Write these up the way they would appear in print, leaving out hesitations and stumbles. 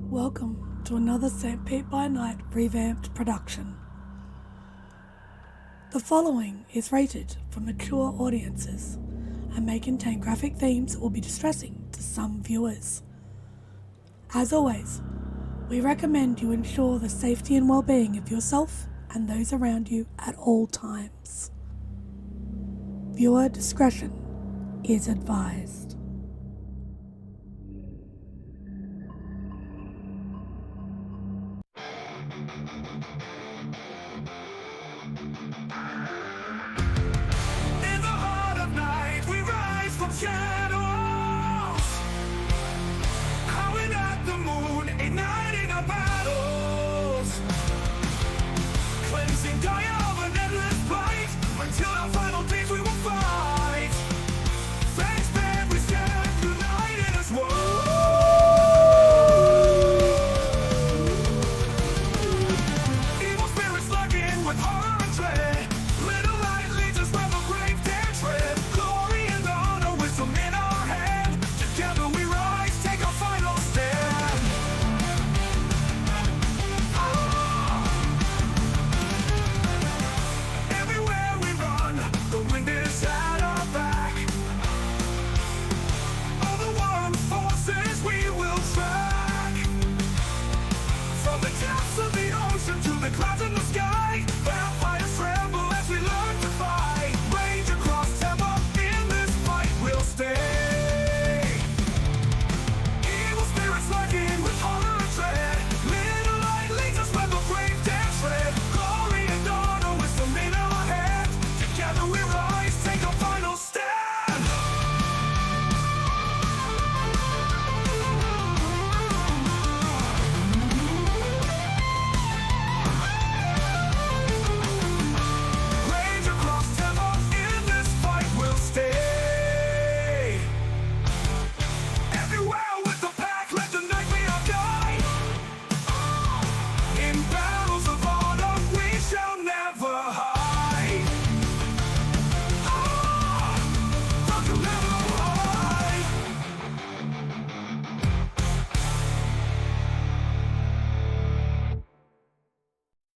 Welcome to another St. Pete by Night revamped production. The following is rated for mature audiences and may contain graphic themes that will be distressing to some viewers. As always, we recommend you ensure the safety and well-being of yourself and those around you at all times. Viewer discretion is advised. In the heart of night, we rise from shadows, howling at the moon, igniting our battles, cleansing Gaia of an endless fight, until our final days we will fight. Thanks, man, we stand united as one. Evil spirits lurking with horror and dread. Little light leads us where the brave dare tread. Glory and honor, wisdom in our hand. Together we rise, take our final stand. Everywhere we run, the wind is at our back. All the warring forces we will track. From the depths of the ocean to the clouds in the sky, vampires tremble as we learn to fight. Rage across Tampa, in this fight we'll stay. Evil spirits lurking with horror and dread. Little light leads us where the brave dare tread. Glory and honor, wisdom in our hand. Together we rise, take our final stand. Rage across Tampa, in this fight we'll stay. Everywhere with the pack, let the night be our guide. In battles of honor, we shall never hide. Rock will never hide.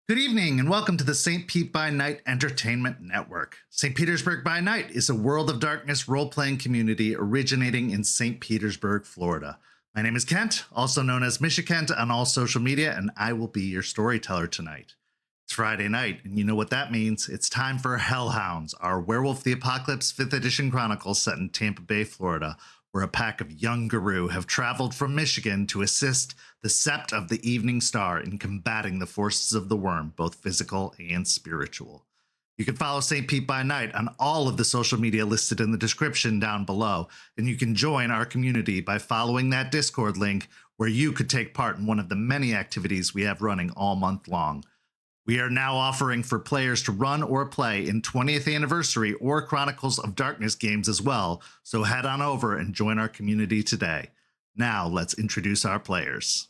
Good evening and welcome to the St. Pete by Night Entertainment Network. St. Petersburg by Night is a World of Darkness role-playing community originating in St. Petersburg, Florida. My name is Kent, also known as Misha Kent on all social media, and I will be your storyteller tonight. It's Friday night, and you know what that means. It's time for Hounds, our Werewolf the Apocalypse 5th edition chronicle set in Tampa Bay, Florida, where a pack of young guru have traveled from Michigan to assist the Sept of the Evening Star in combating the forces of the worm, both physical and spiritual. You can follow St. Pete by Night on all of the social media listed in the description down below, and you can join our community by following that Discord link where you could take part in one of the many activities we have running all month long. We are now offering for players to run or play in 20th Anniversary or Chronicles of Darkness games as well, so head on over and join our community today. Now, let's introduce our players.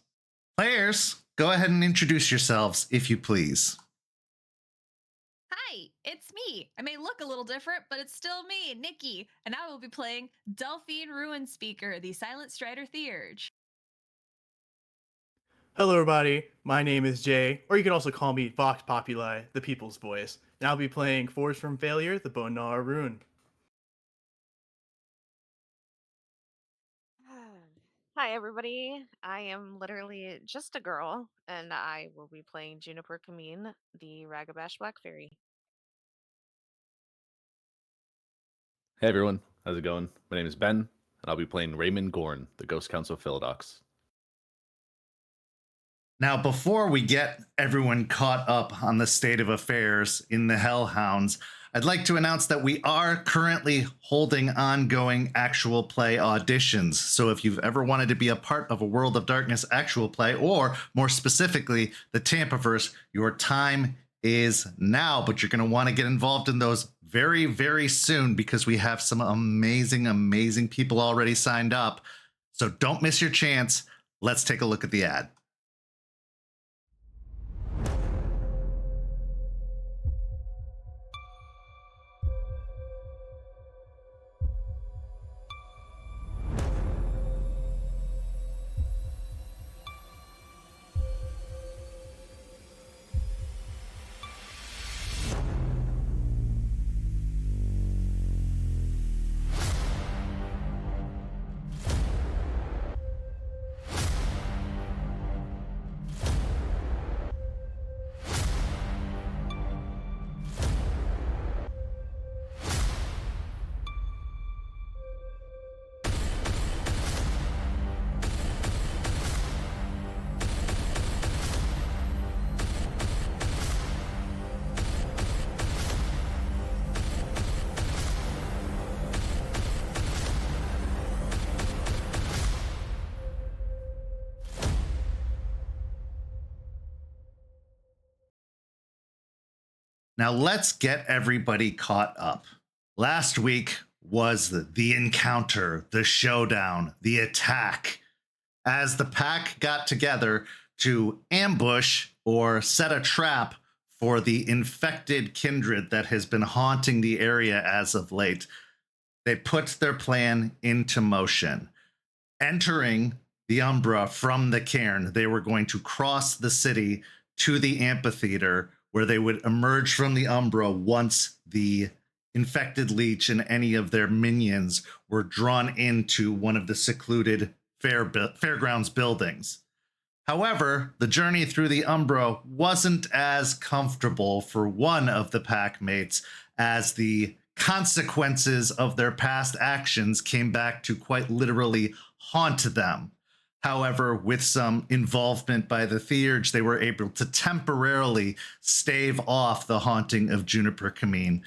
Players, go ahead and introduce yourselves, if you please. Hi, it's me. I may look a little different, but it's still me, Nikki, and I will be playing Delphine Ruin Speaker, the Silent Strider Theurge. Hello everybody, my name is Jay, or you can also call me Vox Populi, the people's voice, and I'll be playing Forged from Failure, the Bone Gnawer Rune. Hi, everybody. I am literally just a girl, and I will be playing Juniper Camine, the Ragabash Black Fairy. Hey everyone, how's it going? My name is Ben, and I'll be playing Raymond Gorn, the Ghost Council of Philodox. Now, before we get everyone caught up on the state of affairs in the Hellhounds, I'd like to announce that we are currently holding ongoing actual play auditions. So if you've ever wanted to be a part of a World of Darkness actual play, or more specifically, the Tampaverse, your time is now. But you're going to want to get involved in those very, very soon because we have some amazing, amazing people already signed up. So don't miss your chance. Let's take a look at the ad. Now let's get everybody caught up. Last week was the encounter, the showdown, the attack, as the pack got together to ambush or set a trap for the infected kindred that has been haunting the area as of late. They put their plan into motion. Entering the Umbra from the cairn, they were going to cross the city to the amphitheater, where they would emerge from the Umbra once the infected leech and any of their minions were drawn into one of the secluded fairgrounds buildings. However, the journey through the Umbra wasn't as comfortable for one of the pack mates, as the consequences of their past actions came back to quite literally haunt them. However, with some involvement by the Theurge, they were able to temporarily stave off the haunting of Juniper Camine.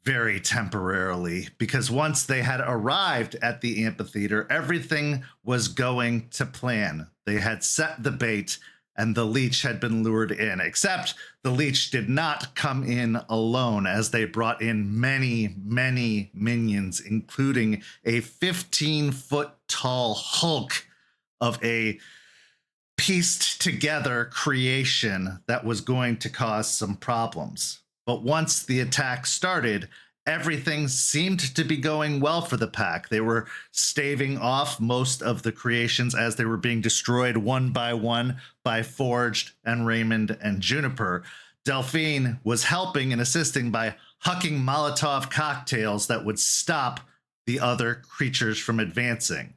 Very temporarily, because once they had arrived at the amphitheater, everything was going to plan. They had set the bait, and the leech had been lured in, except the leech did not come in alone, as they brought in many, many minions, including a 15-foot tall hulk of a pieced together creation that was going to cause some problems. But once the attack started, everything seemed to be going well for the pack. They were staving off most of the creations as they were being destroyed one by Forged and Raymond and Juniper. Delphine was helping and assisting by hucking Molotov cocktails that would stop the other creatures from advancing.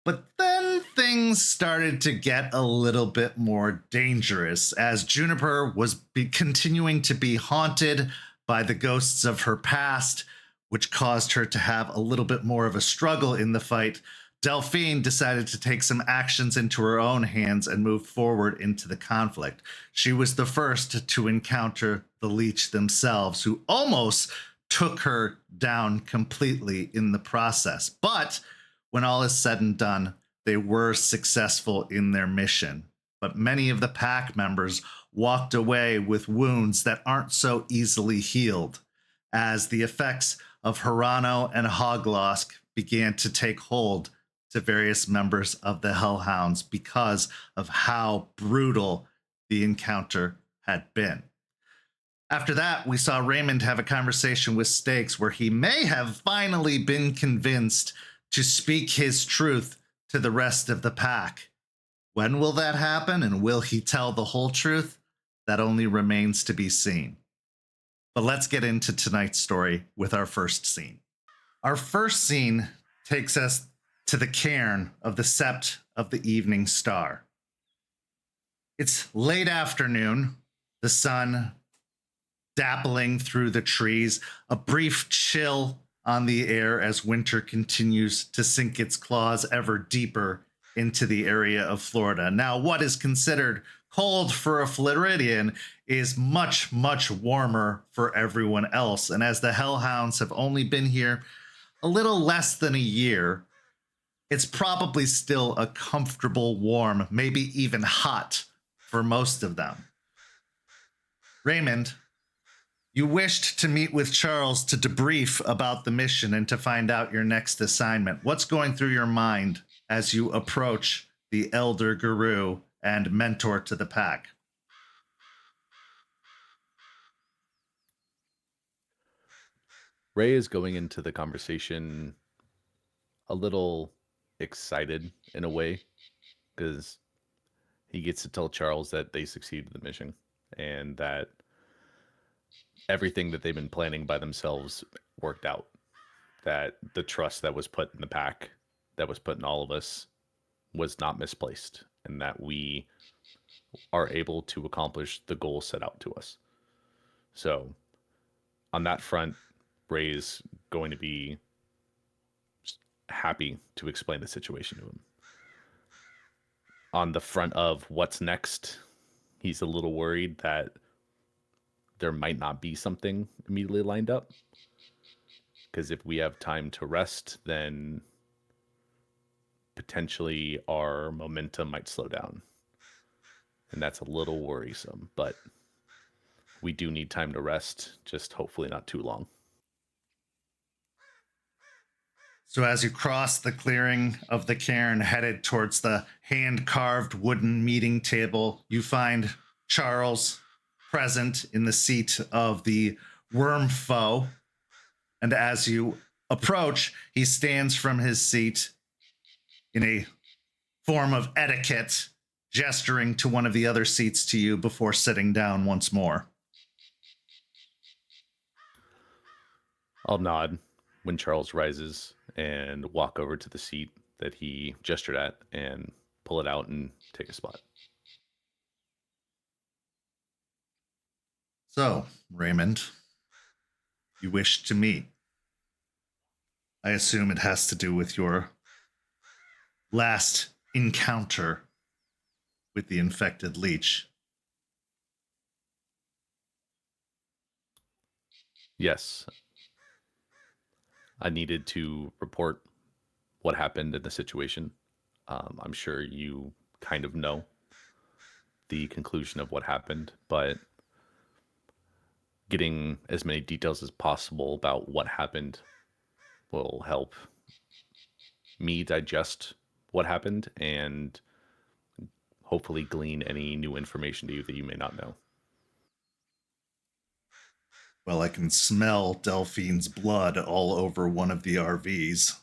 But then things started to get a little bit more dangerous, as Juniper was continuing to be haunted by the ghosts of her past, which caused her to have a little bit more of a struggle in the fight. Delphine decided to take some actions into her own hands and move forward into the conflict. She was the first to encounter the leech themselves, who almost took her down completely in the process. But when all is said and done, they were successful in their mission. But many of the pack members walked away with wounds that aren't so easily healed, as the effects of Hirano and Hoglosk began to take hold to various members of the Hellhounds because of how brutal the encounter had been. After that, we saw Raymond have a conversation with Stakes, where he may have finally been convinced to speak his truth to the rest of the pack. When will that happen, and will he tell the whole truth? That only remains to be seen. But let's get into tonight's story with our first scene. Our first scene takes us to the cairn of the Sept of the Evening Star. It's late afternoon, the sun dappling through the trees, a brief chill on the air as winter continues to sink its claws ever deeper into the area of Florida. Now, what is considered cold for a Floridian is much, much warmer for everyone else. And as the Hellhounds have only been here a little less than a year, it's probably still a comfortable warm, maybe even hot for most of them. Raymond, you wished to meet with Charles to debrief about the mission and to find out your next assignment. What's going through your mind as you approach the elder guru and mentor to the pack? Ray is going into the conversation a little excited in a way, because he gets to tell Charles that they succeeded the mission and that everything that they've been planning by themselves worked out, that the trust that was put in the pack, that was put in all of us, was not misplaced, and that we are able to accomplish the goal set out to us. So on that front, Ray's going to be happy to explain the situation to him. On the front of what's next, he's a little worried that there might not be something immediately lined up, because if we have time to rest, then potentially our momentum might slow down, and that's a little worrisome. But we do need time to rest, just hopefully not too long. So as you cross the clearing of the cairn, headed towards the hand-carved wooden meeting table, you find Charles present in the seat of the worm foe. And as you approach, he stands from his seat in a form of etiquette, gesturing to one of the other seats to you before sitting down once more. I'll nod when Charles rises and walk over to the seat that he gestured at and pull it out and take a spot. So, Raymond, you wish to meet. I assume it has to do with your last encounter with the infected leech. Yes. I needed to report what happened in the situation. I'm sure you kind of know the conclusion of what happened, but getting as many details as possible about what happened will help me digest what happened and hopefully glean any new information to you that you may not know. Well, I can smell Delphine's blood all over one of the RVs.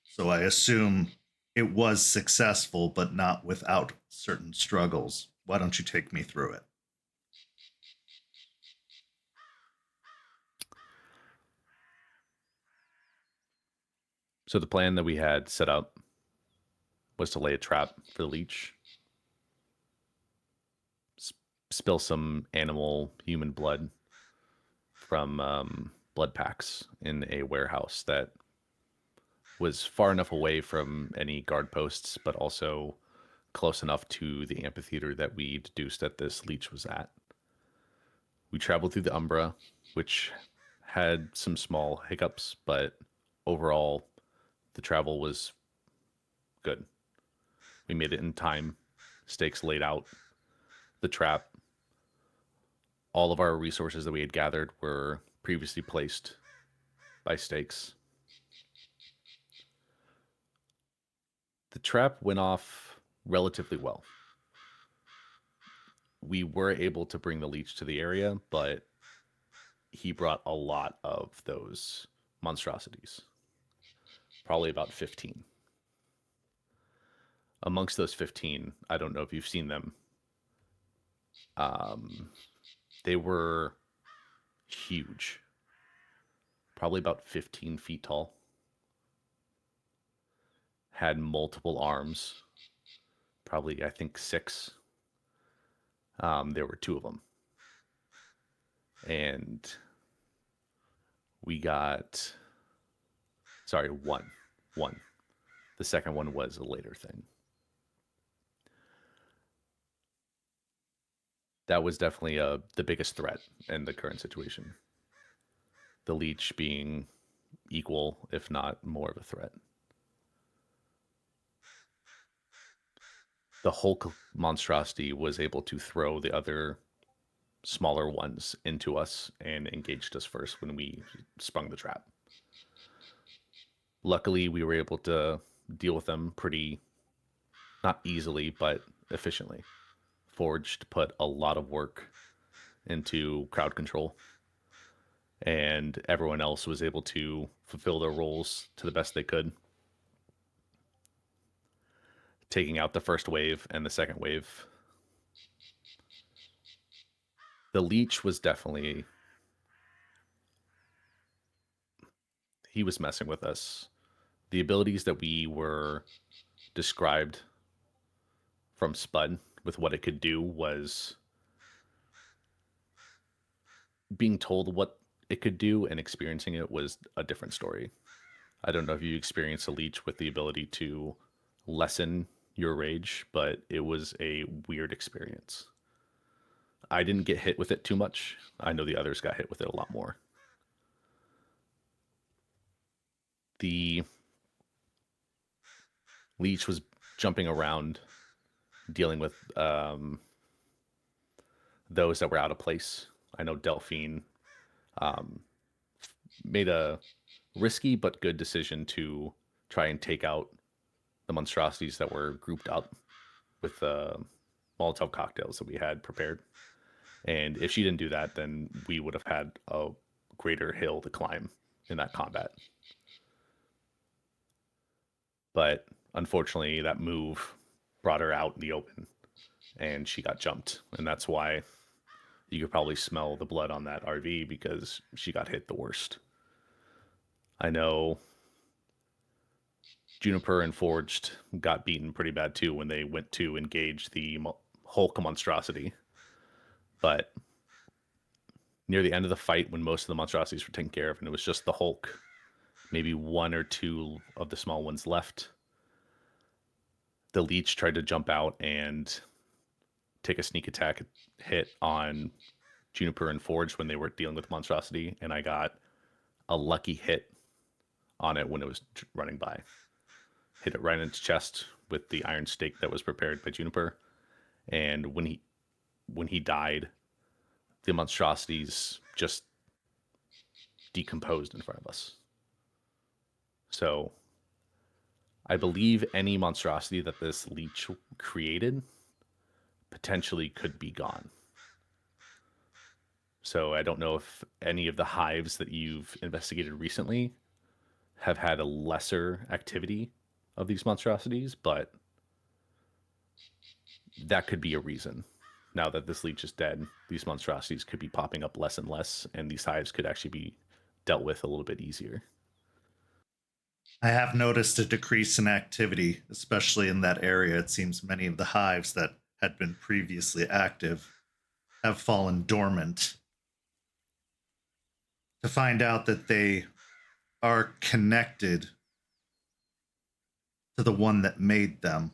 So I assume it was successful, but not without certain struggles. Why don't you take me through it? So the plan that we had set up was to lay a trap for the leech, spill some animal human blood from blood packs in a warehouse that was far enough away from any guard posts, but also close enough to the amphitheater that we deduced that this leech was at. We traveled through the Umbra, which had some small hiccups, but overall, the travel was good. We made it in time, stakes laid out, the trap. All of our resources that we had gathered were previously placed by stakes. The trap went off relatively well. We were able to bring the leech to the area, but he brought a lot of those monstrosities. Probably about 15. Amongst those 15, I don't know if you've seen them. They were huge. Probably about 15 feet tall. Had multiple arms. Probably, I think, 6. There were 2 of them. And we got... Sorry, one. The second one was a later thing. That was definitely the biggest threat in the current situation. The leech being equal, if not more of a threat. The Hulk monstrosity was able to throw the other smaller ones into us and engaged us first when we sprung the trap. Luckily, we were able to deal with them pretty, not easily, but efficiently. Forged put a lot of work into crowd control, and everyone else was able to fulfill their roles to the best they could. Taking out the first wave and the second wave. The leech was definitely... He was messing with us. The abilities that we were described from Spud with what it could do was being told what it could do, and experiencing it was a different story. I don't know if you experienced a leech with the ability to lessen your rage, but it was a weird experience. I didn't get hit with it too much. I know the others got hit with it a lot more. The leech was jumping around, dealing with those that were out of place. I know Delphine made a risky but good decision to try and take out the monstrosities that were grouped up with the Molotov cocktails that we had prepared. And if she didn't do that, then we would have had a greater hill to climb in that combat. But unfortunately, that move brought her out in the open, and she got jumped. And that's why you could probably smell the blood on that RV, because she got hit the worst. I know Juniper and Forged got beaten pretty bad too when they went to engage the Hulk monstrosity. But near the end of the fight, when most of the monstrosities were taken care of and it was just the Hulk, maybe one or two of the small ones left, the Leech tried to jump out and take a sneak attack hit on Juniper and Forge when they were dealing with monstrosity, and I got a lucky hit on it when it was running by. Hit it right in its chest with the iron stake that was prepared by Juniper, and when he died, the monstrosities just decomposed in front of us. So I believe any monstrosity that this Leech created potentially could be gone. So I don't know if any of the hives that you've investigated recently have had a lesser activity of these monstrosities, but that could be a reason. Now that this Leech is dead, these monstrosities could be popping up less and less, and these hives could actually be dealt with a little bit easier. I have noticed a decrease in activity, especially in that area. It seems many of the hives that had been previously active have fallen dormant. To find out that they are connected to the one that made them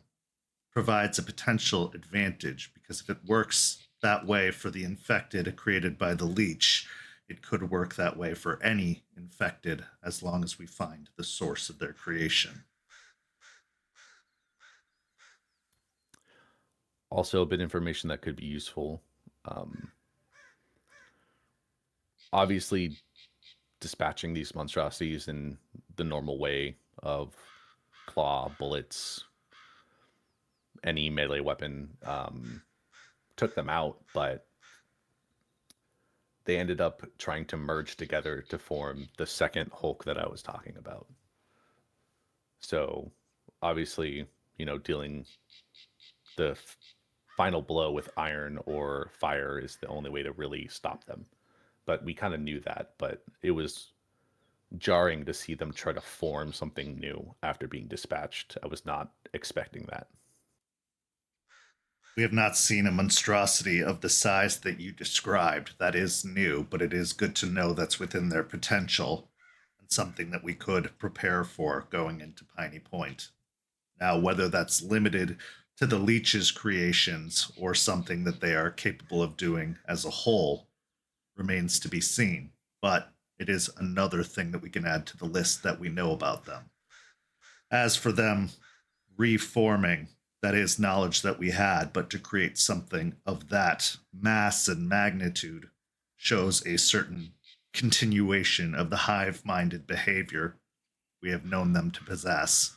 provides a potential advantage, because if it works that way for the infected created by the Leech, it could work that way for any infected, as long as we find the source of their creation. Also, a bit of information that could be useful. Obviously, dispatching these monstrosities in the normal way of claw, bullets, any melee weapon took them out, but they ended up trying to merge together to form the second Hulk that I was talking about. So obviously, dealing the final blow with iron or fire is the only way to really stop them. But we kind of knew that, but it was jarring to see them try to form something new after being dispatched. I was not expecting that. We have not seen a monstrosity of the size that you described. That is new, but it is good to know that's within their potential and something that we could prepare for going into Piney Point. Now, whether that's limited to the Leech's creations or something that they are capable of doing as a whole remains to be seen, but it is another thing that we can add to the list that we know about them. As for them reforming, that is knowledge that we had, but to create something of that mass and magnitude shows a certain continuation of the hive-minded behavior we have known them to possess.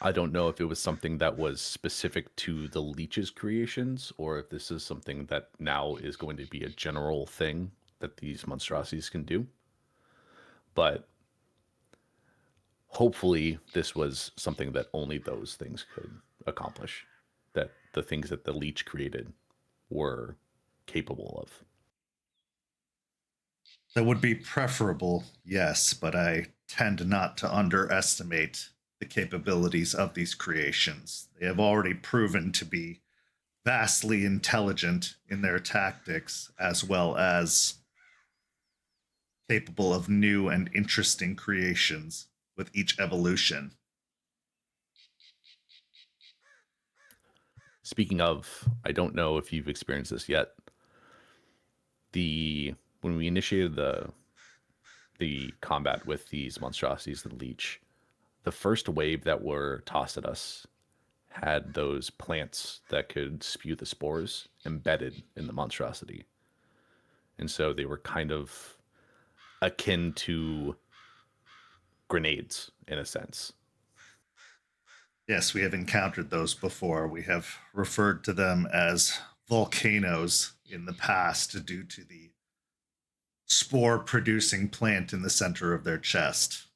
I don't know if it was something that was specific to the Leech's creations, or if this is something that now is going to be a general thing that these monstrosities can do. But hopefully this was something that only those things could accomplish, that the things that the Leech created were capable of. That would be preferable, yes, but I tend not to underestimate the capabilities of these creations. They have already proven to be vastly intelligent in their tactics, as well as capable of new and interesting creations with each evolution. Speaking of, I don't know if you've experienced this yet. When we initiated the combat with these monstrosities, the Leech, the first wave that were tossed at us had those plants that could spew the spores embedded in the monstrosity. And so they were kind of akin to grenades in a sense. Yes, we have encountered those before. We have referred to them as volcanoes in the past due to the spore producing plant in the center of their chest.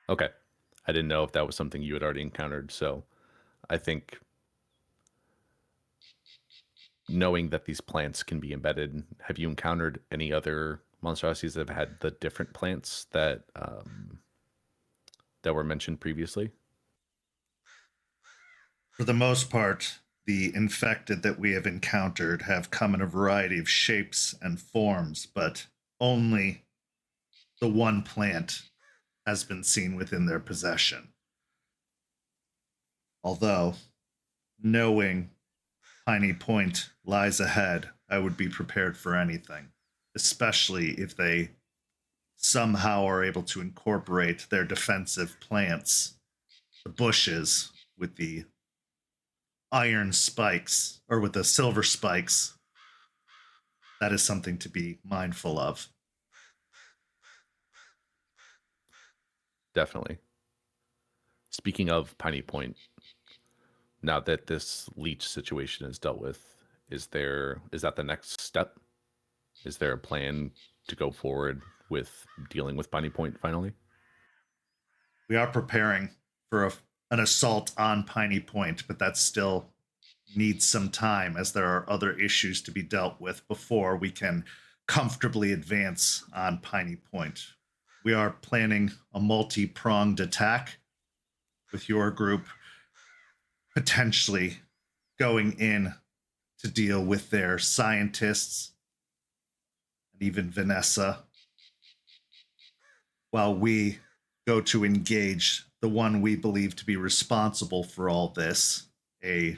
Okay. I didn't know if that was something you had already encountered. So I think knowing that these plants can be embedded, have you encountered any other monstrosities that have had the different plants that that were mentioned previously? For the most part, the infected that we have encountered have come in a variety of shapes and forms, but only the one plant has been seen within their possession. Although, knowing Piney Point lies ahead, I would be prepared for anything, especially if they somehow are able to incorporate their defensive plants, the bushes, with the iron spikes, or with the silver spikes. That is something to be mindful of. Definitely. Speaking of Piney Point, now that this leech situation is dealt with, is that the next step? Is there a plan to go forward with dealing with Piney Point finally? We are preparing for an assault on Piney Point, but that still needs some time as there are other issues to be dealt with before we can comfortably advance on Piney Point. We are planning a multi-pronged attack with your group potentially going in to deal with their scientists and even Vanessa, while we go to engage the one we believe to be responsible for all this, a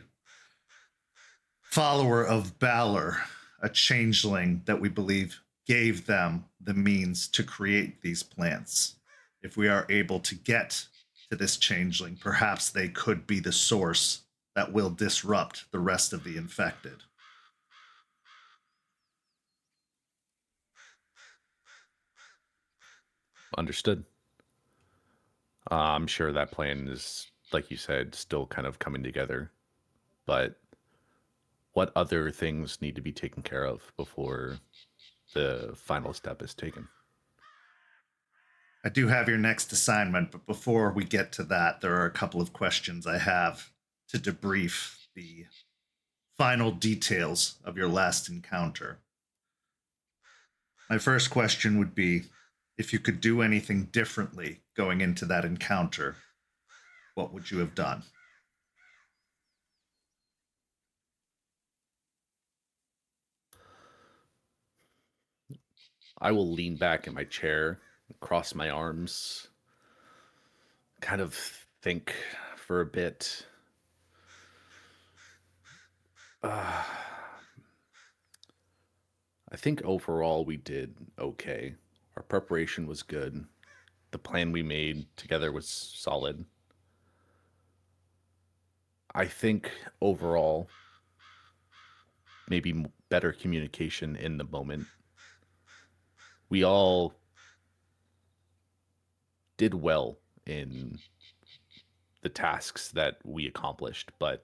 follower of Balor, a changeling that we believe gave them the means to create these plants. If we are able to get to this changeling, perhaps they could be the source that will disrupt the rest of the infected. Understood. I'm sure that plan is, like you said, still kind of coming together. But what other things need to be taken care of before the final step is taken? I do have your next assignment, but before we get to that, there are a couple of questions I have to debrief the final details of your last encounter. My first question would be, if you could do anything differently going into that encounter, what would you have done? I will lean back in my chair, cross my arms, kind of think for a bit. I think overall we did okay. Our preparation was good. The plan we made together was solid. I think overall, maybe better communication in the moment. We all did well in the tasks that we accomplished, but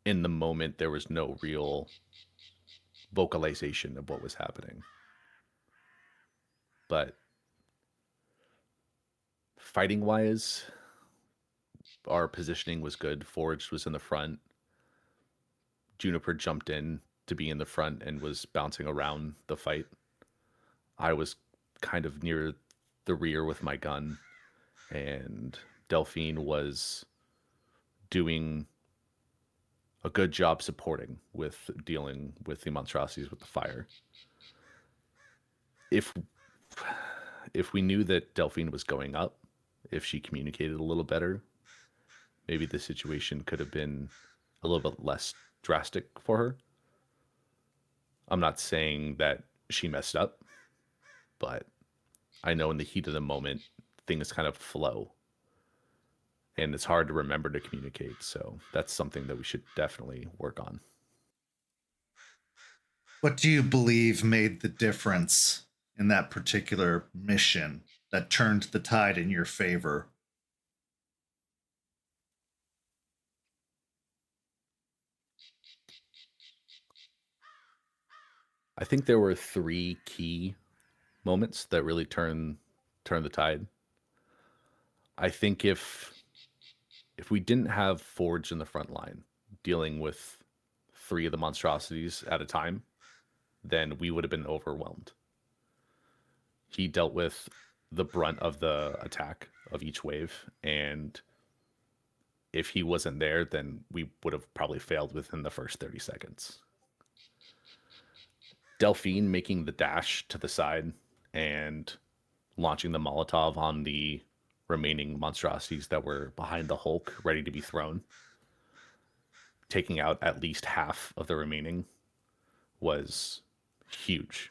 in the moment, there was no real vocalization of what was happening. But fighting wise, our positioning was good. Forged was in the front. Juniper jumped in to be in the front and was bouncing around the fight. I was kind of near the rear with my gun, and Delphine was doing a good job supporting with dealing with the monstrosities with the fire. If we knew that Delphine was going up, if she communicated a little better, maybe the situation could have been a little bit less drastic for her. I'm not saying that she messed up, but I know in the heat of the moment, things kind of flow. And it's hard to remember to communicate. So that's something that we should definitely work on. What do you believe made the difference in that particular mission that turned the tide in your favor? I think there were 3 key moments that really turn the tide. I think if we didn't have Forge in the front line dealing with 3 of the monstrosities at a time, then we would have been overwhelmed. He dealt with the brunt of the attack of each wave, and if he wasn't there, then we would have probably failed within the first 30 seconds. Delphine making the dash to the side and launching the Molotov on the remaining monstrosities that were behind the Hulk, ready to be thrown, taking out at least half of the remaining, was huge.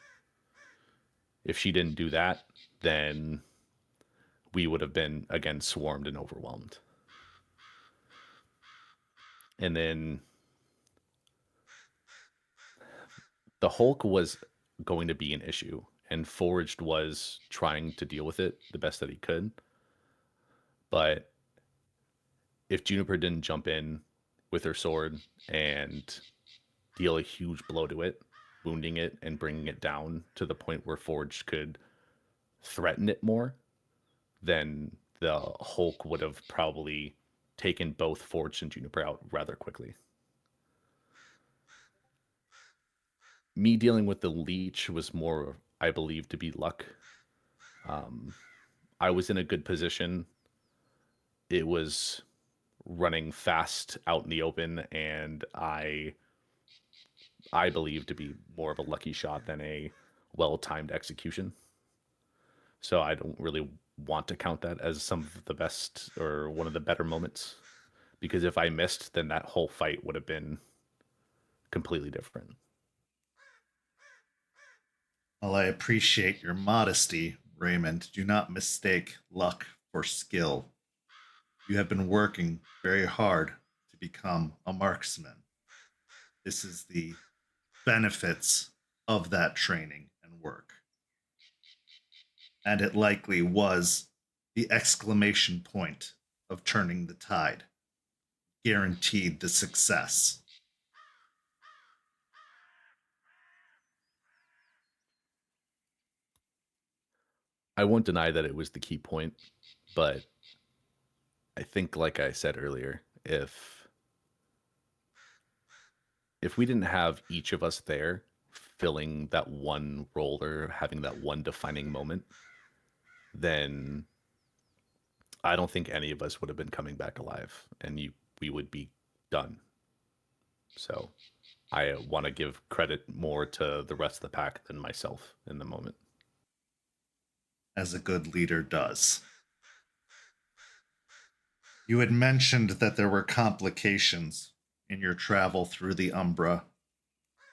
If she didn't do that, then we would have been, again, swarmed and overwhelmed. And then the Hulk was going to be an issue, and Forged was trying to deal with it the best that he could. But if Juniper didn't jump in with her sword and deal a huge blow to it, wounding it and bringing it down to the point where Forged could threaten it more, then the Hulk would have probably taken both Forged and Juniper out rather quickly. Me dealing with the leech was more, I believe, to be luck. I was in a good position. It was running fast out in the open, and I believe to be more of a lucky shot than a well-timed execution. So I don't really want to count that as some of the best or one of the better moments, because if I missed, then that whole fight would have been completely different. Well, I appreciate your modesty, Raymond. Do not mistake luck for skill. You have been working very hard to become a marksman. This is the benefits of that training and work. And it likely was the exclamation point of turning the tide. Guaranteed the success. I won't deny that it was the key point, but I think, like I said earlier, if we didn't have each of us there filling that one role or having that one defining moment, then I don't think any of us would have been coming back alive, and we would be done. So I want to give credit more to the rest of the pack than myself in the moment. As a good leader does. You had mentioned that there were complications in your travel through the Umbra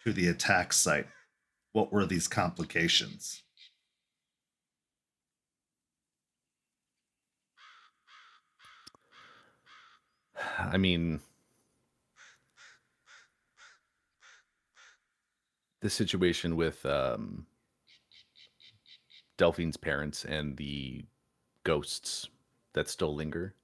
to the attack site. What were these complications? I mean, the situation with Delphine's parents and the ghosts that still linger,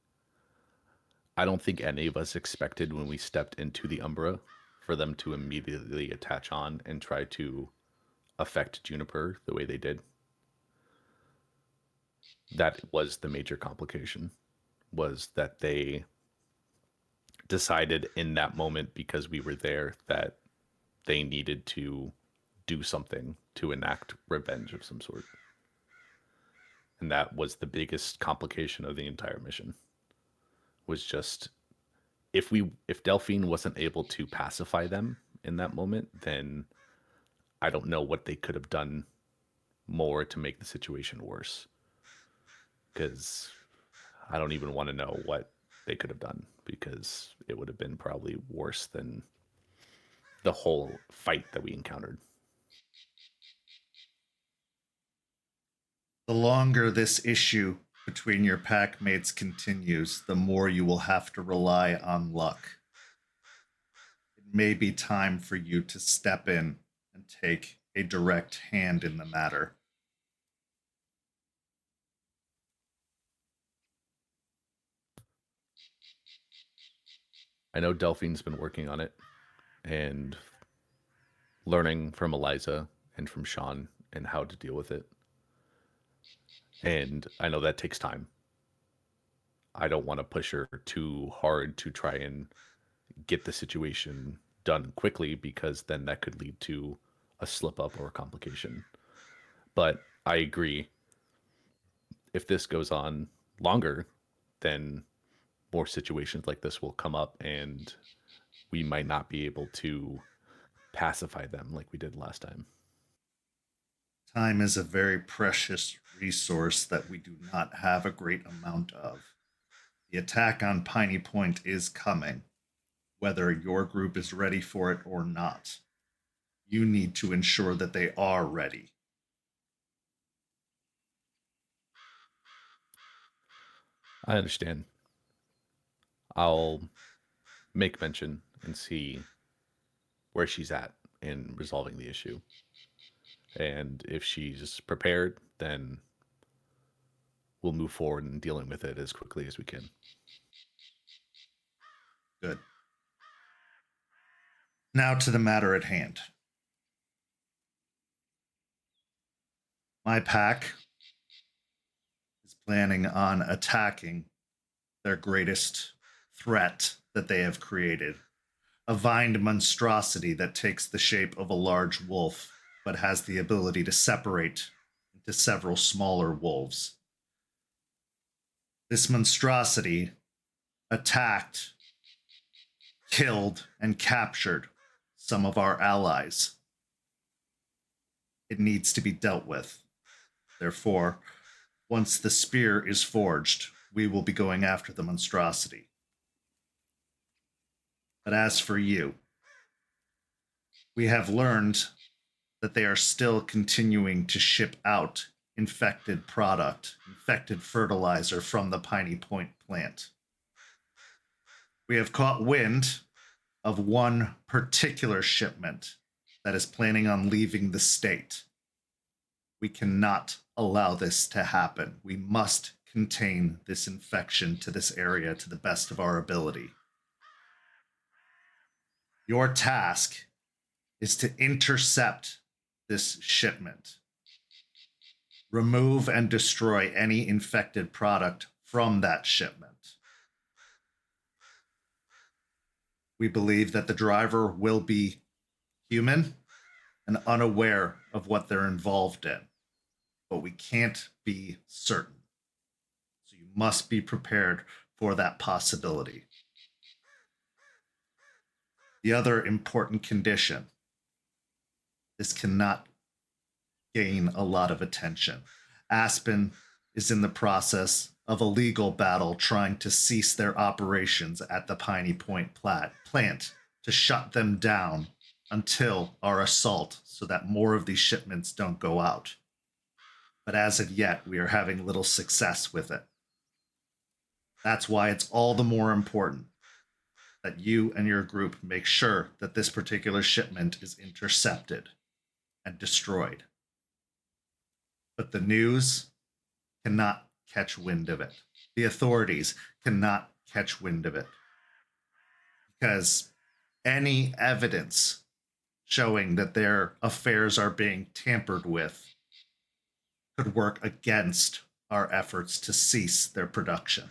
I don't think any of us expected when we stepped into the Umbra for them to immediately attach on and try to affect Juniper the way they did. That was the major complication, was that they decided in that moment, because we were there, that they needed to do something to enact revenge of some sort. And that was the biggest complication of the entire mission, was just if Delphine wasn't able to pacify them in that moment, then I don't know what they could have done more to make the situation worse. Because I don't even want to know what they could have done, because it would have been probably worse than the whole fight that we encountered. The longer this issue between your pack mates continues, the more you will have to rely on luck. It may be time for you to step in and take a direct hand in the matter. I know Delphine's been working on it and learning from Eliza and from Sean and how to deal with it. And I know that takes time. I don't want to push her too hard to try and get the situation done quickly, because then that could lead to a slip up or a complication. But I agree. If this goes on longer, then more situations like this will come up and we might not be able to pacify them like we did last time. Time is a very precious resource that we do not have a great amount of. The attack on Piney Point is coming, whether your group is ready for it or not. You need to ensure that they are ready. I understand. I'll make mention and see where she's at in resolving the issue. And if she's prepared, then we'll move forward in dealing with it as quickly as we can. Good. Now to the matter at hand. My pack is planning on attacking their greatest threat that they have created. A vined monstrosity that takes the shape of a large wolf, but has the ability to separate into several smaller wolves. This monstrosity attacked, killed, and captured some of our allies. It needs to be dealt with. Therefore, once the spear is forged, we will be going after the monstrosity. But as for you, we have learned that they are still continuing to ship out infected product, infected fertilizer from the Piney Point plant. We have caught wind of one particular shipment that is planning on leaving the state. We cannot allow this to happen. We must contain this infection to this area to the best of our ability. Your task is to intercept this shipment, remove and destroy any infected product from that shipment. We believe that the driver will be human and unaware of what they're involved in, but we can't be certain. So you must be prepared for that possibility. The other important condition: this cannot gain a lot of attention. Aspen is in the process of a legal battle trying to cease their operations at the Piney Point plant to shut them down until our assault, so that more of these shipments don't go out. But as of yet, we are having little success with it. That's why it's all the more important that you and your group make sure that this particular shipment is intercepted and destroyed. But the news cannot catch wind of it. The authorities cannot catch wind of it. Because any evidence showing that their affairs are being tampered with could work against our efforts to cease their production.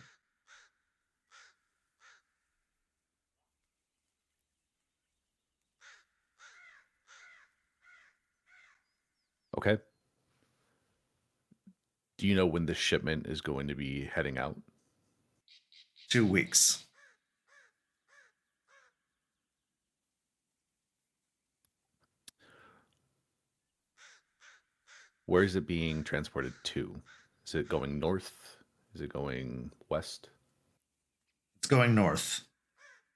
Okay. Do you know when this shipment is going to be heading out? 2 weeks. Where is it being transported to? Is it going north? Is it going west? It's going north.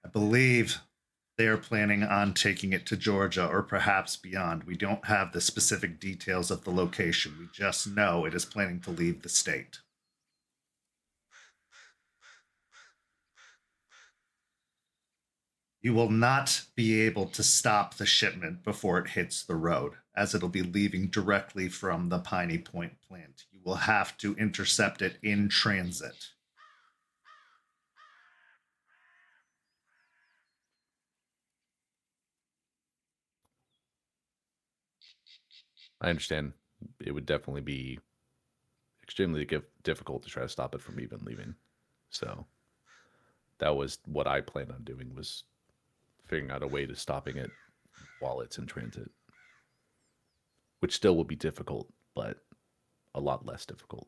I believe They are planning on taking it to Georgia or perhaps beyond. We don't have the specific details of the location. We just know it is planning to leave the state. You will not be able to stop the shipment before it hits the road, as it'll be leaving directly from the Piney Point plant. You will have to intercept it in transit. I understand. It would definitely be extremely difficult to try to stop it from even leaving. So that was what I planned on doing, was figuring out a way to stopping it while it's in transit, which still will be difficult, but a lot less difficult.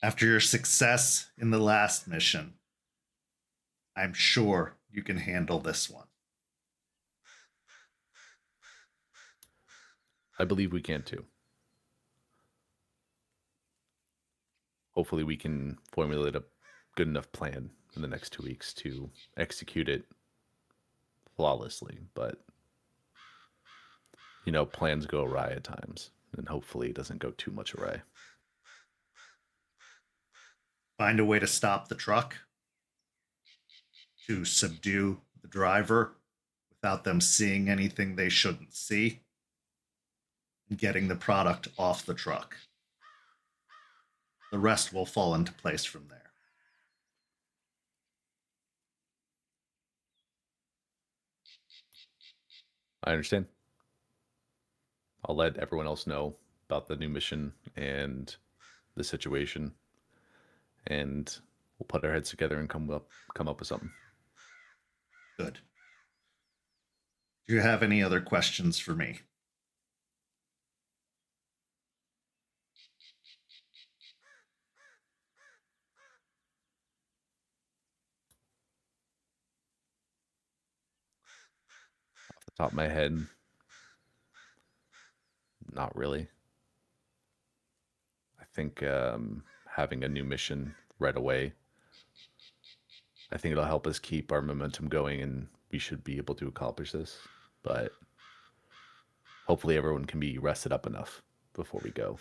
After your success in the last mission, I'm sure you can handle this one. I believe we can too. Hopefully we can formulate a good enough plan in the next 2 weeks to execute it flawlessly. But, you know, plans go awry at times, and hopefully it doesn't go too much awry. Find a way to stop the truck, to subdue the driver without them seeing anything they shouldn't see, and getting the product off the truck. The rest will fall into place from there. I understand. I'll let everyone else know about the new mission and the situation, and we'll put our heads together and come up with something. Good. Do you have any other questions for me? Off the top of my head, not really. I think having a new mission right away, I think it'll help us keep our momentum going, and we should be able to accomplish this. But hopefully everyone can be rested up enough before we go.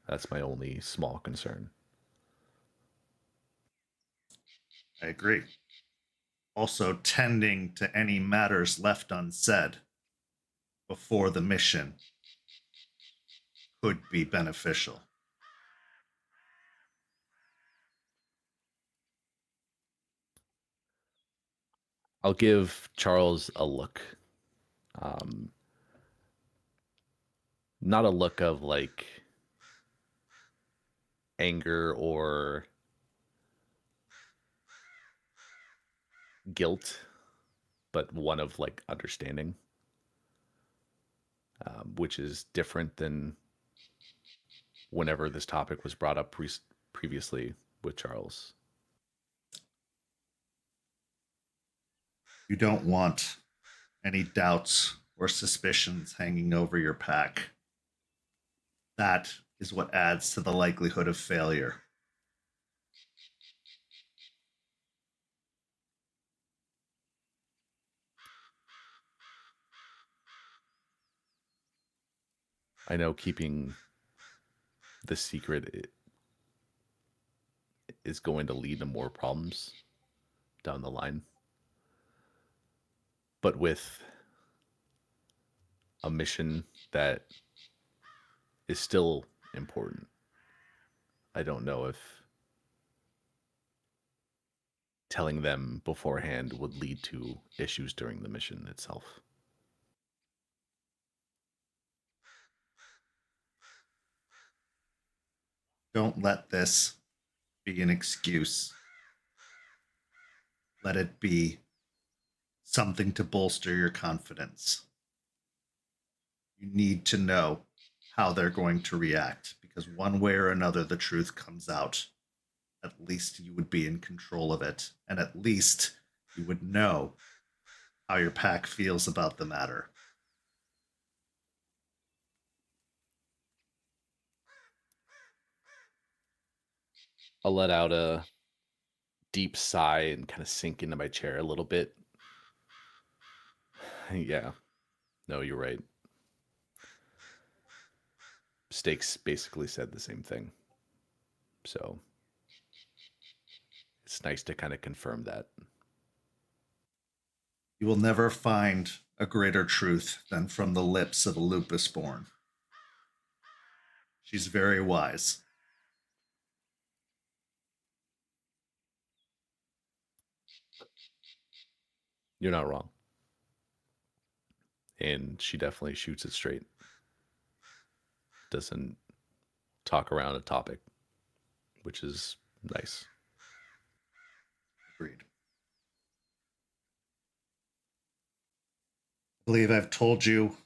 That's my only small concern. I agree. Also, tending to any matters left unsaid before the mission could be beneficial. I'll give Charles a look. Not a look of like anger or guilt, but one of like understanding, which is different than whenever this topic was brought up previously with Charles. You don't want any doubts or suspicions hanging over your pack. That is what adds to the likelihood of failure. I know keeping the secret is going to lead to more problems down the line. But with a mission that is still important, I don't know if telling them beforehand would lead to issues during the mission itself. Don't let this be an excuse. Let it be something to bolster your confidence. You need to know how they're going to react, because one way or another, the truth comes out. At least you would be in control of it, and at least you would know how your pack feels about the matter. I'll let out a deep sigh and kind of sink into my chair a little bit. Yeah. No, you're right. Stakes basically said the same thing. So it's nice to kind of confirm that. You will never find a greater truth than from the lips of a lupus born. She's very wise. You're not wrong. And she definitely shoots it straight. Doesn't talk around a topic, which is nice. Agreed. I believe I've told you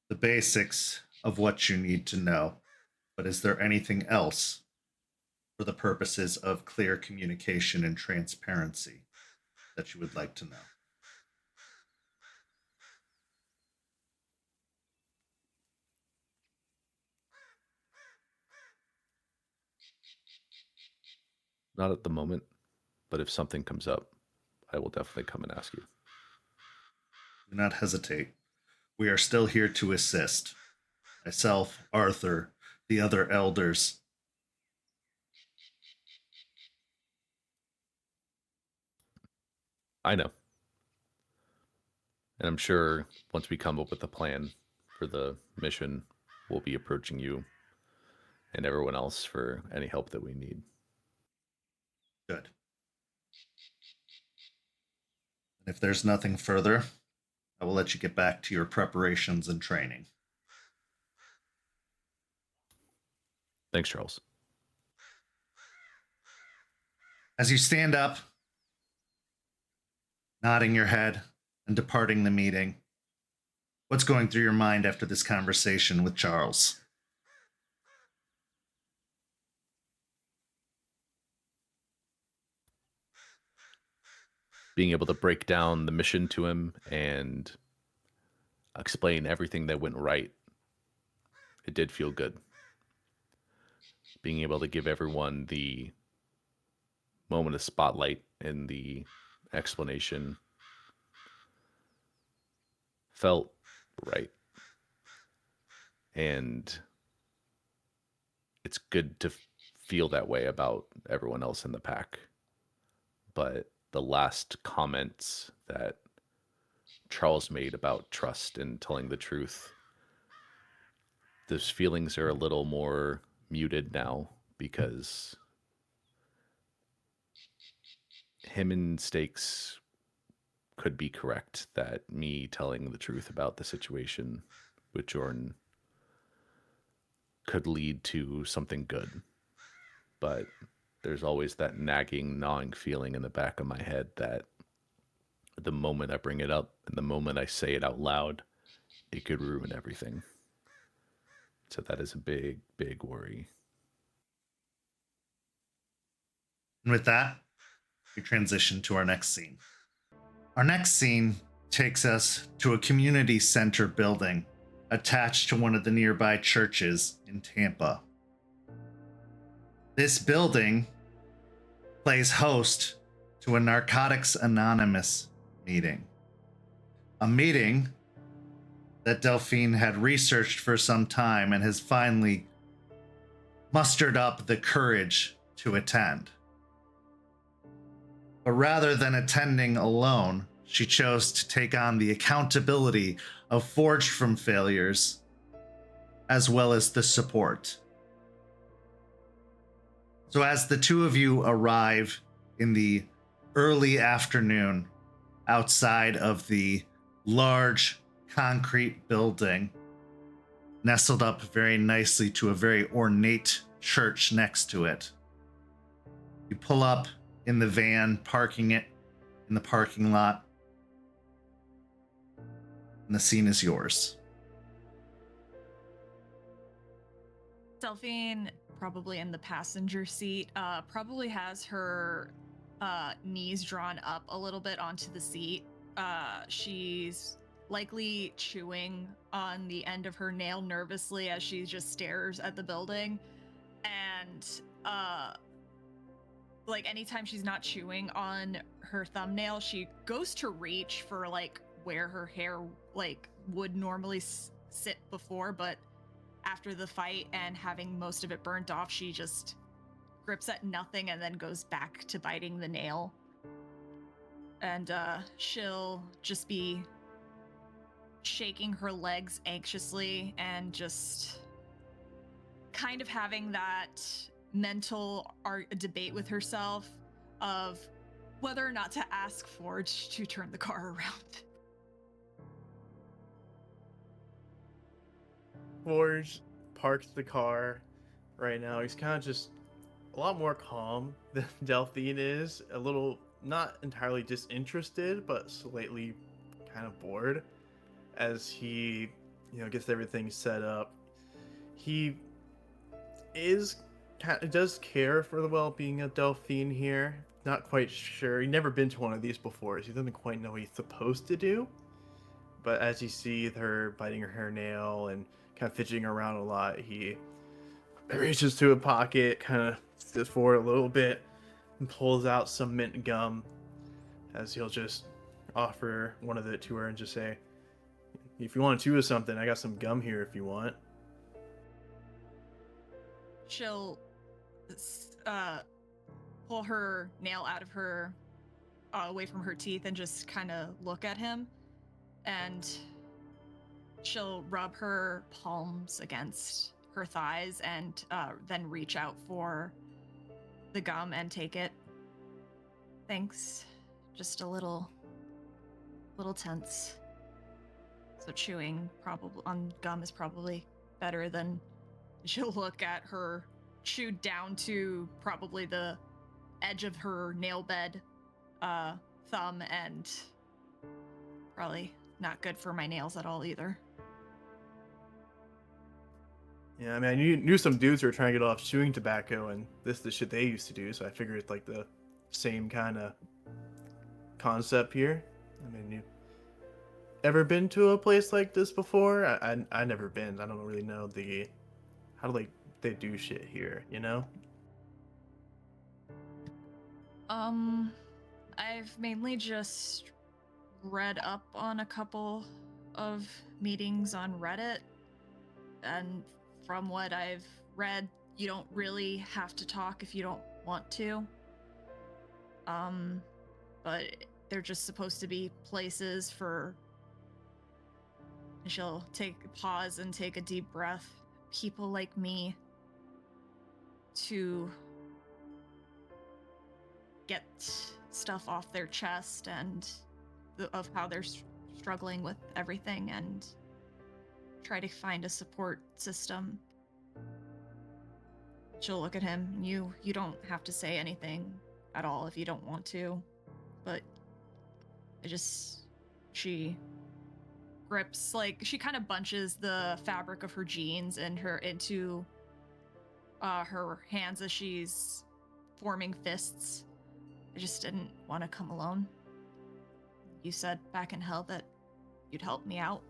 the basics of what you need to know, but is there anything else for the purposes of clear communication and transparency that you would like to know? Not at the moment, but if something comes up, I will definitely come and ask you. Do not hesitate. We are still here to assist. Myself, Arthur, the other elders. I know. And I'm sure once we come up with a plan for the mission, we'll be approaching you and everyone else for any help that we need. Good. And if there's nothing further, I will let you get back to your preparations and training. Thanks, Charles. As you stand up, nodding your head and departing the meeting, what's going through your mind after this conversation with Charles? Being able to break down the mission to him and explain everything that went right, it did feel good. Being able to give everyone the moment of spotlight and the explanation felt right. And it's good to feel that way about everyone else in the pack. But the last comments that Charles made about trust and telling the truth, those feelings are a little more muted now because him and Stakes could be correct that me telling the truth about the situation with Jordan could lead to something good. But there's always that nagging, gnawing feeling in the back of my head that the moment I bring it up and the moment I say it out loud, it could ruin everything. So that is a big, big worry. And with that, we transition to our next scene. Our next scene takes us to a community center building attached to one of the nearby churches in Tampa. This building plays host to a Narcotics Anonymous meeting. A meeting that Delphine had researched for some time and has finally mustered up the courage to attend. But rather than attending alone, she chose to take on the accountability of Forged from Failures, as well as the support. So as the two of you arrive in the early afternoon outside of the large concrete building, nestled up very nicely to a very ornate church next to it, you pull up in the van, parking it in the parking lot, and the scene is yours. Delphine, probably in the passenger seat, probably has her knees drawn up a little bit onto the seat. She's likely chewing on the end of her nail nervously as she just stares at the building. And like anytime she's not chewing on her thumbnail, she goes to reach for like where her hair like would normally sit before, but after the fight and having most of it burnt off, she just grips at nothing and then goes back to biting the nail. And she'll just be shaking her legs anxiously and just kind of having that mental debate with herself of whether or not to ask Forge to turn the car around. Forge parks the car right now. He's kind of just a lot more calm than Delphine is. A little, not entirely disinterested, but slightly kind of bored as he, gets everything set up. He does care for the well-being of Delphine here. Not quite sure. He's never been to one of these before, so he doesn't quite know what he's supposed to do. But as you see her biting her nail and kind of fidgeting around a lot, he reaches to a pocket, kind of sits forward a little bit, and pulls out some mint gum, as he'll just offer one of it to her and just say, "If you want to chew with something, I got some gum here if you want." She'll pull her nail out of her, away from her teeth and just kind of look at him. And she'll rub her palms against her thighs and then reach out for the gum and take it. Thanks. Just a little tense. So chewing probably on gum is probably better than. She'll look at her chewed down to probably the edge of her nail bed thumb, and probably not good for my nails at all either. Yeah, I mean, I knew some dudes who were trying to get off chewing tobacco, and this is the shit they used to do, so I figured it's like the same kind of concept here. I mean, you ever been to a place like this before? I never been. I don't really know how do they do shit here, I've mainly just read up on a couple of meetings on Reddit, and from what I've read, you don't really have to talk if you don't want to. But they're just supposed to be places for. She'll take a pause and take a deep breath. People like me to get stuff off their chest and of how they're struggling with everything, and try to find a support system. She'll look at him. You don't have to say anything at all if you don't want to, but she grips, like, she kind of bunches the fabric of her jeans and into her hands as she's forming fists. I just didn't want to come alone. You said back in hell that you'd help me out.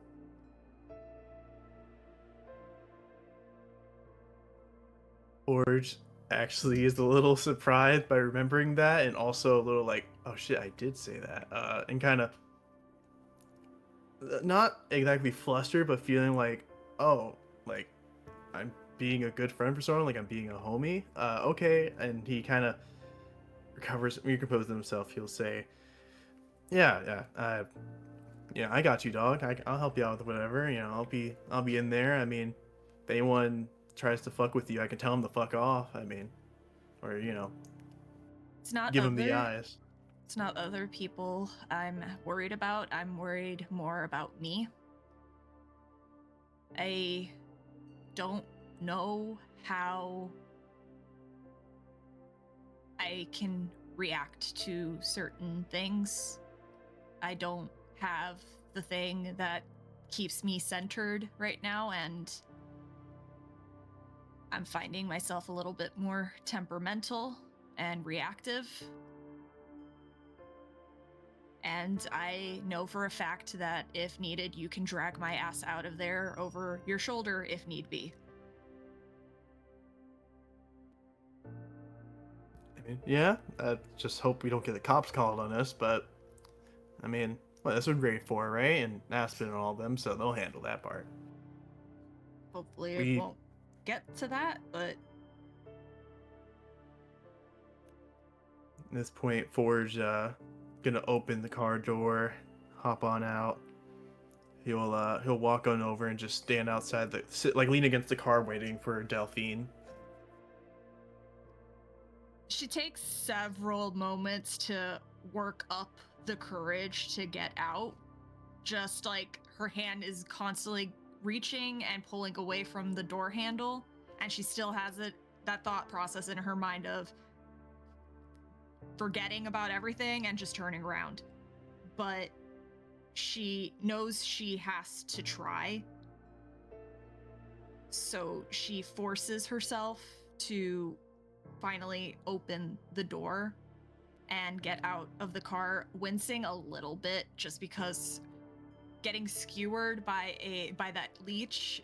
Forge actually is a little surprised by remembering that, and also a little like, oh shit, I did say that, and kind of not exactly flustered, but feeling like, oh, like I'm being a good friend for someone, like I'm being a homie. Okay, and he kind of recomposes himself. He'll say, yeah, I got you, dog. I'll help you out with whatever. I'll be in there. I mean, if anyone tries to fuck with you, I can tell them to fuck off. I mean, or it's not give them the eyes. It's not other people I'm worried about. I'm worried more about me. I don't know how I can react to certain things. I don't have the thing that keeps me centered right now, and I'm finding myself a little bit more temperamental and reactive. And I know for a fact that if needed, you can drag my ass out of there over your shoulder if need be. I Yeah, I just hope we don't get the cops called on us, but I mean, well, this was grade 4, right? And Aspen and all of them, so they'll handle that part. Hopefully We- it won't get to that, but At this point, Forge gonna open the car door, hop on out. He'll walk on over and just stand outside like lean against the car waiting for Delphine. she takes several moments to work up the courage to get out. Just like her hand is constantly reaching and pulling away from the door handle, and she still has that thought process in her mind of forgetting about everything and just turning around. But she knows she has to try. So she forces herself to finally open the door and get out of the car, wincing a little bit just because getting skewered by that leech,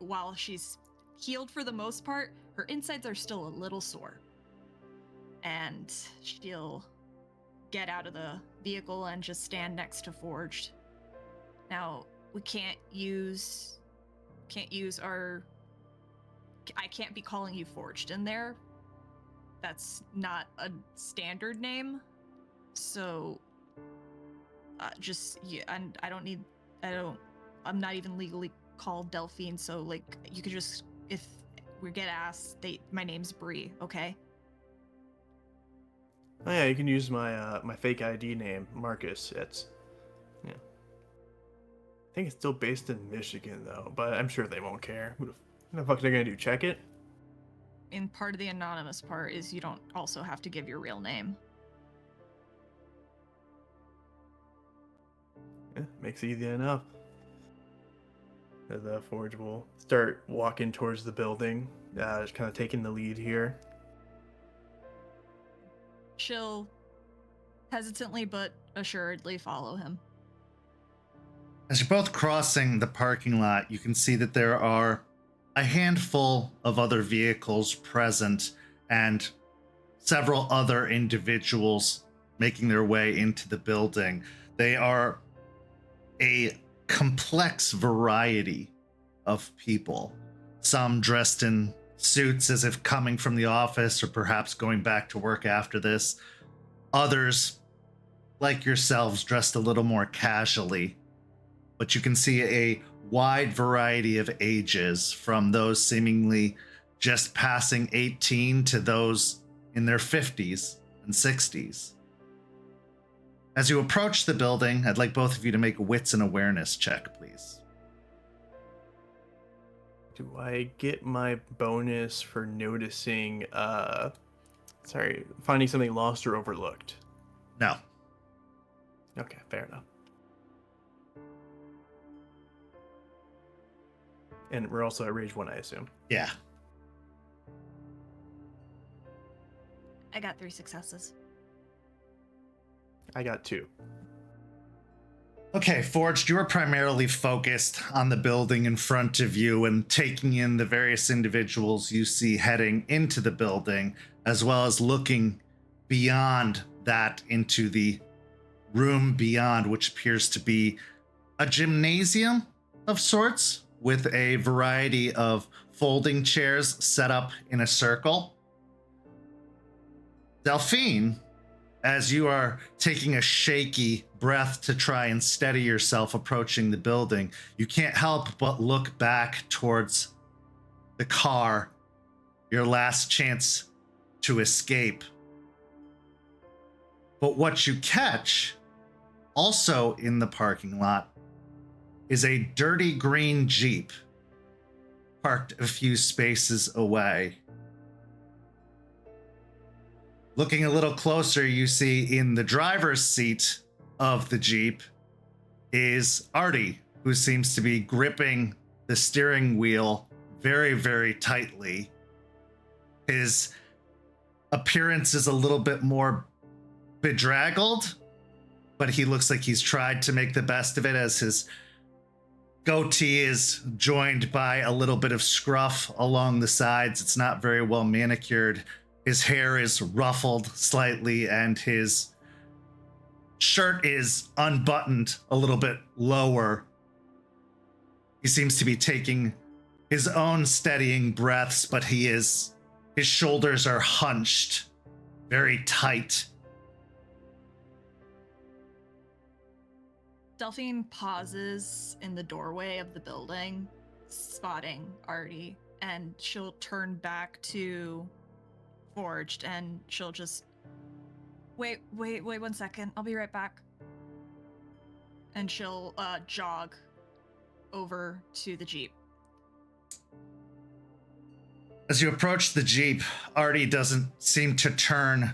while she's healed for the most part, her insides are still a little sore. And she'll get out of the vehicle and just stand next to Forged. Now, we can't use our... I can't be calling you Forged in there. That's not a standard name. So, and I'm not even legally called Delphine, so, like, you could just, if we get asked, my name's Bree, okay? Oh yeah, you can use my my fake ID name, Marcus. I think it's still based in Michigan though, but I'm sure they won't care. What the fuck are they gonna do? Check it? And part of the anonymous part is you don't also have to give your real name. Yeah, makes it easy enough. The Forge will start walking towards the building, just kind of taking the lead here. She'll hesitantly but assuredly follow him. As you're both crossing the parking lot, you can see that there are a handful of other vehicles present and several other individuals making their way into the building. They are a complex variety of people, some dressed in suits as if coming from the office or perhaps going back to work after this. Others, like yourselves, dressed a little more casually. But you can see a wide variety of ages, from those seemingly just passing 18 to those in their 50s and 60s. As you approach the building, I'd like both of you to make a wits and awareness check, please. Do I get my bonus for noticing, finding something lost or overlooked? No. Okay, fair enough. And we're also at Rage 1, I assume. Yeah. I got 3 successes. I got 2. Okay, Forged, you are primarily focused on the building in front of you and taking in the various individuals you see heading into the building, as well as looking beyond that into the room beyond, which appears to be a gymnasium of sorts with a variety of folding chairs set up in a circle. Delphine, as you are taking a shaky breath to try and steady yourself approaching the building, you can't help but look back towards the car, your last chance to escape. But what you catch, also in the parking lot, is a dirty green Jeep parked a few spaces away. Looking a little closer, you see in the driver's seat of the Jeep is Artie, who seems to be gripping the steering wheel very, very tightly. His appearance is a little bit more bedraggled, but he looks like he's tried to make the best of it, as his goatee is joined by a little bit of scruff along the sides. It's not very well manicured. His hair is ruffled slightly, and his shirt is unbuttoned a little bit lower. He seems to be taking his own steadying breaths, but his shoulders are hunched very tight. Delphine pauses in the doorway of the building, spotting Artie, and she'll turn back to Forged, and she'll just wait 1 second. I'll be right back. And she'll jog over to the Jeep. As you approach the Jeep, Artie doesn't seem to turn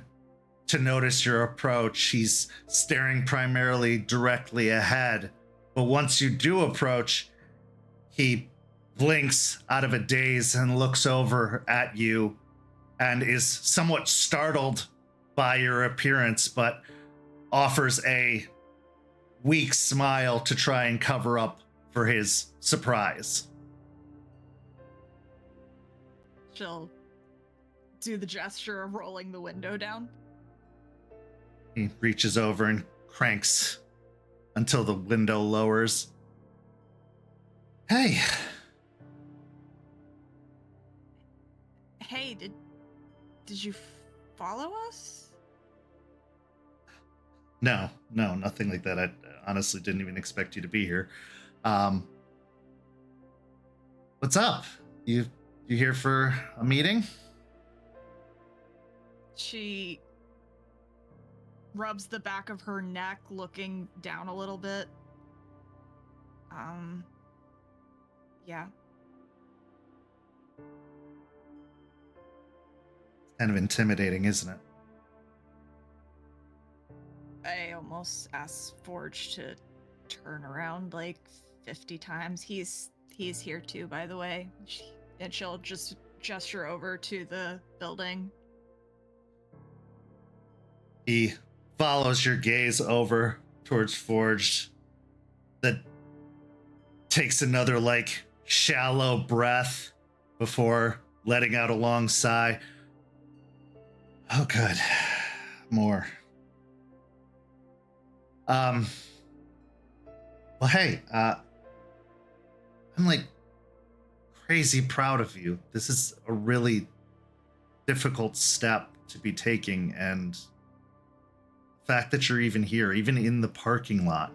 to notice your approach. He's staring primarily directly ahead. But once you do approach, he blinks out of a daze and looks over at you and is somewhat startled by your appearance, but offers a weak smile to try and cover up for his surprise. She'll do the gesture of rolling the window down. He reaches over and cranks until the window lowers. Hey. Hey, did you follow us? No, nothing like that. I honestly didn't even expect you to be here. What's up? You here for a meeting? She rubs the back of her neck, looking down a little bit. Yeah. Kind of intimidating, isn't it? I almost asked Forge to turn around like 50 times. He's here too, by the way. And she'll just gesture over to the building. He follows your gaze over towards Forged, that takes another shallow breath before letting out a long sigh. Oh, good. More. Well, hey, I'm crazy proud of you. This is a really difficult step to be taking, and the fact that you're even here, even in the parking lot,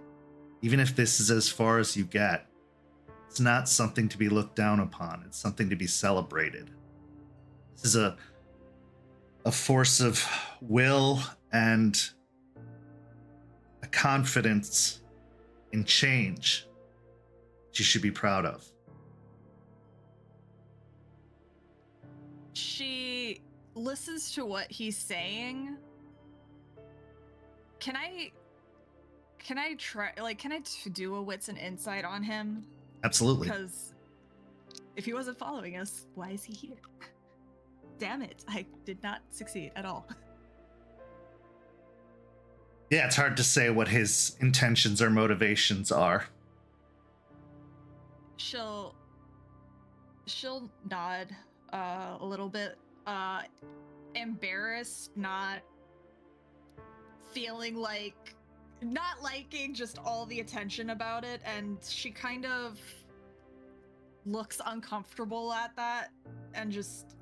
even if this is as far as you get, it's not something to be looked down upon. It's something to be celebrated. This is a force of will and a confidence in change that you should be proud of. She listens to what he's saying. Can I try, can I do a wits and insight on him? Absolutely. Because if he wasn't following us, why is he here? Damn it, I did not succeed at all. Yeah, it's hard to say what his intentions or motivations are. She'll nod a little bit, embarrassed, not feeling not liking just all the attention about it, and she kind of looks uncomfortable at that and just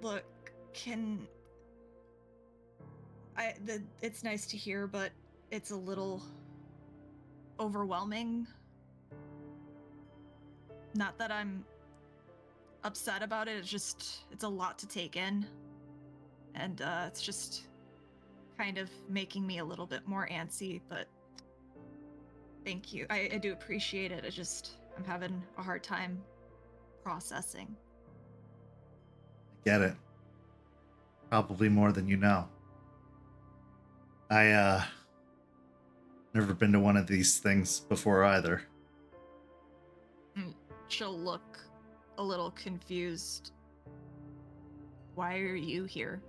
look, it's nice to hear, but it's a little overwhelming. Not that I'm upset about it, it's a lot to take in. And it's just kind of making me a little bit more antsy, but thank you. I do appreciate it. I'm having a hard time processing. Get it. Probably more than you know. I never been to one of these things before either. She'll look a little confused. Why are you here?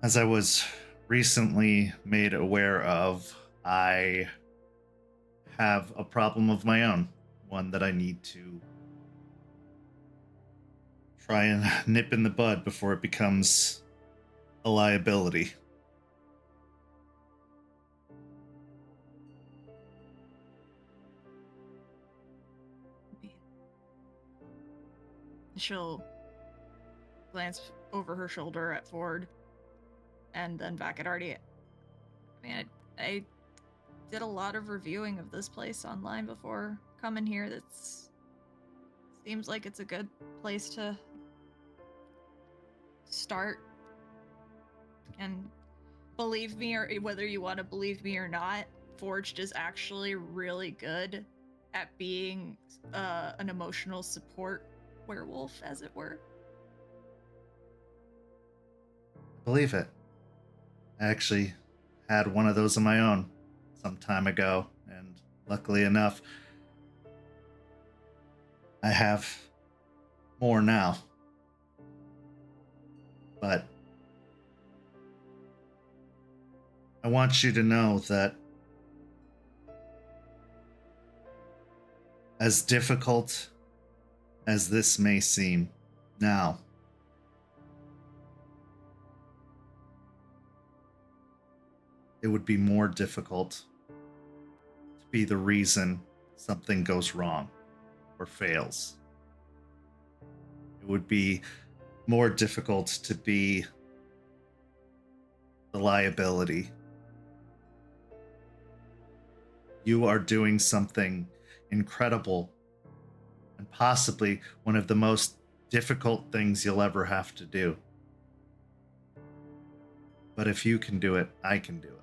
As I was recently made aware of, I have a problem of my own one that I need to try and nip in the bud before it becomes a liability. She'll glance over her shoulder at Ford and then back at Artie. I mean, I did a lot of reviewing of this place online before coming here. That's seems like it's a good place to start. And believe me, or whether you want to believe me or not, Forged is actually really good at being an emotional support werewolf, as it were. Believe it. I actually had one of those of my own some time ago, and luckily enough, I have more now. But I want you to know that as difficult as this may seem now, it would be more difficult to be the reason something goes wrong or fails. It would be more difficult to be the liability. You are doing something incredible and possibly one of the most difficult things you'll ever have to do. But if you can do it, I can do it.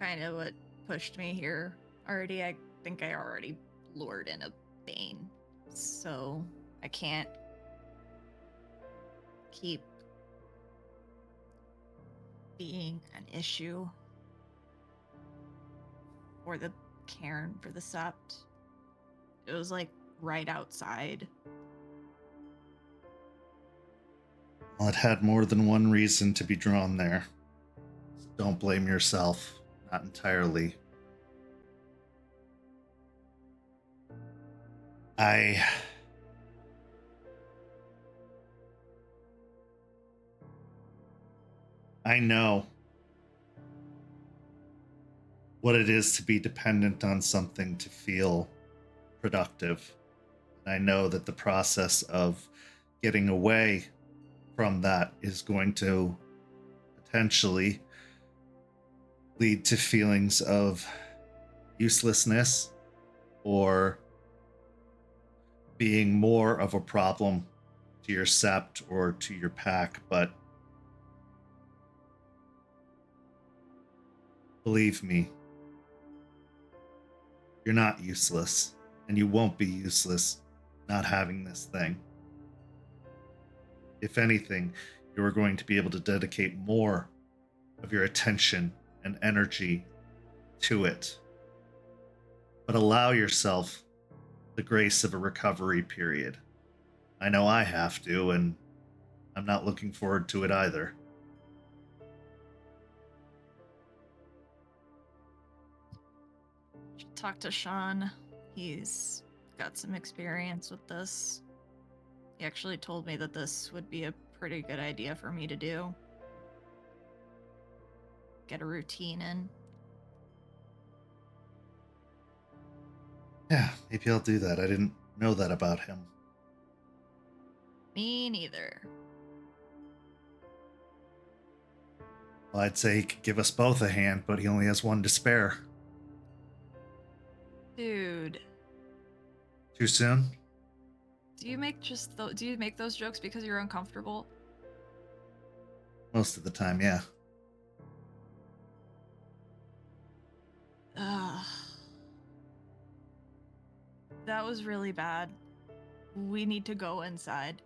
Kind of what pushed me here already. I think I already lured in a Bane, so I can't keep being an issue for the cairn for the sept. It was like right outside. Well, it had more than one reason to be drawn there. So don't blame yourself. Not entirely. I know what it is to be dependent on something to feel productive. And I know that the process of getting away from that is going to potentially lead to feelings of uselessness or being more of a problem to your sept or to your pack, but believe me, you're not useless, and you won't be useless not having this thing. If anything, you are going to be able to dedicate more of your attention and energy to it. But allow yourself the grace of a recovery period. I know I have to, and I'm not looking forward to it either. Should talk to Sean. He's got some experience with this. He actually told me that this would be a pretty good idea for me to do. Get a routine in. Yeah, maybe I'll do that. I didn't know that about him. Me neither. Well, I'd say he could give us both a hand, but he only has one to spare. Dude, Too soon? do you make those jokes because you're uncomfortable? Most of the time, yeah. Ugh. That was really bad. We need to go inside.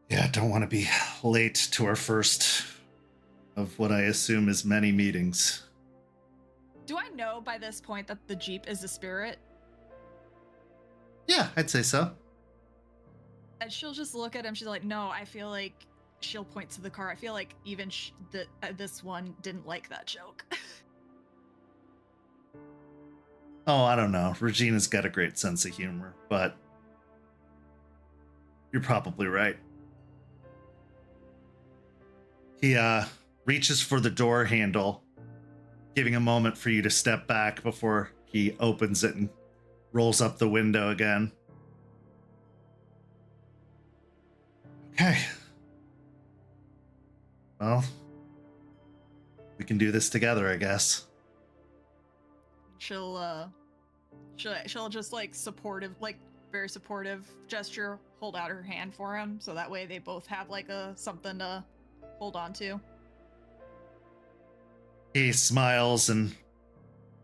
Yeah, I don't want to be late to our first of what I assume is many meetings. Do I know by this point that the Jeep is a spirit? Yeah, I'd say so. And she'll just look at him. She's like, no, I feel like she'll point to the car. I feel like even this one didn't like that joke. Oh, I don't know. Regina's got a great sense of humor, but you're probably right. He reaches for the door handle, giving a moment for you to step back before he opens it and rolls up the window again. Okay. Well, we can do this together, I guess. She'll just like very supportive gesture, hold out her hand for him, so that way they both have like something to hold on to. He smiles, and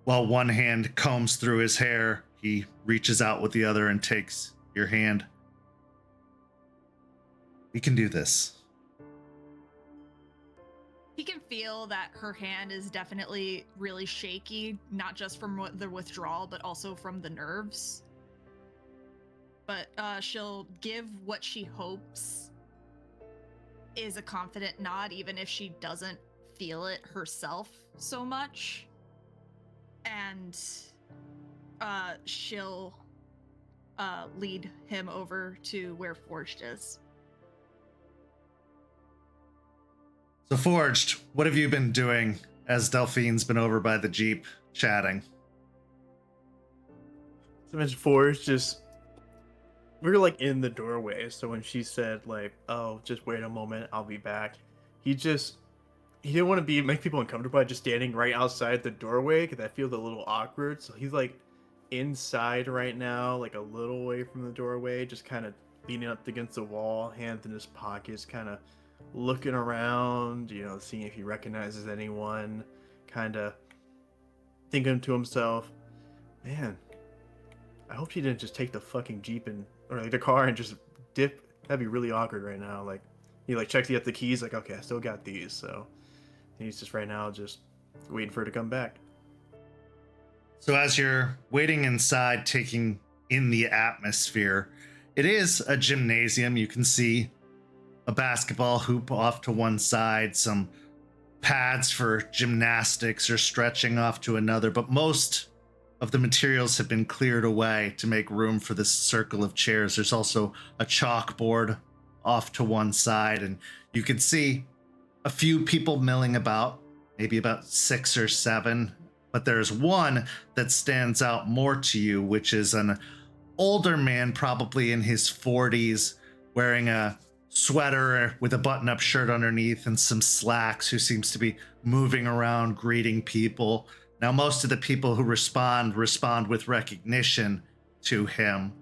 while one hand combs through his hair, he reaches out with the other and takes your hand. We can do this. He can feel that her hand is definitely really shaky, not just from the withdrawal, but also from the nerves. But she'll give what she hopes is a confident nod, even if she doesn't feel it herself so much. And she'll lead him over to where Forged is. So, Forged, what have you been doing as Delphine's been over by the Jeep chatting? So Mr. Forrest we were like in the doorway, so when she said like, "Oh, just wait a moment, I'll be back," he didn't want to make people uncomfortable by just standing right outside the doorway, because that feels a little awkward. So he's like inside right now, like a little away from the doorway, just kind of leaning up against the wall, hands in his pockets, kind of looking around, seeing if he recognizes anyone, kind of thinking to himself, "Man, I hope she didn't just take the fucking Jeep or like the car and just dip. That'd be really awkward right now." Like he like checks the keys, like, okay, I still got these. So he's just right now just waiting for her to come back. So as you're waiting inside, taking in the atmosphere, it is a gymnasium. You can see a basketball hoop off to one side, some pads for gymnastics or stretching off to another, but most of the materials have been cleared away to make room for this circle of chairs. There's also a chalkboard off to one side, and you can see a few people milling about, maybe about 6 or 7, but there's one that stands out more to you, which is an older man, probably in his 40s, wearing a sweater with a button-up shirt underneath and some slacks, who seems to be moving around greeting people. Now, most of the people who respond with recognition to him.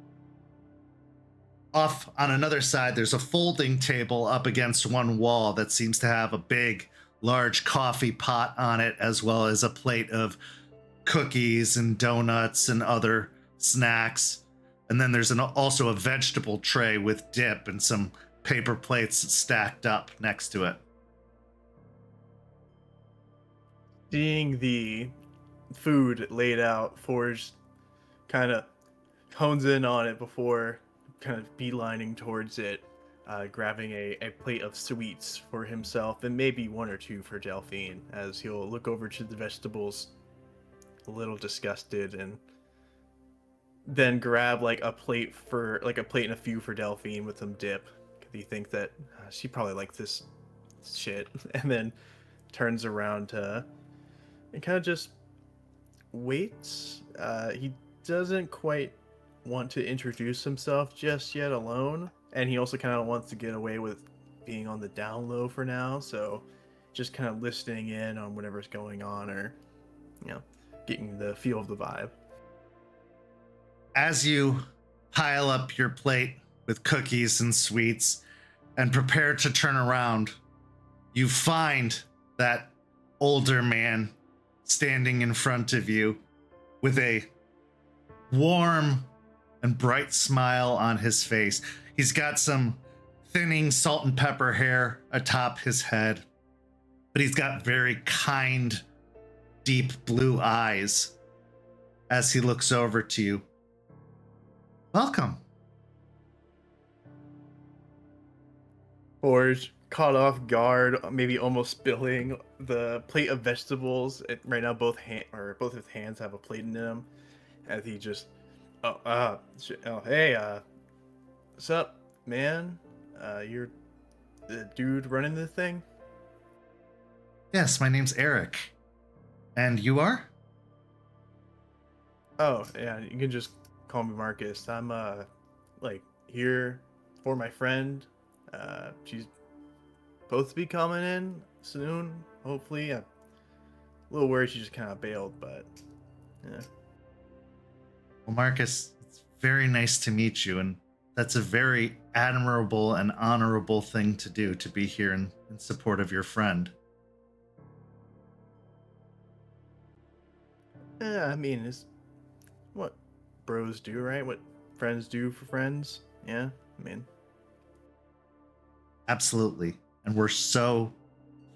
Off on another side, there's a folding table up against one wall that seems to have a big, large coffee pot on it, as well as a plate of cookies and donuts and other snacks. And then there's also a vegetable tray with dip and some paper plates stacked up next to it. Seeing the food laid out, Forge kind of hones in on it before kind of beelining towards it, grabbing a plate of sweets for himself and maybe 1 or 2 for Delphine, as he'll look over to the vegetables a little disgusted, and then grab like a plate and a few for Delphine with some dip, because he thinks that she probably likes this shit, and then turns around and kind of just waits. He doesn't quite want to introduce himself just yet alone, and he also kind of wants to get away with being on the down low for now, so just kind of listening in on whatever's going on, or getting the feel of the vibe. As you pile up your plate with cookies and sweets and prepare to turn around, you find that older man standing in front of you with a warm and bright smile on his face. He's got some thinning salt and pepper hair atop his head, but he's got very kind, deep blue eyes as he looks over to you. Welcome. Forge, caught off guard, maybe almost spilling the plate of vegetables. Right now, both his hands have a plate in them. as he just, hey, what's up, man? You're the dude running the thing? Yes, my name's Eric. And you are? Oh, yeah, you can just call me Marcus. I'm, like, here for my friend. She's supposed to be coming in soon, hopefully. I'm a little worried she just kind of bailed, but, yeah. Well, Marcus, it's very nice to meet you, and that's a very admirable and honorable thing to do, to be here in support of your friend. Yeah, I mean, it's what bros do, right? What friends do for friends. Yeah, I mean, Absolutely. And we're so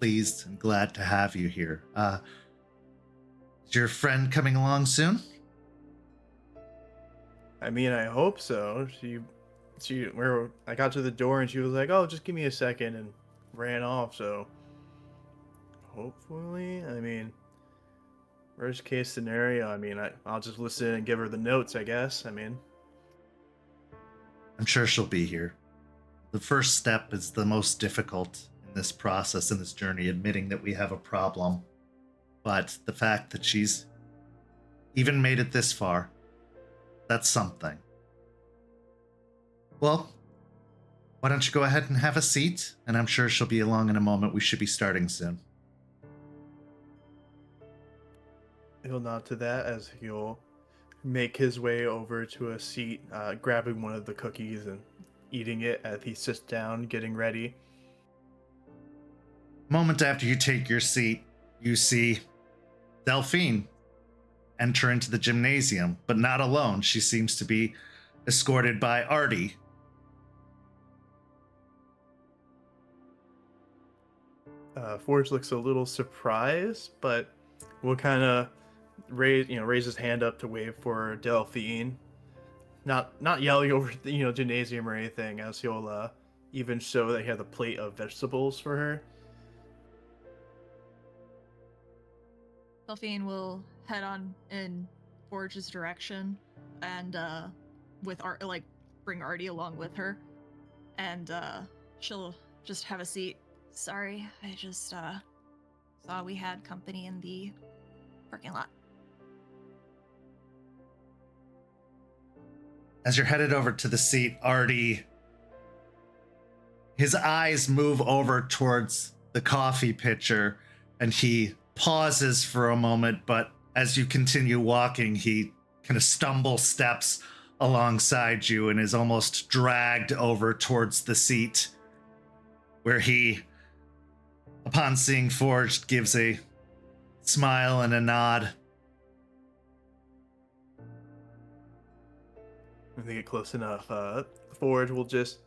pleased and glad to have you here. Is your friend coming along soon? I hope so. Where I got to the door and she was like, "Oh, just give me a second," and ran off. So, hopefully, I mean, worst case scenario, I mean, I'll just listen and give her the notes, I guess. I mean, I'm sure she'll be here. The first step is the most difficult in this process, in this journey, admitting that we have a problem. But the fact that she's even made it this far, that's something. Well, why don't you go ahead and have a seat? And I'm sure she'll be along in a moment. We should be starting soon. he'll nod to that as he'll make his way over to a seat, grabbing one of the cookies and eating it as he sits down, getting ready. Moment after you take your seat, you see Delphine enter into the gymnasium, but not alone. She seems to be escorted by Artie. Forge looks a little surprised, but will kind of raise his hand up to wave for Delphine. Not yelling over the gymnasium or anything, as he'll even show that he has a plate of vegetables for her. Delphine will head on in Forge's direction, and bring Artie along with her, and she'll just have a seat. Sorry, I just saw we had company in the parking lot. As you're headed over to the seat, Artie, his eyes move over towards the coffee pitcher, and he pauses for a moment, but as you continue walking, he kind of stumble steps alongside you and is almost dragged over towards the seat, where he, upon seeing Forge, gives a smile and a nod. When they get close enough, Forge will just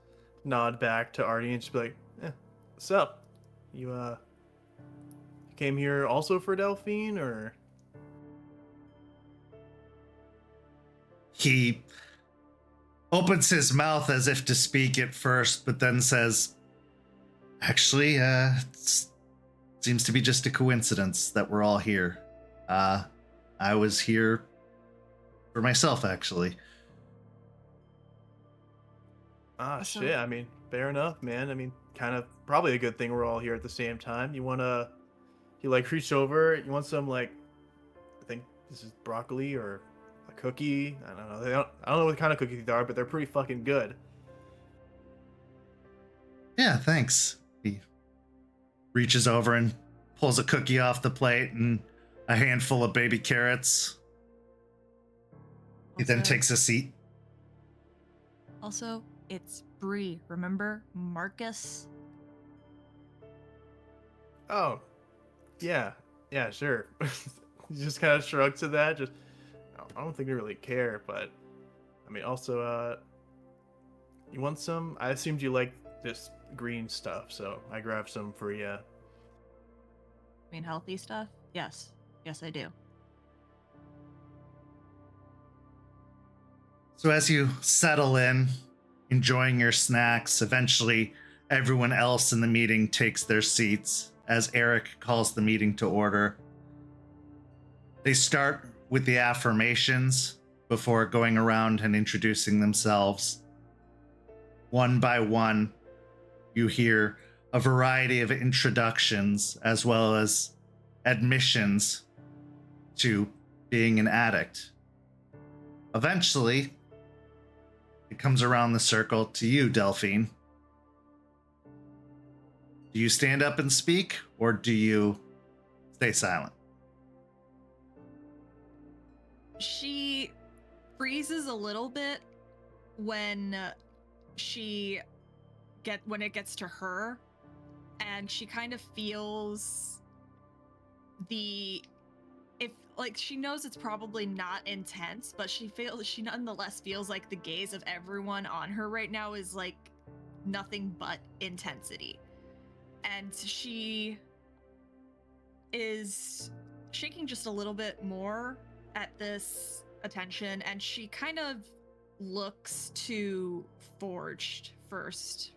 nod back to Artie and just be like, "What's up? You came here also for Delphine, or?" He opens his mouth as if to speak at first, but then says, "Actually, it seems to be just a coincidence that we're all here. I was here for myself, actually." So- Shit. I mean, fair enough, man. I mean, kind of probably a good thing we're all here at the same time. He reached over. You want some, I think this is broccoli or a cookie. I don't know. I don't know what kind of cookies they are, but they're pretty fucking good. Yeah, thanks. He reaches over and pulls a cookie off the plate and a handful of baby carrots. He then Also- takes a seat. Also, it's Bree, remember? Marcus? Oh, yeah, sure. He just kind of shrugs to that. Just, I don't think they really care, but I mean, also, you want some? I assumed you like this green stuff, so I grabbed some for you. I mean, healthy stuff? Yes, I do. So as you settle in, enjoying your snacks, eventually everyone else in the meeting takes their seats as Eric calls the meeting to order. They start with the affirmations, before going around and introducing themselves. One by one, you hear a variety of introductions as well as admissions to being an addict. Eventually, it comes around the circle to you, Delphine. Do you stand up and speak, or do you stay silent? She freezes a little bit when when it gets to her, and she kind of feels she knows it's probably not intense, but she nonetheless feels like the gaze of everyone on her right now is like nothing but intensity. And she is shaking just a little bit more at this attention, and she kind of looks to Forged first,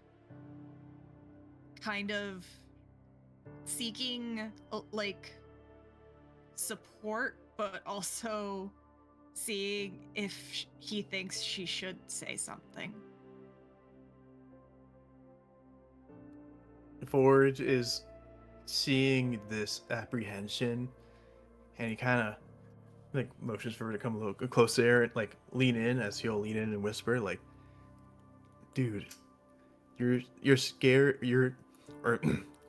kind of seeking like support, but also seeing if he thinks she should say something. Forge is seeing this apprehension, and he kind of like motions for her to come a little closer and like lean in, as he'll lean in and whisper like, dude, you're scared,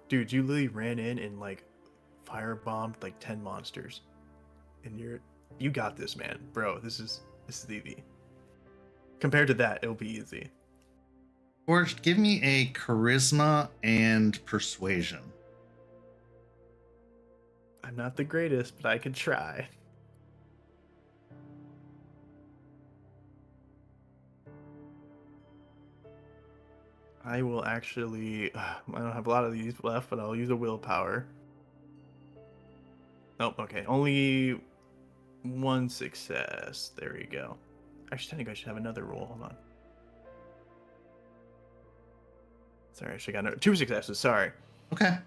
dude, you literally ran in and like firebombed like 10 monsters, and you got this, man, bro. This is easy. Compared to that, it'll be easy. Forged, give me a charisma and persuasion. I'm not the greatest, but I could try. I will actually, I don't have a lot of these left, but I'll use a willpower. Nope, okay, only one success. There we go. Actually, I think I should have another roll. Hold on. Sorry, I should have got two successes. Sorry. Okay.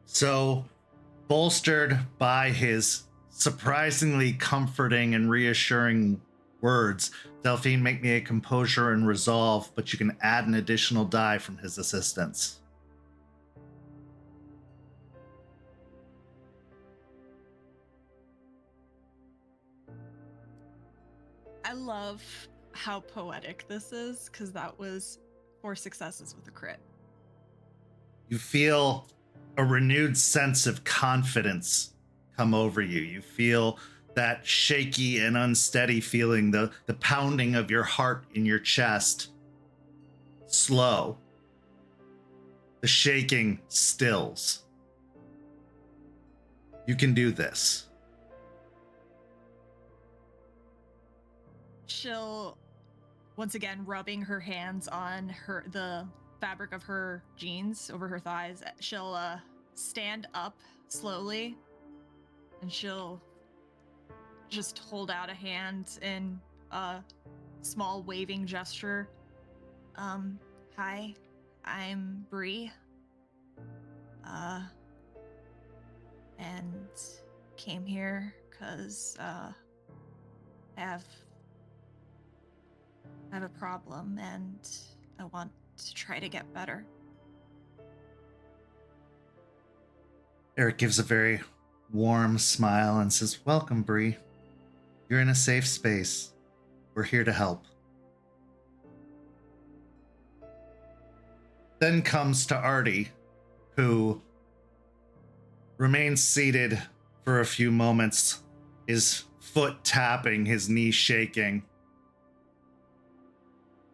So, bolstered by his surprisingly comforting and reassuring words, Delphine, make me a composure and resolve, but you can add an additional die from his assistance. I love how poetic this is, because that was 4 successes with a crit. You feel a renewed sense of confidence come over you. You feel that shaky and unsteady feeling, the pounding of your heart in your chest. Slow. The shaking stills. You can do this. She'll, once again, rubbing her hands on the fabric of her jeans over her thighs, she'll stand up slowly, and she'll just hold out a hand in a small waving gesture. Hi, I'm Bree. And came here because I have a problem, and I want to try to get better. Eric gives a very warm smile and says, "Welcome, Bree. You're in a safe space. We're here to help." Then comes to Artie, who remains seated for a few moments, his foot tapping, his knee shaking.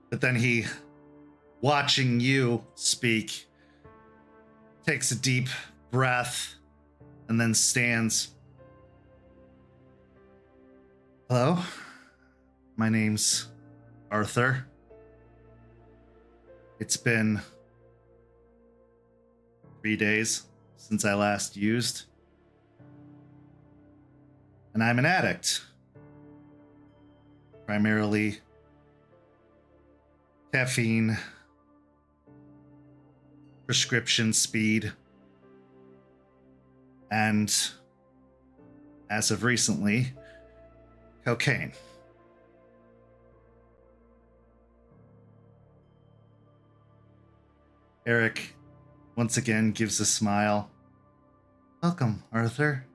But then he, watching you speak, takes a deep breath and then stands. "Hello, my name's Arthur. It's been 3 days since I last used. And I'm an addict. Primarily caffeine, prescription speed, and, as of recently, cocaine." Eric once again gives a smile. Welcome, Arthur.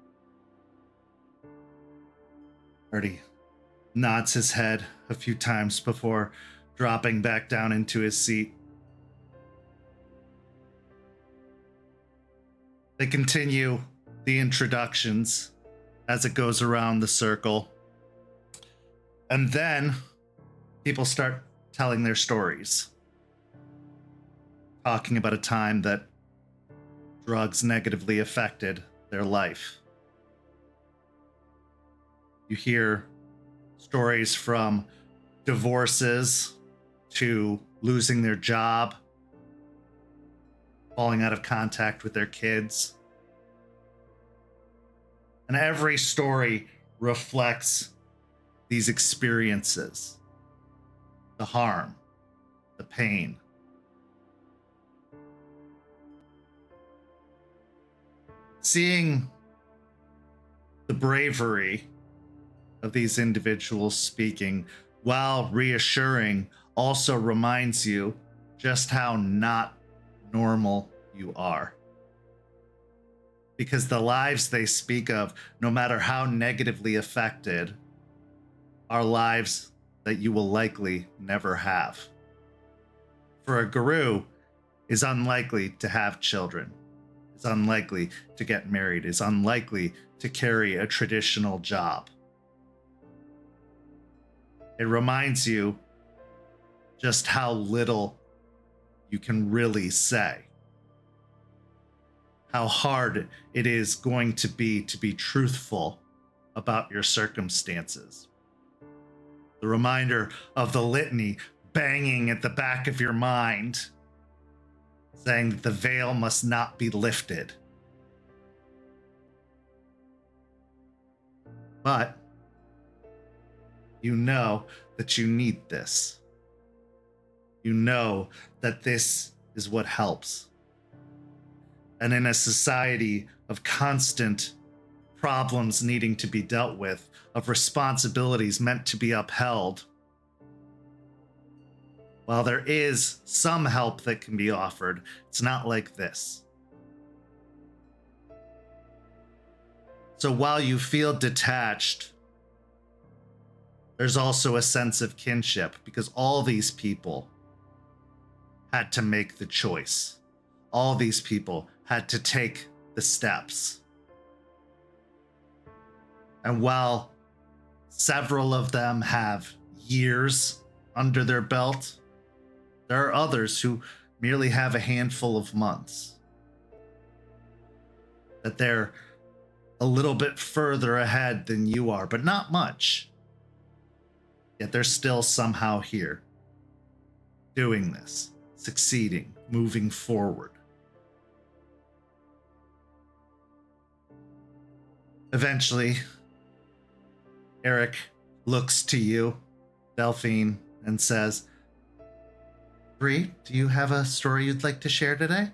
Artie nods his head a few times before dropping back down into his seat. They continue the introductions as it goes around the circle. And then people start telling their stories, talking about a time that drugs negatively affected their life. You hear stories from divorces to losing their job, falling out of contact with their kids. And every story reflects these experiences, the harm, the pain. Seeing the bravery of these individuals speaking, while reassuring, also reminds you just how not normal you are. Because the lives they speak of, no matter how negatively affected, are lives that you will likely never have. For a guru is unlikely to have children, is unlikely to get married, is unlikely to carry a traditional job. It reminds you just how little you can really say. How hard it is going to be truthful about your circumstances. The reminder of the litany banging at the back of your mind, saying that the veil must not be lifted. But you know that you need this. You know that this is what helps. And in a society of constant problems needing to be dealt with, of responsibilities meant to be upheld, while there is some help that can be offered, it's not like this. So while you feel detached, there's also a sense of kinship, because all these people had to make the choice. All these people had to take the steps. And while several of them have years under their belt, there are others who merely have a handful of months. That they're a little bit further ahead than you are, but not much. Yet they're still somehow here, doing this, succeeding, moving forward. Eventually, Eric looks to you, Delphine, and says, Bree, do you have a story you'd like to share today?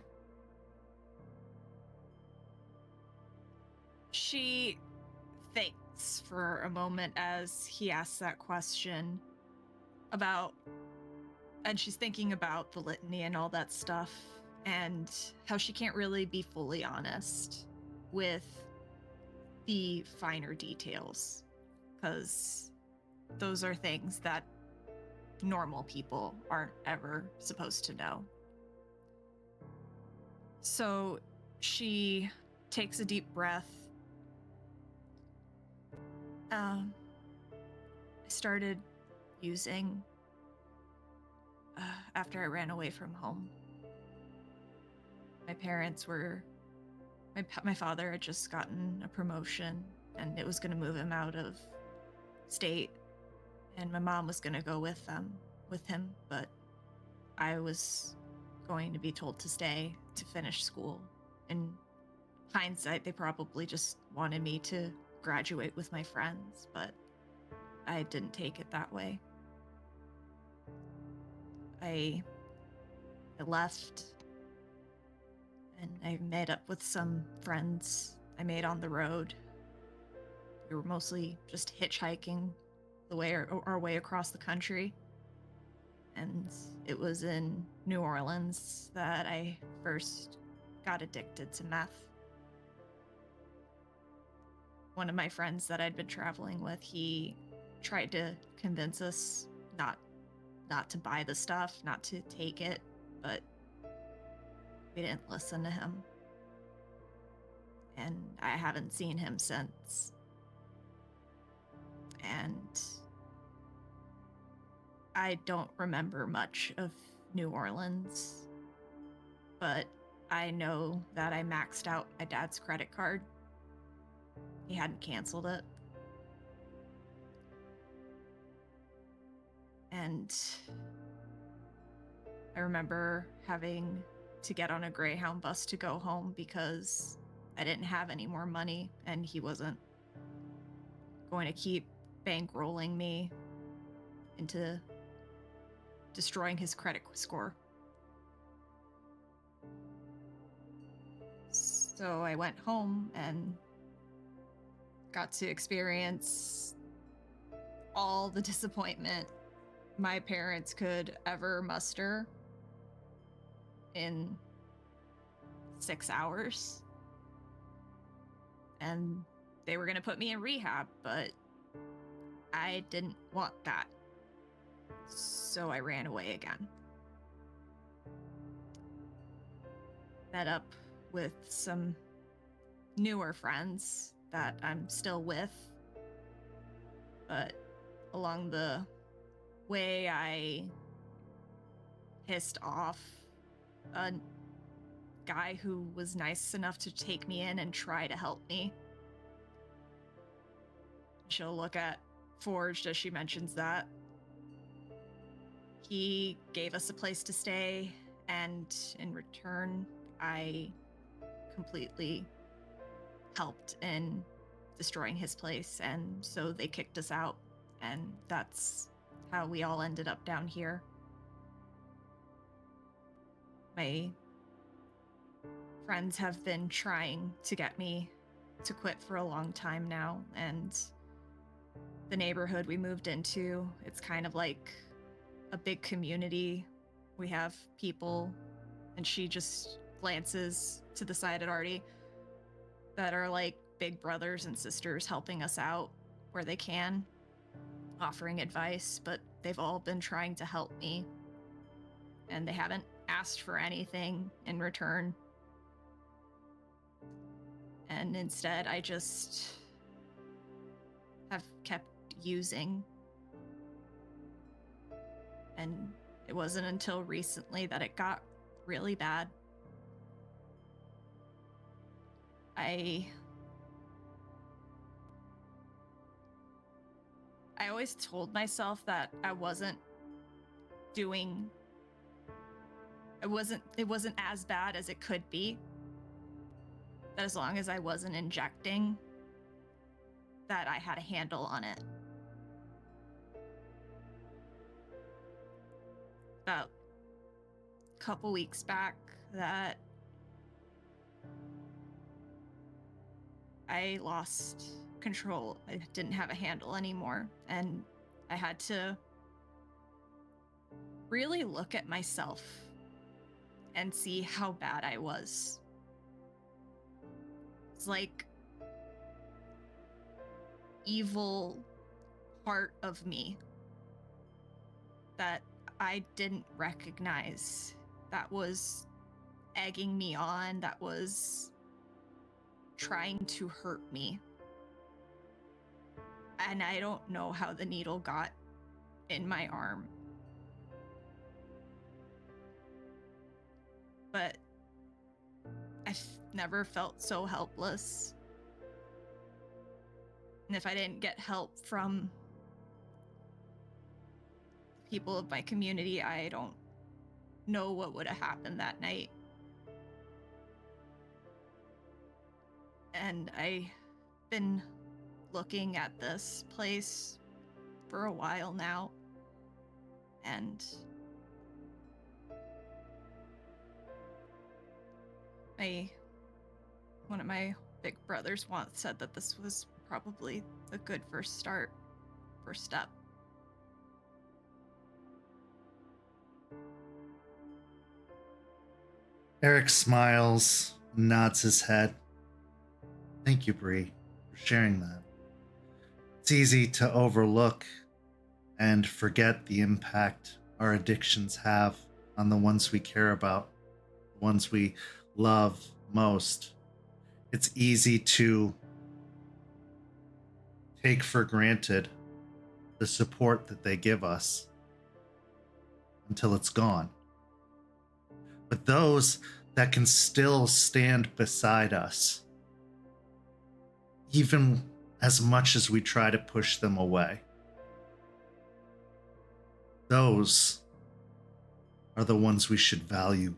She thinks for a moment as he asks that question and she's thinking about the litany and all that stuff, and how she can't really be fully honest with the finer details, because those are things that normal people aren't ever supposed to know. So she takes a deep breath. I started using after I ran away from home. My parents were my father had just gotten a promotion, and it was going to move him out of state, and my mom was going to go with him, but I was going to be told to stay to finish school. In hindsight, they probably just wanted me to graduate with my friends, but I didn't take it that way. I left, and I met up with some friends I made on the road. We were mostly just hitchhiking our way across the country. And it was in New Orleans that I first got addicted to meth. One of my friends that I'd been traveling with, he tried to convince us not to buy the stuff, not to take it, but we didn't listen to him. And I haven't seen him since. And I don't remember much of New Orleans, but I know that I maxed out my dad's credit card. He hadn't canceled it. And I remember having to get on a Greyhound bus to go home because I didn't have any more money, and he wasn't going to keep bankrolling me into destroying his credit score. So I went home and got to experience all the disappointment my parents could ever muster in 6 hours. And they were going to put me in rehab, but I didn't want that. So I ran away again. Met up with some newer friends that I'm still with, but along the way I pissed off a guy who was nice enough to take me in and try to help me. She'll look at Forged as she mentions that. He gave us a place to stay, and in return, I completely helped in destroying his place, and so they kicked us out, and that's how we all ended up down here. My friends have been trying to get me to quit for a long time now, and the neighborhood we moved into, it's kind of like a big community. We have people, and she just glances to the side at Artie, that are like big brothers and sisters helping us out where they can, offering advice, but they've all been trying to help me, and they haven't asked for anything in return. And instead, I just have kept using. And it wasn't until recently that it got really bad. I always told myself that it wasn't as bad as it could be. That as long as I wasn't injecting, that I had a handle on it. About a couple weeks back, that I lost control. I didn't have a handle anymore, and I had to really look at myself and see how bad I was. It's like evil part of me that I didn't recognize, that was egging me on, that was trying to hurt me. And I don't know how the needle got in my arm. But I've never felt so helpless. And if I didn't get help from people of my community, I don't know what would have happened that night. And I've been looking at this place for a while now, and one of my big brothers once said that this was probably a good first step. Eric smiles, nods his head. Thank you, Bree, for sharing that. It's easy to overlook and forget the impact our addictions have on the ones we care about, the ones we love most. It's easy to take for granted the support that they give us until it's gone. But those that can still stand beside us, even as much as we try to push them away, those are the ones we should value.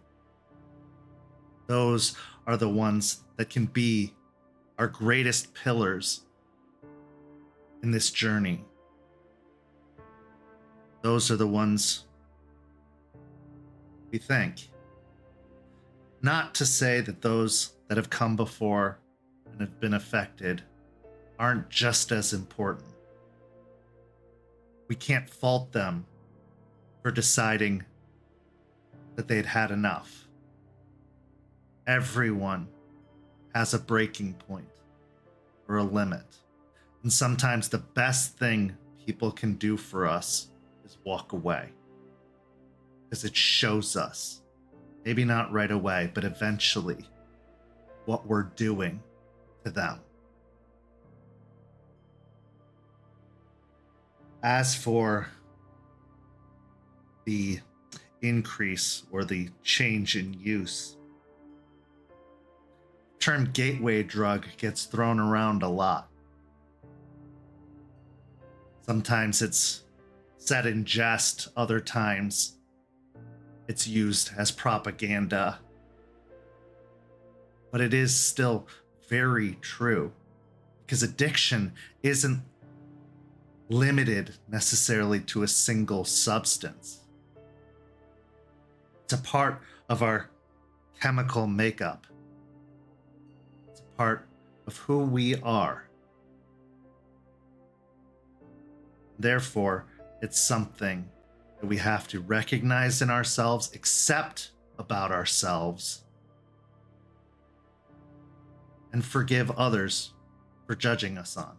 Those are the ones that can be our greatest pillars in this journey. Those are the ones we thank. Not to say that those that have come before and have been affected aren't just as important. We can't fault them for deciding that they'd had enough. Everyone has a breaking point or a limit. And sometimes the best thing people can do for us is walk away. Because it shows us, maybe not right away, but eventually, what we're doing to them. As for the increase or the change in use, the term gateway drug gets thrown around a lot. Sometimes it's said in jest, other times it's used as propaganda. But it is still very true, because addiction isn't limited necessarily to a single substance. It's a part of our chemical makeup. It's a part of who we are. Therefore, it's something that we have to recognize in ourselves, accept about ourselves, and forgive others for judging us on.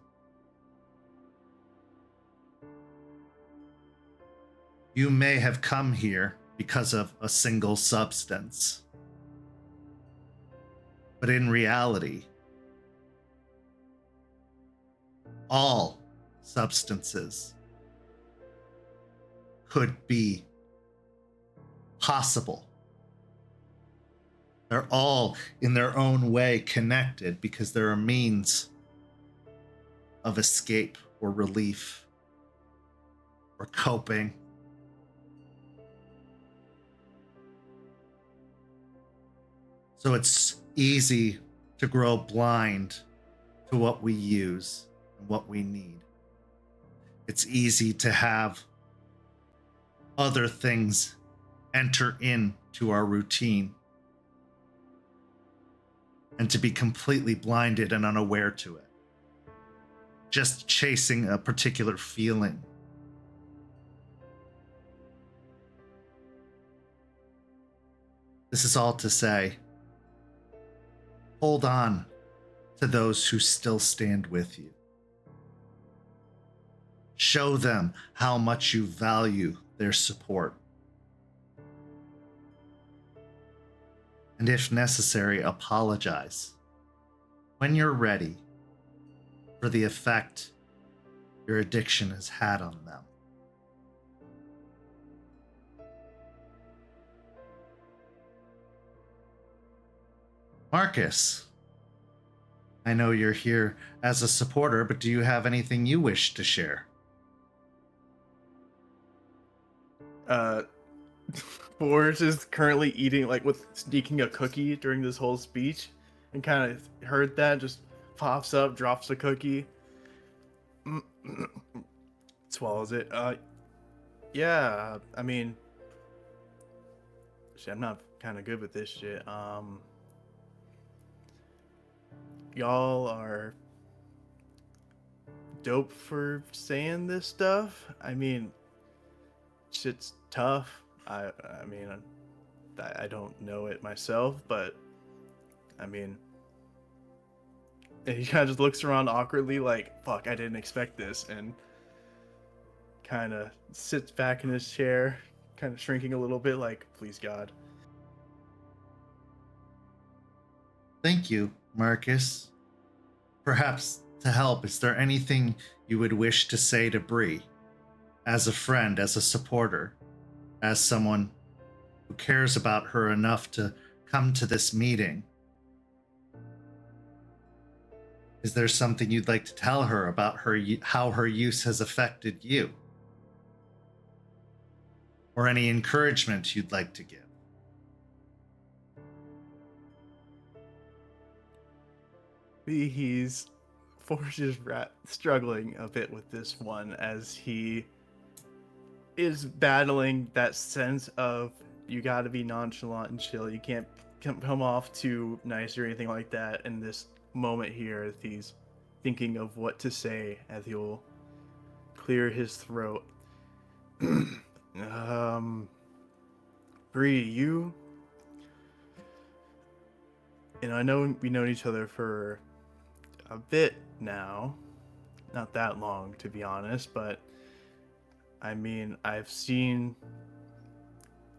You may have come here because of a single substance, but in reality, all substances could be possible. They're all in their own way connected because they're a means of escape or relief or coping. So it's easy to grow blind to what we use and what we need. It's easy to have other things enter into our routine and to be completely blinded and unaware to it, just chasing a particular feeling. This is all to say, hold on to those who still stand with you. Show them how much you value their support. And if necessary, apologize when you're ready for the effect your addiction has had on them. Marcus, I know you're here as a supporter, but do you have anything you wish to share? Boris is currently eating, like, with sneaking a cookie during this whole speech, and kind of heard that, just pops up, drops a cookie, swallows it. Yeah, I mean, shit, I'm not kind of good with this shit. Y'all are dope for saying this stuff. I mean, shit's tough. I mean, I don't know it myself, but I mean, and he kind of just looks around awkwardly, like, fuck, I didn't expect this, and kind of sits back in his chair, kind of shrinking a little bit, like, please God. Thank you, Marcus. Perhaps to help, is there anything you would wish to say to Bree? As a friend, as a supporter, as someone who cares about her enough to come to this meeting? Is there something you'd like to tell her about how her use has affected you? Or any encouragement you'd like to give? He's struggling a bit with this one as he is battling that sense of you got to be nonchalant and chill. You can't come off too nice or anything like that in this moment here as he's thinking of what to say as he'll clear his throat. Bree, you know, I know we've known each other for a bit now, not that long to be honest, but I mean, I've seen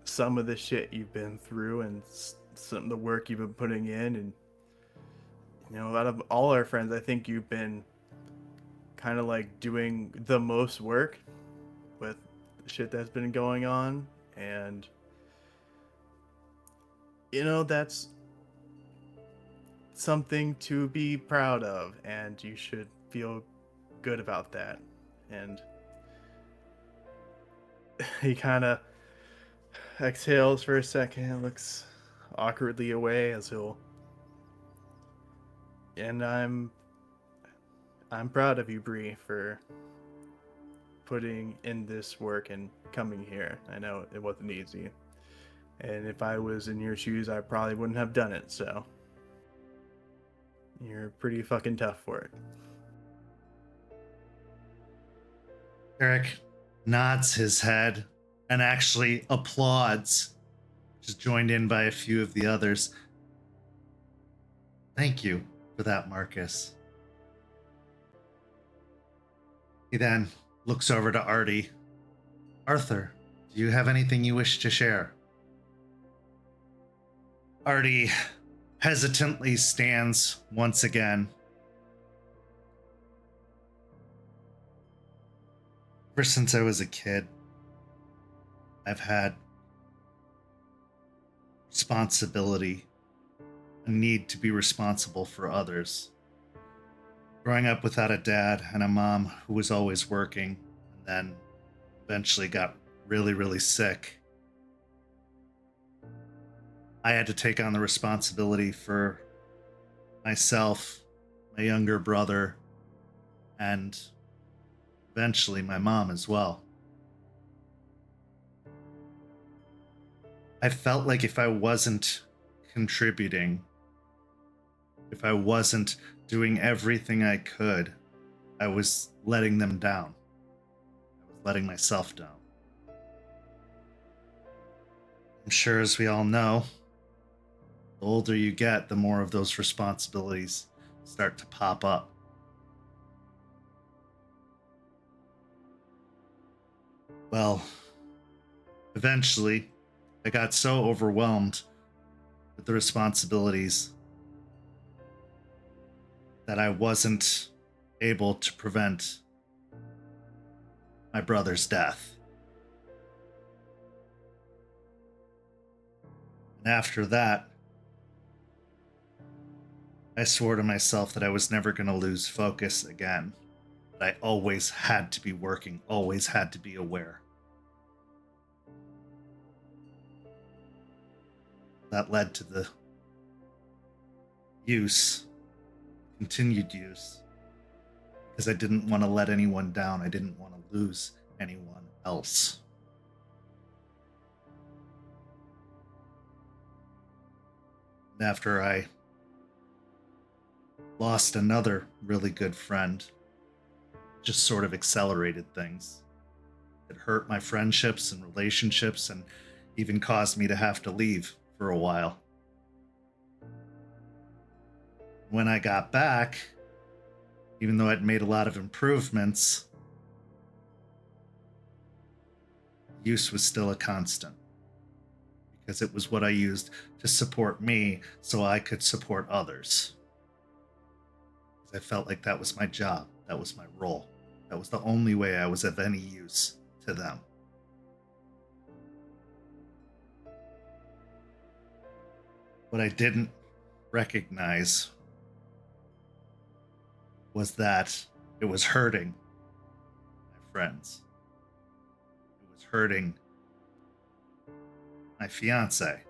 some of the shit you've been through and some of the work you've been putting in, and you know, out of all our friends, I think you've been kind of like doing the most work with the shit that's been going on, and you know, that's something to be proud of, and you should feel good about that. And he kind of exhales for a second, looks awkwardly away as he'll, and I'm proud of you, Bree, for putting in this work and coming here. I know it wasn't easy, and if I was in your shoes, I probably wouldn't have done it, so you're pretty fucking tough for it. Eric nods his head and actually applauds, just joined in by a few of the others. Thank you for that, Marcus. He then looks over to Artie. Arthur, do you have anything you wish to share? Artie hesitantly stands once again. Ever since I was a kid, I've had responsibility, a need to be responsible for others. Growing up without a dad and a mom who was always working, and then eventually got really, really sick, I had to take on the responsibility for myself, my younger brother, and eventually my mom as well. I felt like if I wasn't contributing, if I wasn't doing everything I could, I was letting them down. I was letting myself down. I'm sure, as we all know, the older you get, the more of those responsibilities start to pop up. Well, eventually, I got so overwhelmed with the responsibilities that I wasn't able to prevent my brother's death. And after that, I swore to myself that I was never going to lose focus again. That I always had to be working, always had to be aware. That led to the continued use, because I didn't want to let anyone down. I didn't want to lose anyone else. And after I lost another really good friend, just sort of accelerated things. It hurt my friendships and relationships, and even caused me to have to leave for a while. When I got back, even though I'd made a lot of improvements, use was still a constant because it was what I used to support me so I could support others. I felt like that was my job, that was my role, that was the only way I was of any use to them. What I didn't recognize was that it was hurting my friends. It was hurting my fiance.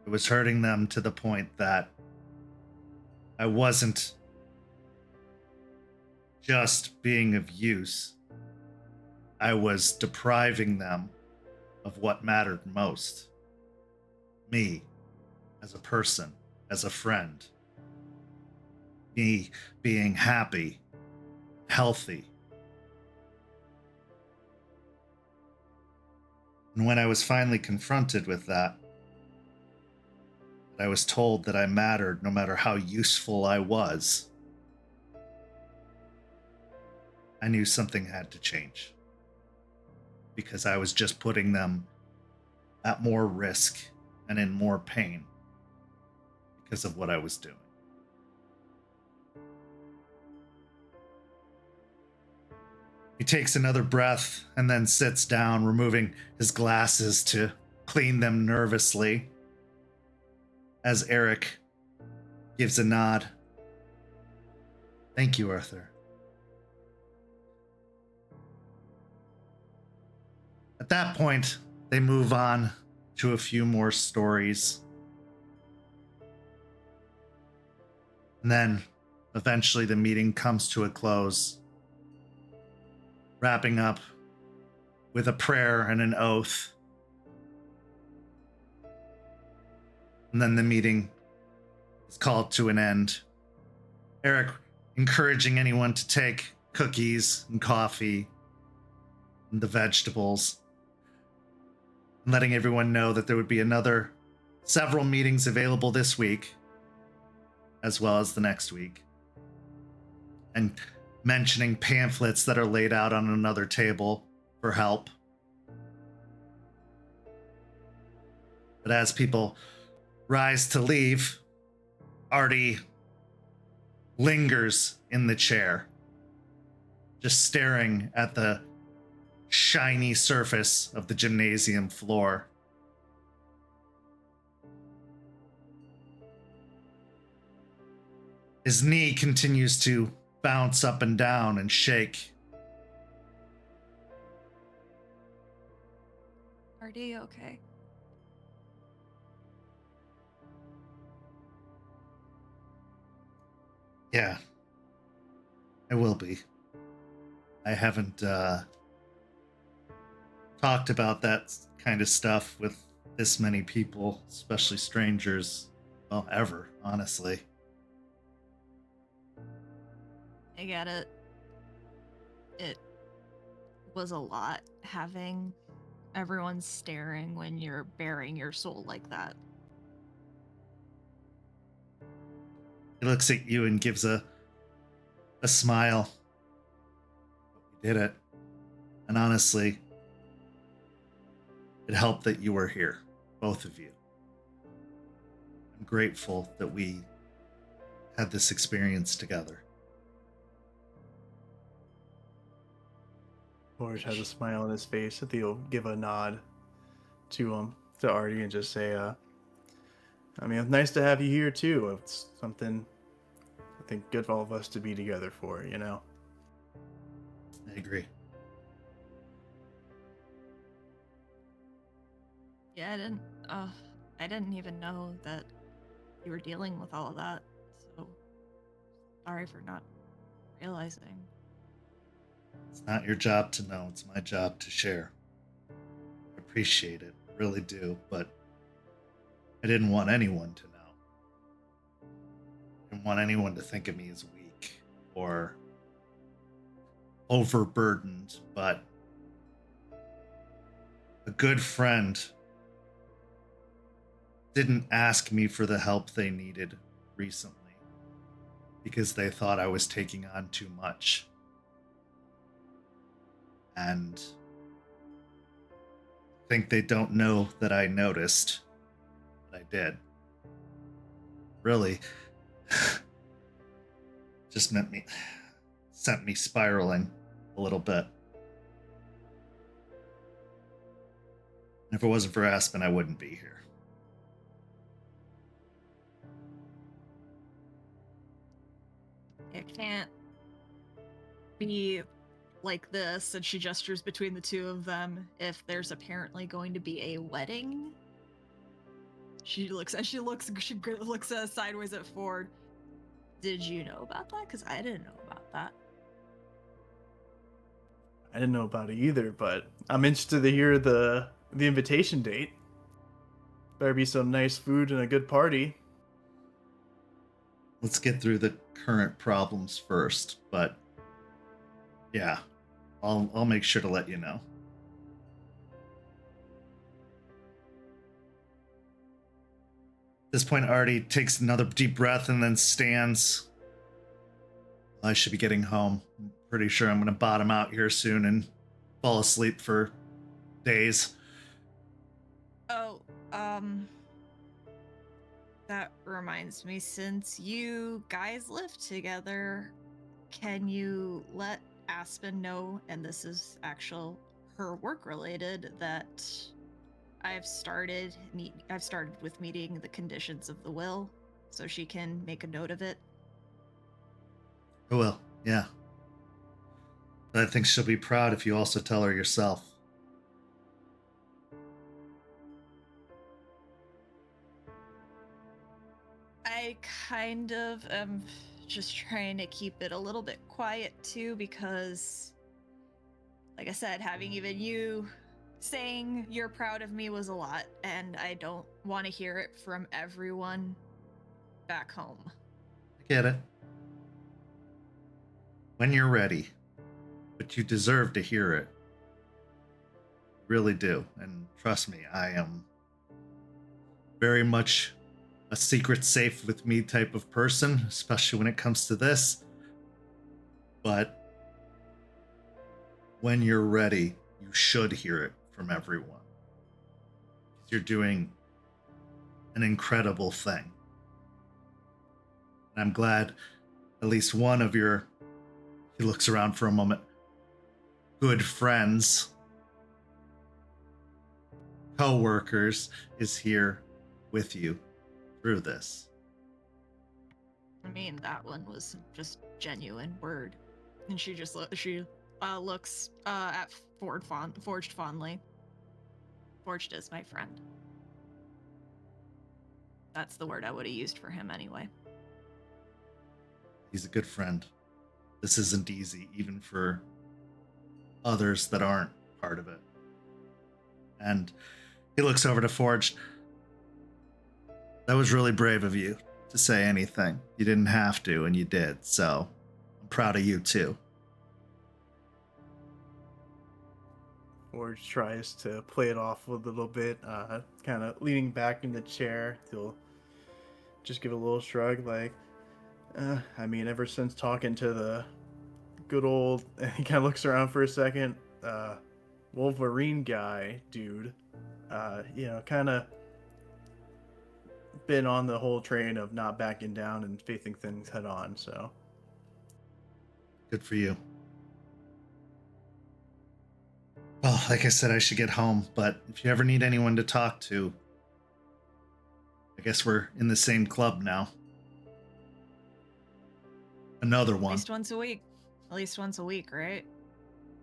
It was hurting them to the point that I wasn't just being of use. I was depriving them of what mattered most. Me, as a person, as a friend. Me being happy, healthy. And when I was finally confronted with that, I was told that I mattered no matter how useful I was, I knew something had to change. Because I was just putting them at more risk and in more pain because of what I was doing. He takes another breath and then sits down, removing his glasses to clean them nervously. As Eric gives a nod. Thank you, Arthur. At that point, they move on to a few more stories. And then eventually the meeting comes to a close, wrapping up with a prayer and an oath. And then the meeting is called to an end. Eric encouraging anyone to take cookies and coffee and the vegetables, and letting everyone know that there would be several meetings available this week, as well as the next week. And mentioning pamphlets that are laid out on another table for help. But as people rise to leave, Artie lingers in the chair, just staring at the shiny surface of the gymnasium floor. His knee continues to bounce up and down and shake. Are you okay? Yeah, I will be. I haven't talked about that kind of stuff with this many people, especially strangers, well, ever, honestly. I get it. It was a lot having everyone staring when you're bearing your soul like that. He looks at you and gives a smile. You did it. And honestly, it helped that you were here, both of you. I'm grateful that we had this experience together. George has a smile on his face. I think he'll give a nod to Artie, and just say, I mean, it's nice to have you here too. It's something I think good for all of us to be together for, you know? I agree. Yeah, I didn't even know that you were dealing with all of that. So sorry for not realizing. It's not your job to know, it's my job to share. I appreciate it, really do, but I didn't want anyone to know. I didn't want anyone to think of me as weak or overburdened, but a good friend didn't ask me for the help they needed recently because they thought I was taking on too much. And I think they don't know that I noticed, but I did. Really, just sent me spiraling a little bit. If it wasn't for Aspen, I wouldn't be here. It can't be like this, and she gestures between the two of them, if there's apparently going to be a wedding. She looks sideways at Ford. Did you know about that? Because I didn't know about that. I didn't know about it either, but I'm interested to hear the invitation date. Better be some nice food and a good party. Let's get through the current problems first, but yeah, I'll make sure to let you know. At this point, Artie takes another deep breath and then stands. I should be getting home. I'm pretty sure I'm going to bottom out here soon and fall asleep for days. Oh, that reminds me, since you guys live together, can you let Aspen know, and this is her work related, that I've started with meeting the conditions of the will, so she can make a note of it. I will, yeah. But I think she'll be proud if you also tell her yourself. I kind of am just trying to keep it a little bit quiet too, because, like I said, having even you saying you're proud of me was a lot, and I don't want to hear it from everyone back home. I get it. When you're ready. But you deserve to hear it. You really do. And trust me, I am very much a secret safe with me type of person, especially when it comes to this. But when you're ready, you should hear it from everyone. You're doing an incredible thing. And I'm glad at least one of your, he looks around for a moment, good friends, co-workers is here with you through this. I mean, that one was just genuine word. And she looks at Forged fondly. Forged is my friend. That's the word I would have used for him anyway. He's a good friend. This isn't easy, even for others that aren't part of it. And he looks over to Forged. That was really brave of you to say anything. You didn't have to, and you did, so I'm proud of you too. Forge tries to play it off a little bit, kind of leaning back in the chair. He'll just give a little shrug, like, I mean, ever since talking to the good old, he kind of looks around for a second, Wolverine guy, dude, kind of been on the whole train of not backing down and facing things head on, so. Good for you. Well, like I said, I should get home, but if you ever need anyone to talk to, I guess we're in the same club now. Another one. At least once a week. At least once a week, right?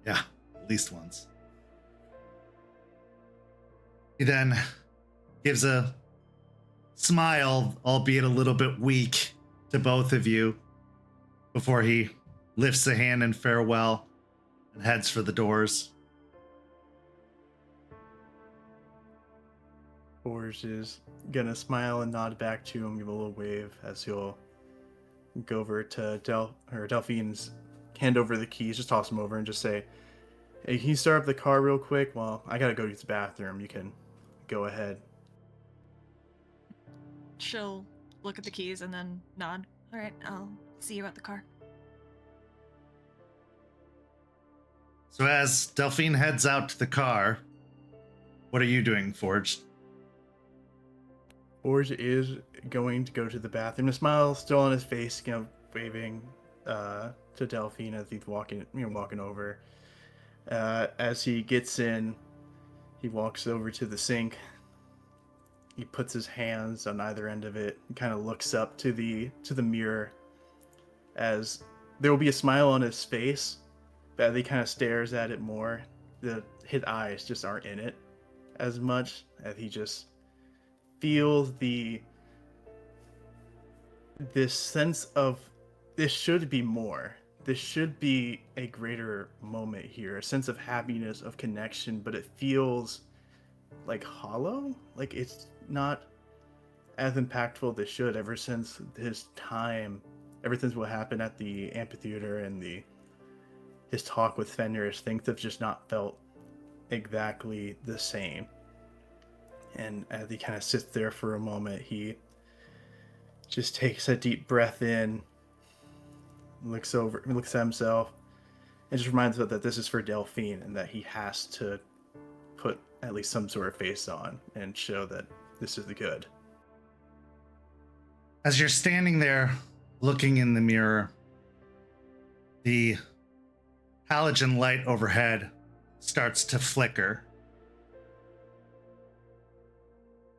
Yeah, at least once. He then gives a smile, albeit a little bit weak, to both of you before he lifts a hand in farewell and heads for the doors. Forge is gonna smile and nod back to him, give a little wave as he'll go over to Delphine's, hand over the keys, just toss them over and just say, Hey, can you start up the car real quick? Well, I gotta go use the bathroom. You can go ahead. She'll look at the keys and then nod. All right, I'll see you at the car. So as Delphine heads out to the car, what are you doing, Forge? Forge is going to go to the bathroom. The smile still on his face, waving to Delphine as he's walking over. As he gets in, he walks over to the sink. He puts his hands on either end of it and kind of looks up to the mirror. As there will be a smile on his face, but as he kind of stares at it more, his eyes just aren't in it as much, as he just feels this sense of this should be more. This should be a greater moment here, a sense of happiness, of connection, but it feels like hollow. Like it's not as impactful as it should ever since what happened at the amphitheater and his talk with Fenris. Things have just not felt exactly the same. And as he kind of sits there for a moment, he just takes a deep breath in, looks at himself, and just reminds himself that this is for Delphine and that he has to put at least some sort of face on and show that this is the good. As you're standing there looking in the mirror, the halogen light overhead starts to flicker.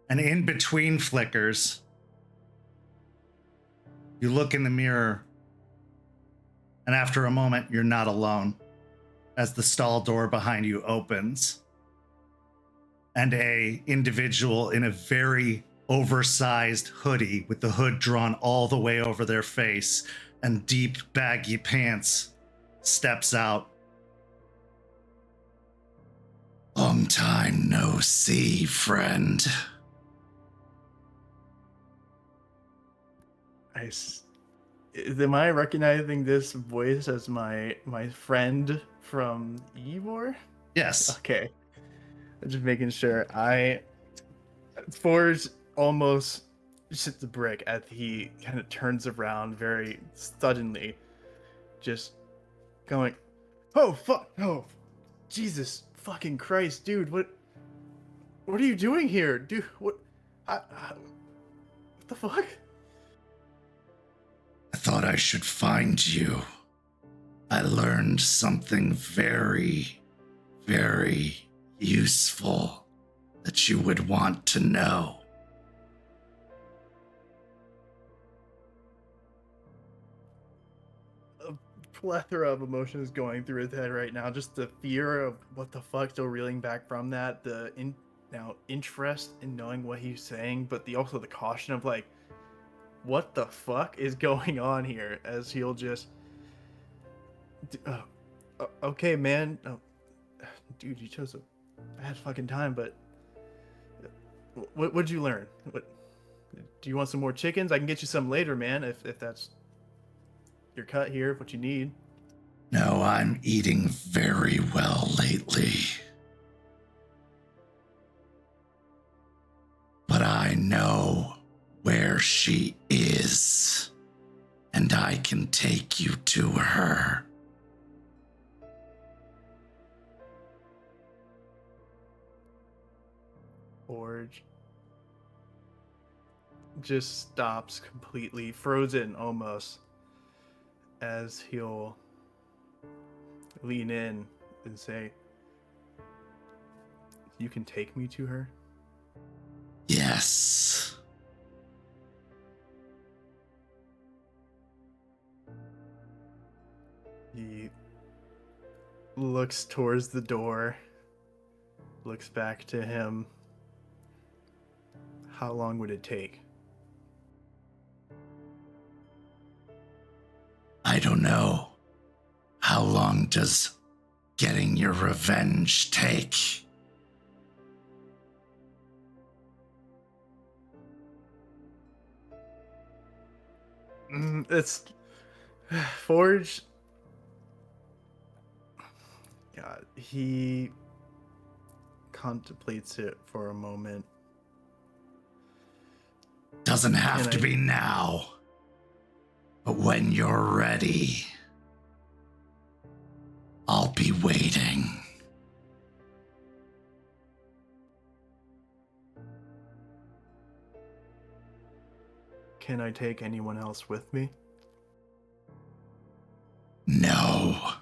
And in between flickers, you look in the mirror, and after a moment, you're not alone as the stall door behind you opens and a individual in a very oversized hoodie with the hood drawn all the way over their face and deep baggy pants steps out. Long time no see, friend. Am I recognizing this voice as my friend from Ivor? Yes. Okay. I'm just making sure. Forge almost hits the brick as he kind of turns around very suddenly, just going, "Oh fuck! Oh, Jesus fucking Christ, dude! What are you doing here, dude? What the fuck?" I thought I should find you. I learned something very, very useful that you would want to know. A plethora of emotions going through his head right now. Just the fear of what the fuck, still reeling back from that. The interest in knowing what he's saying, but also the caution of like, what the fuck is going on here? As he'll just, okay, man. Oh, dude, you chose a bad fucking time. But what'd you learn? What do you want? Some more chickens? I can get you some later, man. If that's your cut here, what you need. No, I'm eating very well lately. But I know where she is, and I can take you to her. Forge just stops completely, frozen almost, as he'll lean in and say, "You can take me to her?" Yes. He looks towards the door, looks back to him. How long would it take? I don't know. How long does getting your revenge take? It's Forge. God, he contemplates it for a moment. Doesn't have Can to I- be now. But when you're ready, I'll be waiting. Can I take anyone else with me? No.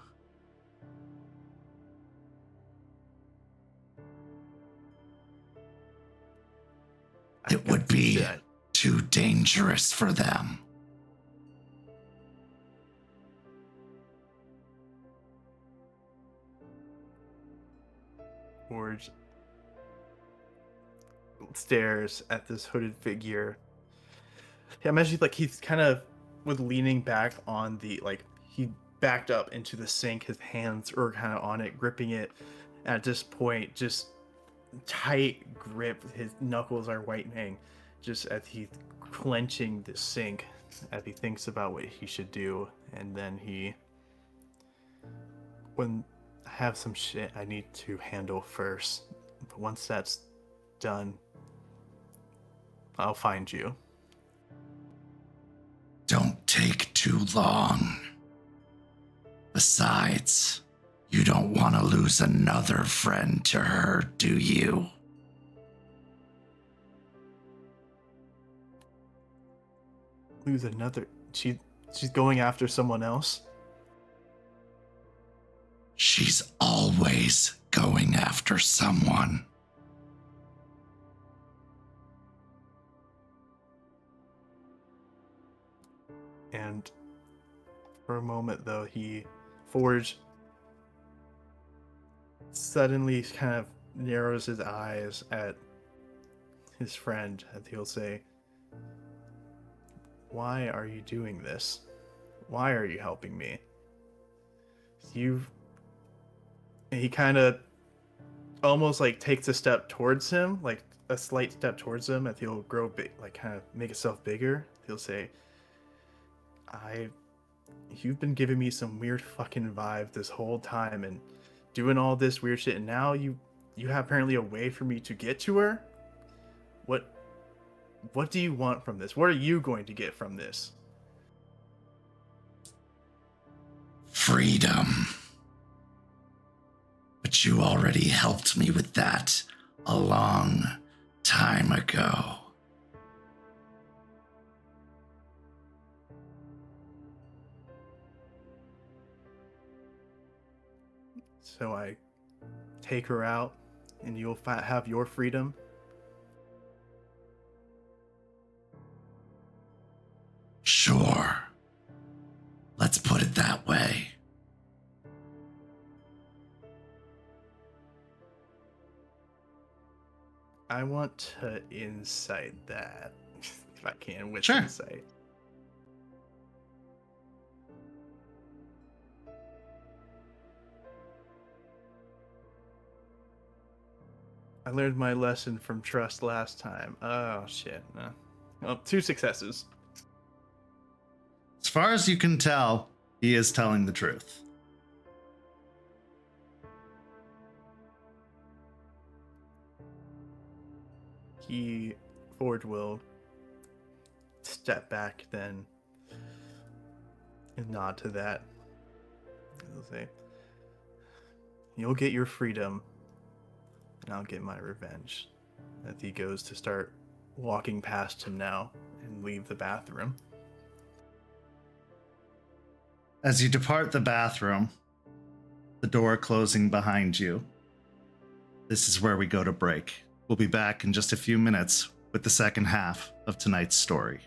It would be Shit. too dangerous for them. Forge stares at this hooded figure. Yeah, imagine like he's kind of with leaning back on the he backed up into the sink. His hands are kind of on it, gripping it. At this point, just tight grip. His knuckles are whitening, just as he's clenching the sink as he thinks about what he should do. And then when I have some shit I need to handle first. But once that's done, I'll find you. Don't take too long. Besides, you don't want to lose another friend to her, do you? Lose another. She's going after someone else. She's always going after someone. And for a moment, though, Forge suddenly kind of narrows his eyes at his friend, and he'll say, "Why are you doing this? Why are you helping me? And he kind of almost like takes a step towards him, like a slight step towards him, and he'll grow big, like kind of make himself bigger. He'll say, You've been giving me some weird fucking vibe this whole time and doing all this weird shit, and now you have apparently a way for me to get to her? What do you want from this? What are you going to get from this?" Freedom. But you already helped me with that a long time ago. So I take her out, and you'll have your freedom. Sure. Let's put it that way. I want to insight that, if I can, with Sure. insight. I learned my lesson from trust last time. Oh, shit. No. Well, 2 successes. As far as you can tell, he is telling the truth. Forge will step back then and nod to that. He'll say, "You'll get your freedom, and I'll get my revenge." As he goes to start walking past him now and leave the bathroom. As you depart the bathroom, the door closing behind you, this is where we go to break. We'll be back in just a few minutes with the second half of tonight's story.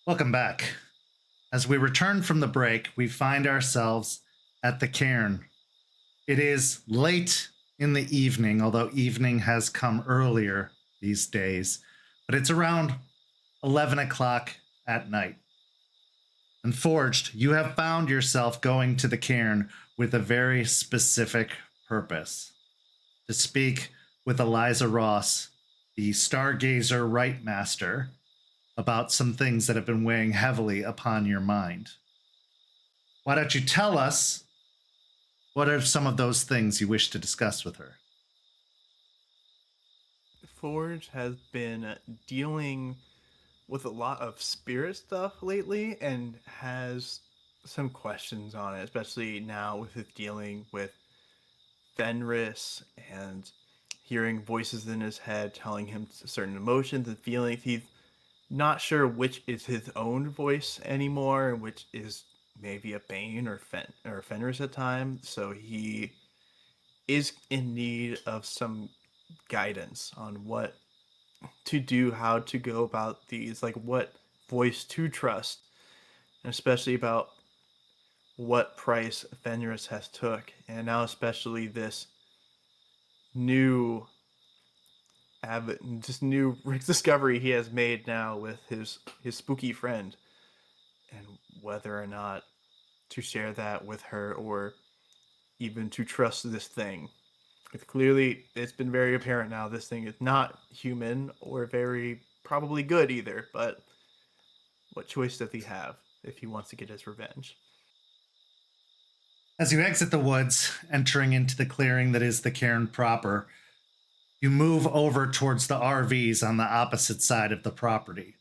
Welcome back. As we return from the break, we find ourselves at the cairn. It is late in the evening, although evening has come earlier these days, but it's around 11 o'clock at night. And Forged, you have found yourself going to the cairn with a very specific purpose: to speak with Eliza Ross, the Stargazer Rite Master, about some things that have been weighing heavily upon your mind. Why don't you tell us what are some of those things you wish to discuss with her? Forge has been dealing with a lot of spirit stuff lately and has some questions on it, especially now with it dealing with Fenris and hearing voices in his head telling him certain emotions and feelings. He's not sure which is his own voice anymore and which is maybe a Bane or Fenris at times. So he is in need of some guidance on what to do, how to go about these, like what voice to trust, and especially about what price Fenris has took, and now especially this new new discovery he has made now with his spooky friend, and whether or not to share that with her or even to trust this thing. It's been very apparent now this thing is not human or very probably good either, but what choice does he have if he wants to get his revenge? As you exit the woods, entering into the clearing that is the cairn proper, you move over towards the RVs on the opposite side of the property.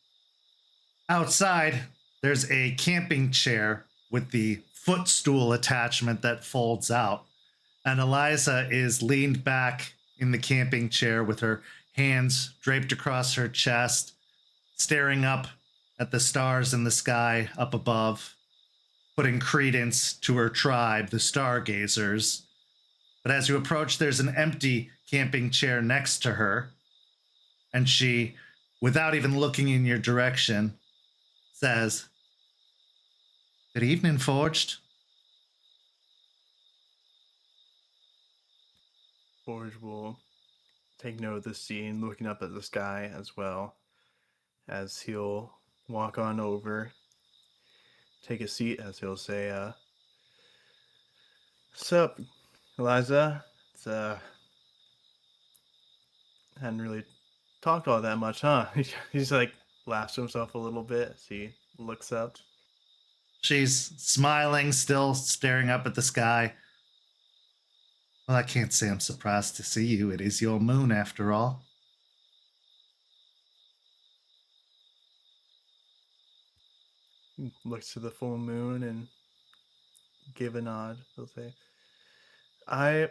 Outside, there's a camping chair with the footstool attachment that folds out, and Eliza is leaned back in the camping chair with her hands draped across her chest, staring up at the stars in the sky up above, putting credence to her tribe, the Stargazers. But as you approach, there's an empty camping chair next to her, and she, without even looking in your direction, says, "Good evening, Forged." Forge will take note of the scene, looking up at the sky as well, as he'll walk on over, take a seat, as he'll say, "Sup, Eliza? It's, hadn't really talked all that much, huh?" He's like, laughs to himself a little bit as he looks up. She's smiling, still staring up at the sky. "Well, I can't say I'm surprised to see you. It is your moon, after all." Looks to the full moon and give a nod. He'll say, "I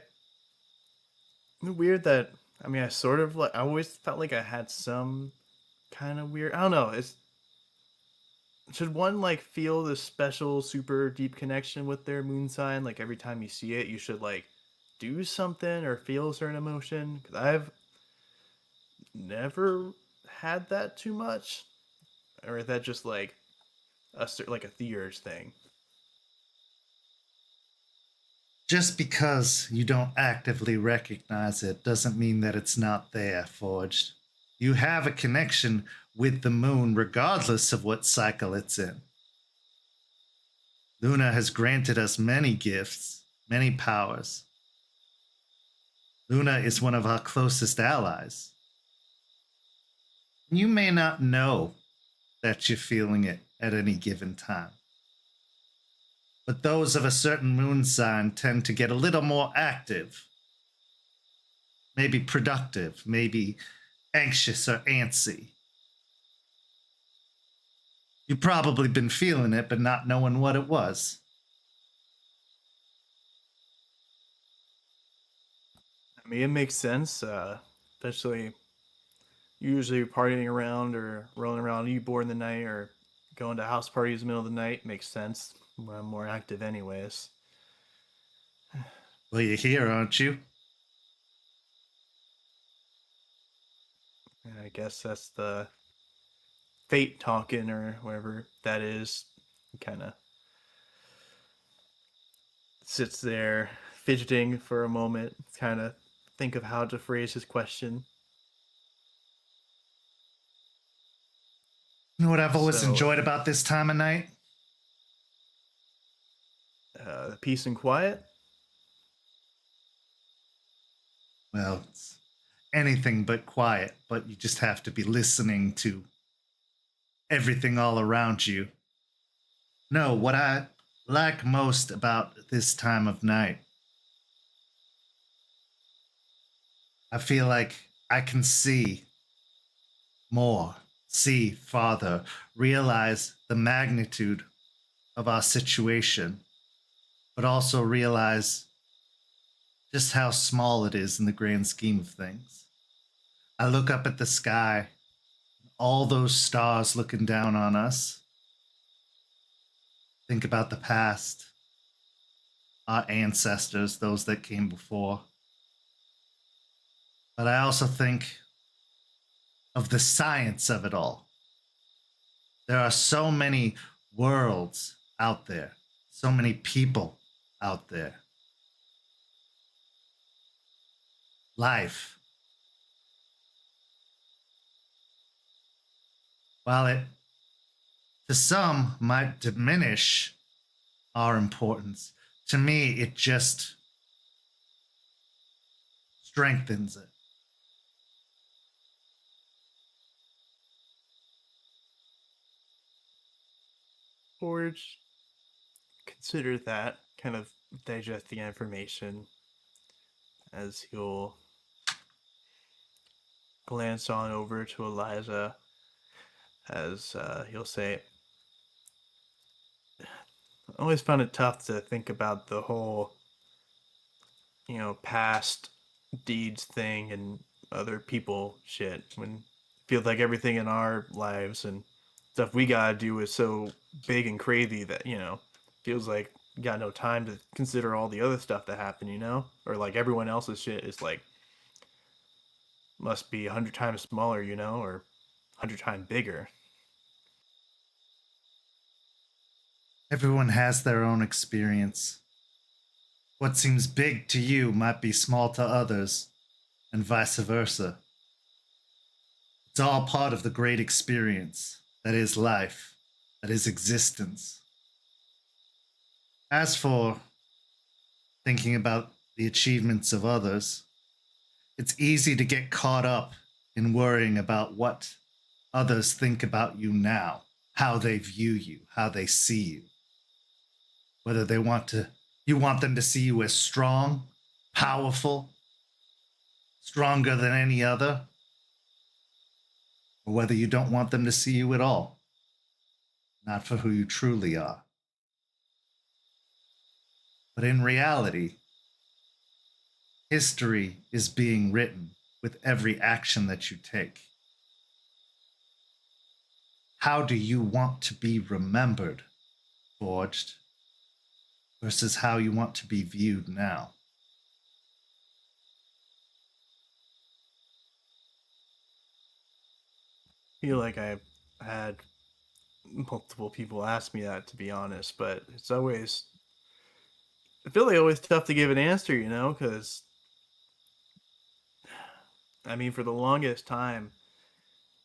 weird that I sort of like I always felt like I had some kind of weird. I don't know. It's should one like feel this special, super deep connection with their moon sign? Like every time you see it, you should like do something or feel a certain emotion? Because I've never had that too much, or is that just like a Theur's thing?" Just because you don't actively recognize it doesn't mean that it's not there, Forged. You have a connection with the moon regardless of what cycle it's in. Luna has granted us many gifts, many powers. Luna is one of our closest allies. You may not know that you're feeling it at any given time. But those of a certain moon sign tend to get a little more active, maybe productive, maybe anxious or antsy. You've probably been feeling it, but not knowing what it was. It makes sense, especially usually partying around or rolling around Ybor in the night or going to house parties in the middle of the night makes sense when I'm more active anyways. Well, you're here, aren't you? And I guess that's the fate talking or whatever that is. Kind of sits there fidgeting for a moment, kind of think of how to phrase his question. You know what I've always So- enjoyed about this time of night? Peace and quiet. Well, it's anything but quiet, but you just have to be listening to everything all around you. No, what I like most about this time of night, I feel like I can see more, see farther, realize the magnitude of our situation, but also realize just how small it is in the grand scheme of things. I look up at the sky, all those stars looking down on us. Think about the past, our ancestors, those that came before. But I also think of the science of it all. There are so many worlds out there, so many people out there. Life. While it, to some, might diminish our importance, to me, it just strengthens it. Forge, consider that, kind of digest the information as he'll glance on over to Eliza as he'll say, I always found it tough to think about the whole, past deeds thing and other people shit when it feels like everything in our lives and stuff we gotta do is so big and crazy that, feels like you got no time to consider all the other stuff that happened, or like everyone else's shit is like must be 100 times smaller, or 100 times bigger. Everyone has their own experience. What seems big to you might be small to others, and vice versa. It's all part of the great experience that is life, that is existence. As for thinking about the achievements of others, it's easy to get caught up in worrying about what others think about you now, how they view you, how they see you. Whether you want them to see you as strong, powerful, stronger than any other, or whether you don't want them to see you at all, not for who you truly are. But in reality, history is being written with every action that you take. How do you want to be remembered, Forged, versus how you want to be viewed now? I feel like I've had multiple people ask me that, to be honest, but it's always, I feel like always tough to give an answer, because for the longest time,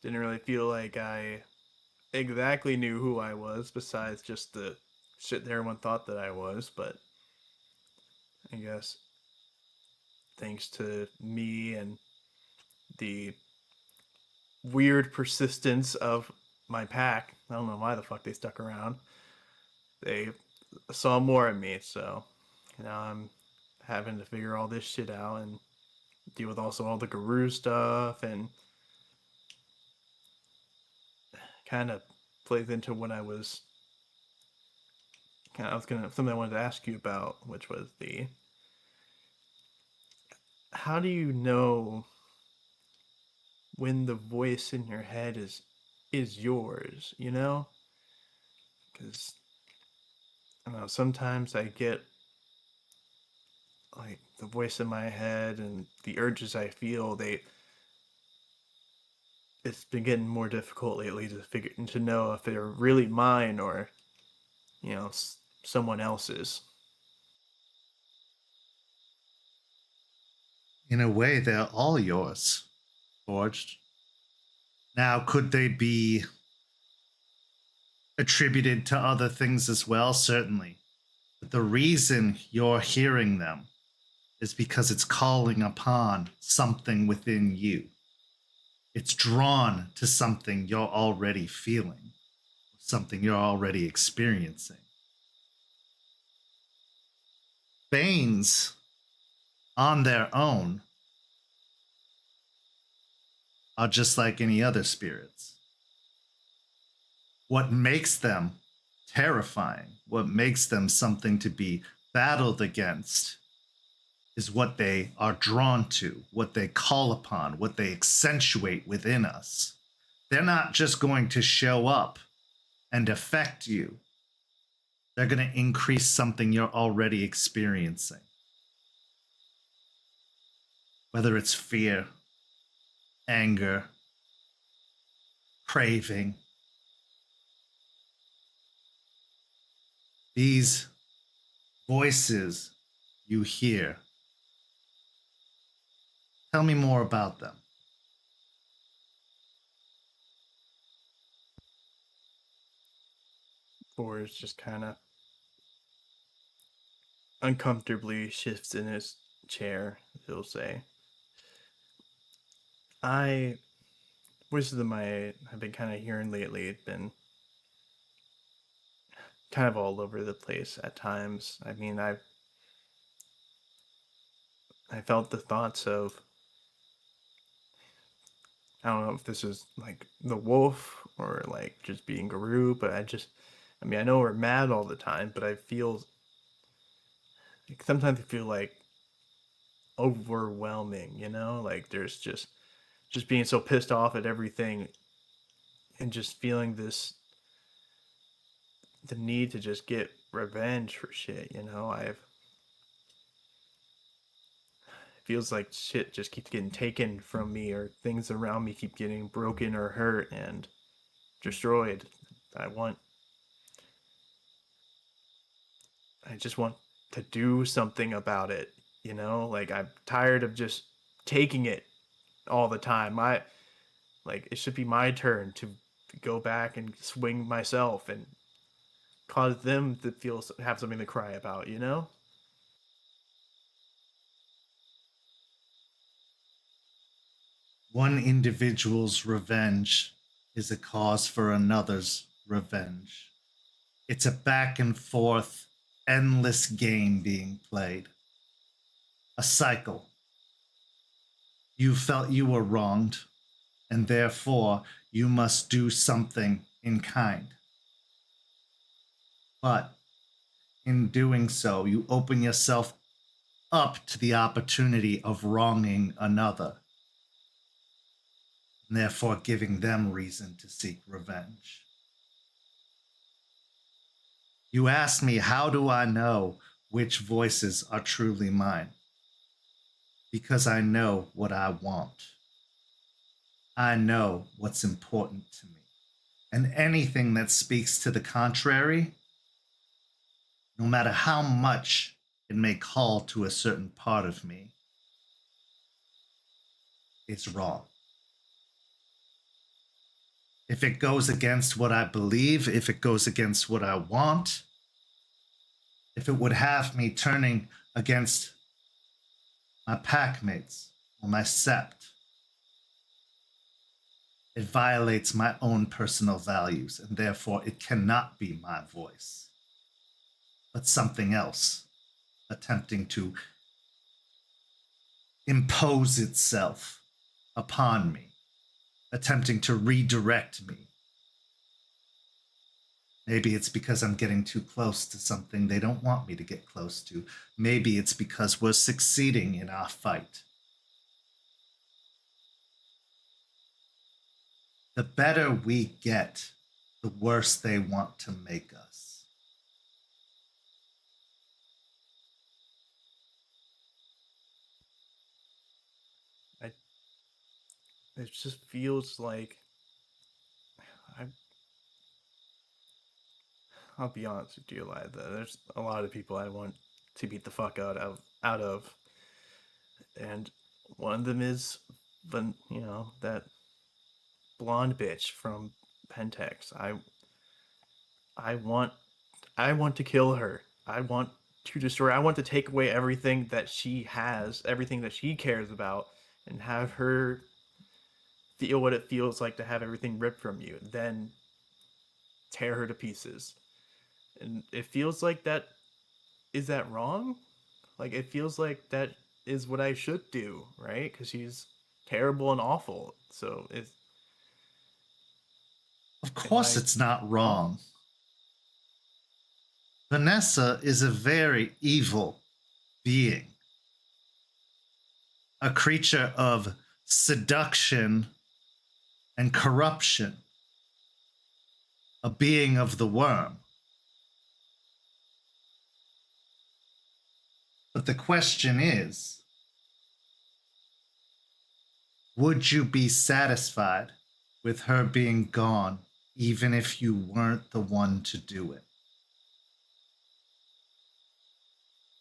didn't really feel like I exactly knew who I was, besides just the shit that everyone thought that I was. But I guess thanks to me and the weird persistence of my pack, I don't know why the fuck they stuck around. They saw more of me, so now I'm having to figure all this shit out and deal with also all the guru stuff, and kind of plays into what something I wanted to ask you about, which was how do you know when the voice in your head is yours, because I don't know, sometimes I get like the voice in my head and the urges I feel, it's been getting more difficult lately to know if they're really mine or, someone else's. In a way, they're all yours, Forged. Now, could they be attributed to other things as well? Certainly. But the reason you're hearing them is because it's calling upon something within you. It's drawn to something you're already feeling, something you're already experiencing. Banes, on their own, are just like any other spirits. What makes them terrifying, what makes them something to be battled against, is what they are drawn to, what they call upon, what they accentuate within us. They're not just going to show up and affect you. They're going to increase something you're already experiencing. Whether it's fear, anger, craving. These voices you hear, tell me more about them. Boris just kind of uncomfortably shifts in his chair, he'll say. Wisdom I have been kind of hearing lately, it's been kind of all over the place at times. I mean, I felt the thoughts of, I don't know if this is like the wolf or like just being Guru, but I know we're mad all the time, but I feel like sometimes I feel like overwhelming, like there's just being so pissed off at everything and just feeling the need to just get revenge for shit, I've feels like shit just keeps getting taken from me, or things around me keep getting broken or hurt and destroyed. I just want to do something about it, like I'm tired of just taking it all the time. It should be my turn to go back and swing myself and cause them to have something to cry about. One individual's revenge is a cause for another's revenge. It's a back and forth, endless game being played. A cycle. You felt you were wronged, and therefore you must do something in kind. But in doing so, you open yourself up to the opportunity of wronging another, and therefore giving them reason to seek revenge. You asked me, how do I know which voices are truly mine? Because I know what I want. I know what's important to me. And anything that speaks to the contrary, no matter how much it may call to a certain part of me, it's wrong. If it goes against what I believe, if it goes against what I want, if it would have me turning against my packmates or my sept, it violates my own personal values, and therefore it cannot be my voice, but something else attempting to impose itself upon me, attempting to redirect me. Maybe it's because I'm getting too close to something they don't want me to get close to. Maybe it's because we're succeeding in our fight. The better we get, the worse they want to make us. it just feels like I. I'll be honest with you, Eliza. There's a lot of people I want to beat the fuck out of, and one of them is that blonde bitch from Pentex. I want I want to kill her. I want to destroy her. I want to take away everything that she has, everything that she cares about, and have her feel what it feels like to have everything ripped from you, then tear her to pieces. And it feels like that is that wrong? Like it feels like that is what I should do, right? Because she's terrible and awful. So it's Of am course, I it's not wrong? wrong. Vanessa is a very evil being, a creature of seduction and corruption, a being of the worm. But the question is, would you be satisfied with her being gone, even if you weren't the one to do it?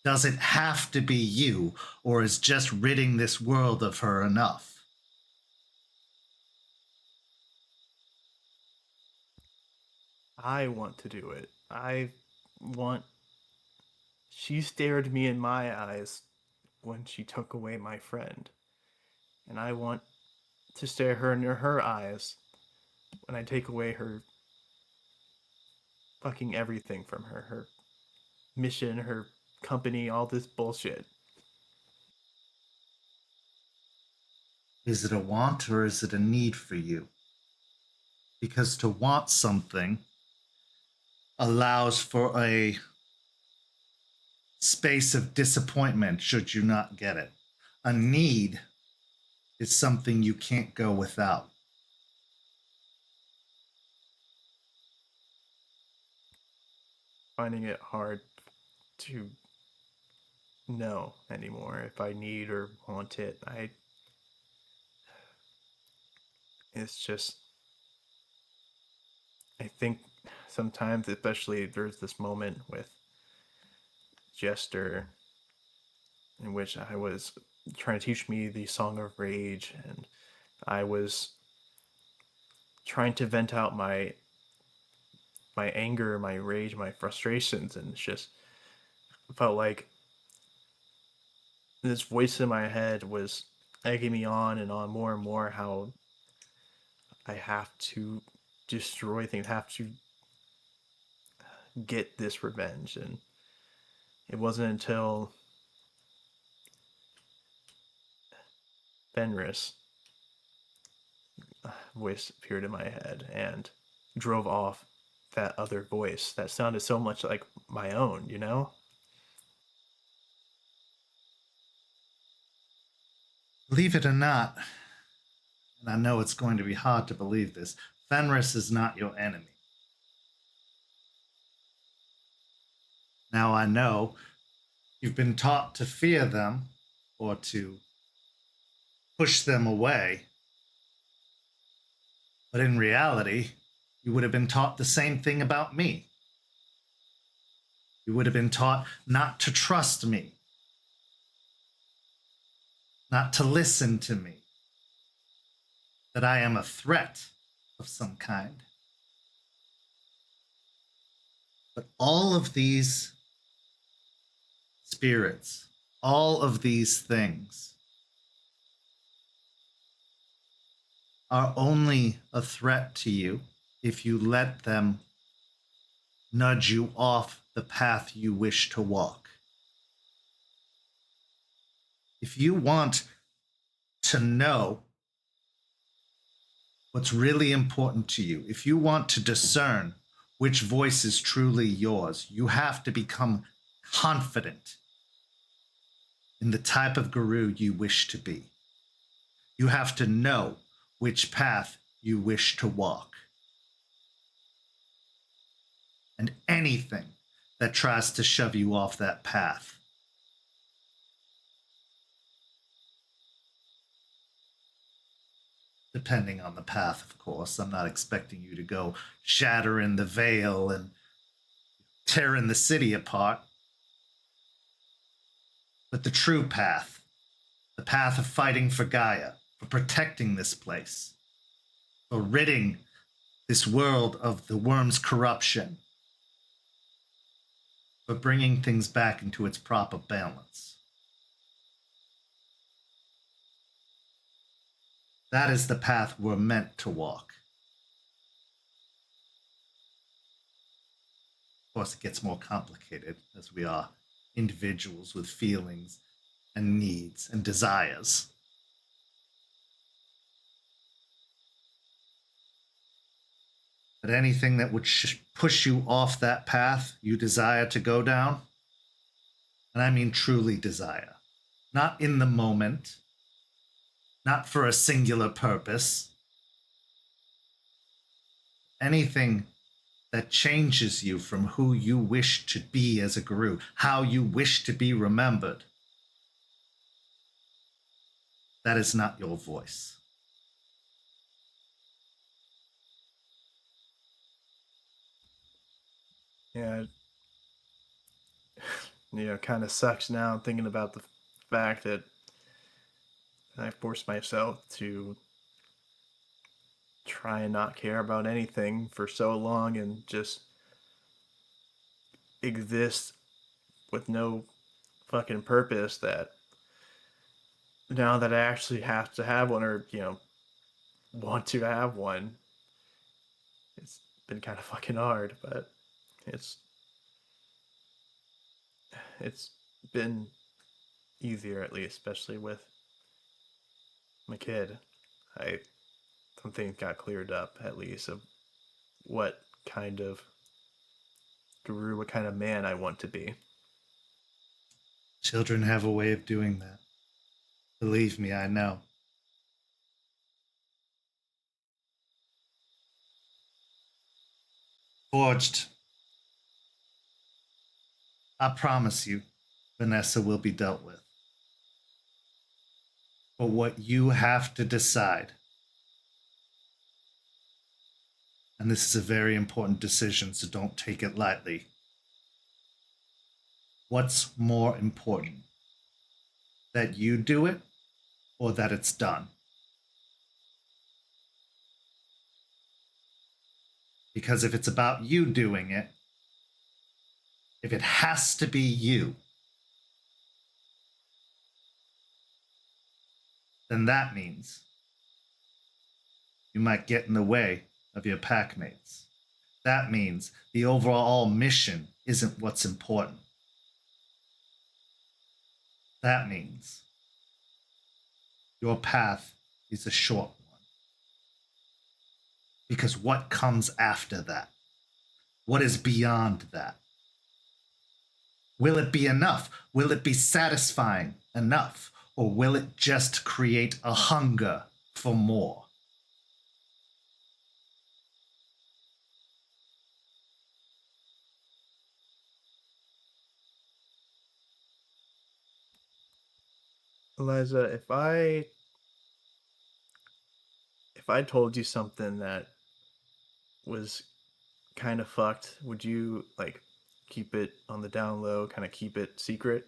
Does it have to be you, or is just ridding this world of her enough? I want to do it. I want. She stared me in my eyes when she took away my friend. And I want to stare her in her eyes when I take away her fucking everything from her. Her mission, her company, all this bullshit. Is it a want or is it a need for you? Because to want something allows for a space of disappointment should you not get it. A need is something you can't go without. Finding it hard to know anymore if I need or want it. It's just I think sometimes, especially there's this moment with Jester in which I was trying to teach me the Song of Rage, and I was trying to vent out my anger, my rage, my frustrations, and it's just felt like this voice in my head was egging me on and on more and more how I have to destroy things, have to get this revenge. And it wasn't until Fenris voice appeared in my head and drove off that other voice that sounded so much like my own, you know? Believe it or not, and I know it's going to be hard to believe this, Fenris is not your enemy. Now I know you've been taught to fear them or to push them away, but in reality, you would have been taught the same thing about me. You would have been taught not to trust me, not to listen to me, that I am a threat of some kind. But all of these spirits, all of these things are only a threat to you if you let them nudge you off the path you wish to walk. If you want to know what's really important to you, if you want to discern which voice is truly yours, you have to become confident in the type of guru you wish to be. You have to know which path you wish to walk. And anything that tries to shove you off that path depending on the path, of course. I'm not expecting you to go shattering the veil and tearing the city apart. But the true path, the path of fighting for Gaia, for protecting this place, for ridding this world of the worm's corruption, for bringing things back into its proper balance. That is the path we're meant to walk. Of course, it gets more complicated as we are individuals with feelings and needs and desires. But anything that would push you off that path you desire to go down, and I mean truly desire, not in the moment, not for a singular purpose, anything that changes you from who you wish to be as a guru, how you wish to be remembered, that is not your voice. Yeah, kind of sucks now thinking about the fact that I forced myself to try and not care about anything for so long and just exist with no fucking purpose, that now that I actually have to have one, or want to have one, it's been kind of fucking hard. But it's been easier, at least, especially with my kid. Some things got cleared up, at least, of what kind of guru, what kind of man I want to be. Children have a way of doing that. Believe me, I know. Forged. I promise you, Vanessa will be dealt with. But what you have to decide, and this is a very important decision, so don't take it lightly. What's more important? That you do it or that it's done? Because if it's about you doing it, if it has to be you, then that means you might get in the way of your packmates. That means the overall mission isn't what's important. That means your path is a short one. Because what comes after that? What is beyond that? Will it be enough? Will it be satisfying enough? Or will it just create a hunger for more? Eliza, if I told you something that was kind of fucked, would you keep it on the down low, kind of keep it secret,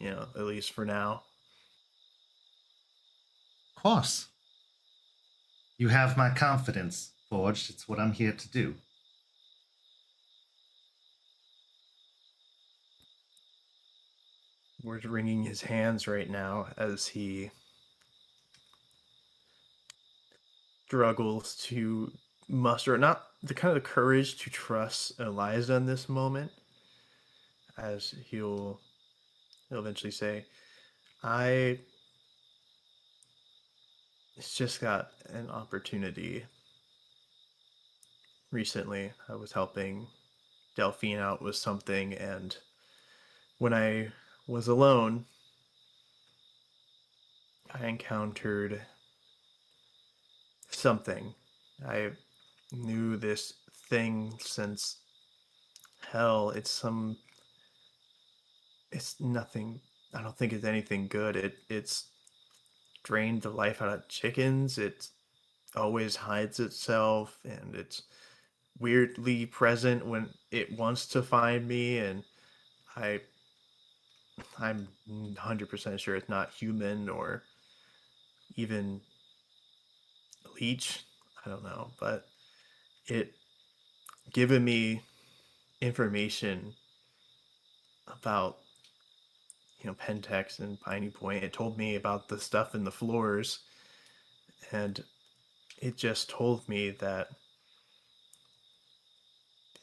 at least for now? Of course. You have my confidence, Forged. It's what I'm here to do. We're wringing his hands right now as he struggles to muster not the kind of courage to trust Eliza in this moment, as he'll eventually say, it's just got an opportunity. Recently, I was helping Delphine out with something, and when I was alone, I encountered something. I knew this thing since hell. It's nothing. I don't think it's anything good. It's drained the life out of chickens. It's always hides itself, and it's weirdly present when it wants to find me, and I I'm 100% sure it's not human or even leech. I don't know, but it given me information about Pentex and Piney Point. It told me about the stuff in the floors, and it just told me that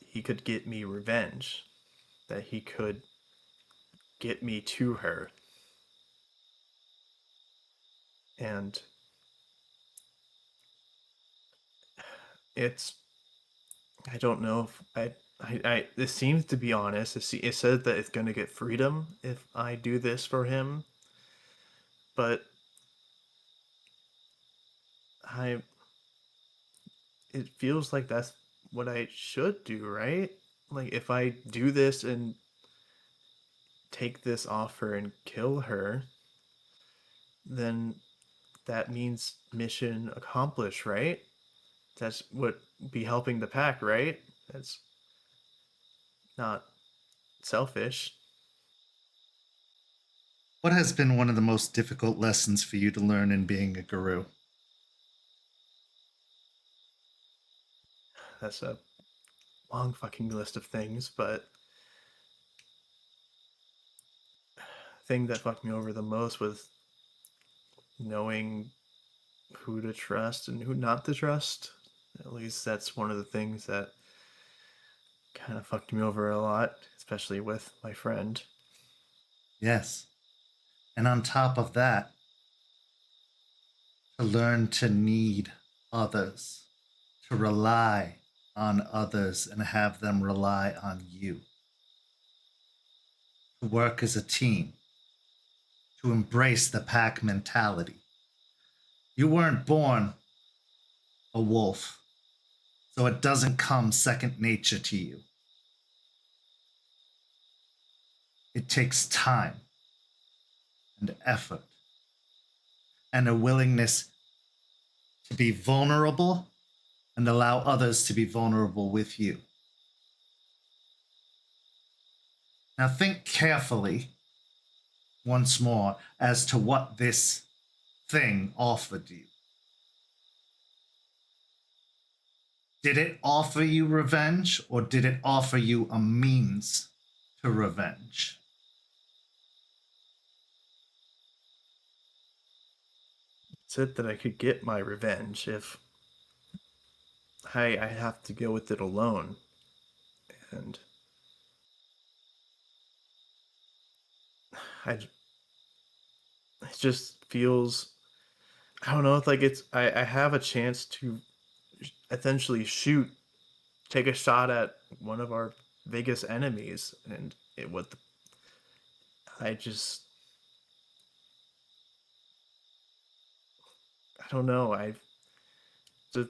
he could get me revenge, that he could get me to her. And it's, I don't know if this seems to be honest. It said that it's going to get freedom if I do this for him, but I, it feels like that's what I should do, right? Like, if I do this and take this offer and kill her, then that means mission accomplished, right? That's what be helping the pack, right? That's not selfish. What has been one of the most difficult lessons for you to learn in being a guru? That's a long fucking list of things, but thing that fucked me over the most was knowing who to trust and who not to trust. At least that's one of the things that kind of fucked me over a lot, especially with my friend. Yes. And on top of that, to learn to need others, to rely on others and have them rely on you, to work as a team, to embrace the pack mentality. You weren't born a wolf, so it doesn't come second nature to you. It takes time and effort and a willingness to be vulnerable and allow others to be vulnerable with you. Now think carefully once more as to what this thing offered you. Did it offer you revenge, or did it offer you a means to revenge? It said that I could get my revenge if I have to go with it alone. And it just feels, I don't know, it's like I have a chance to essentially take a shot at one of our biggest enemies, and I just, I don't know, the,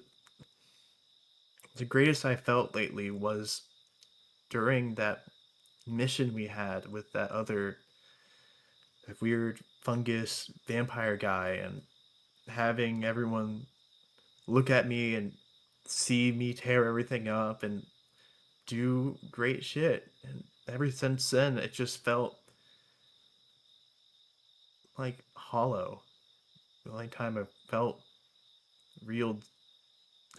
the greatest I felt lately was during that mission we had with that other weird fungus vampire guy, and having everyone look at me and see me tear everything up and do great shit. And ever since then, it just felt like hollow. The only time I felt real,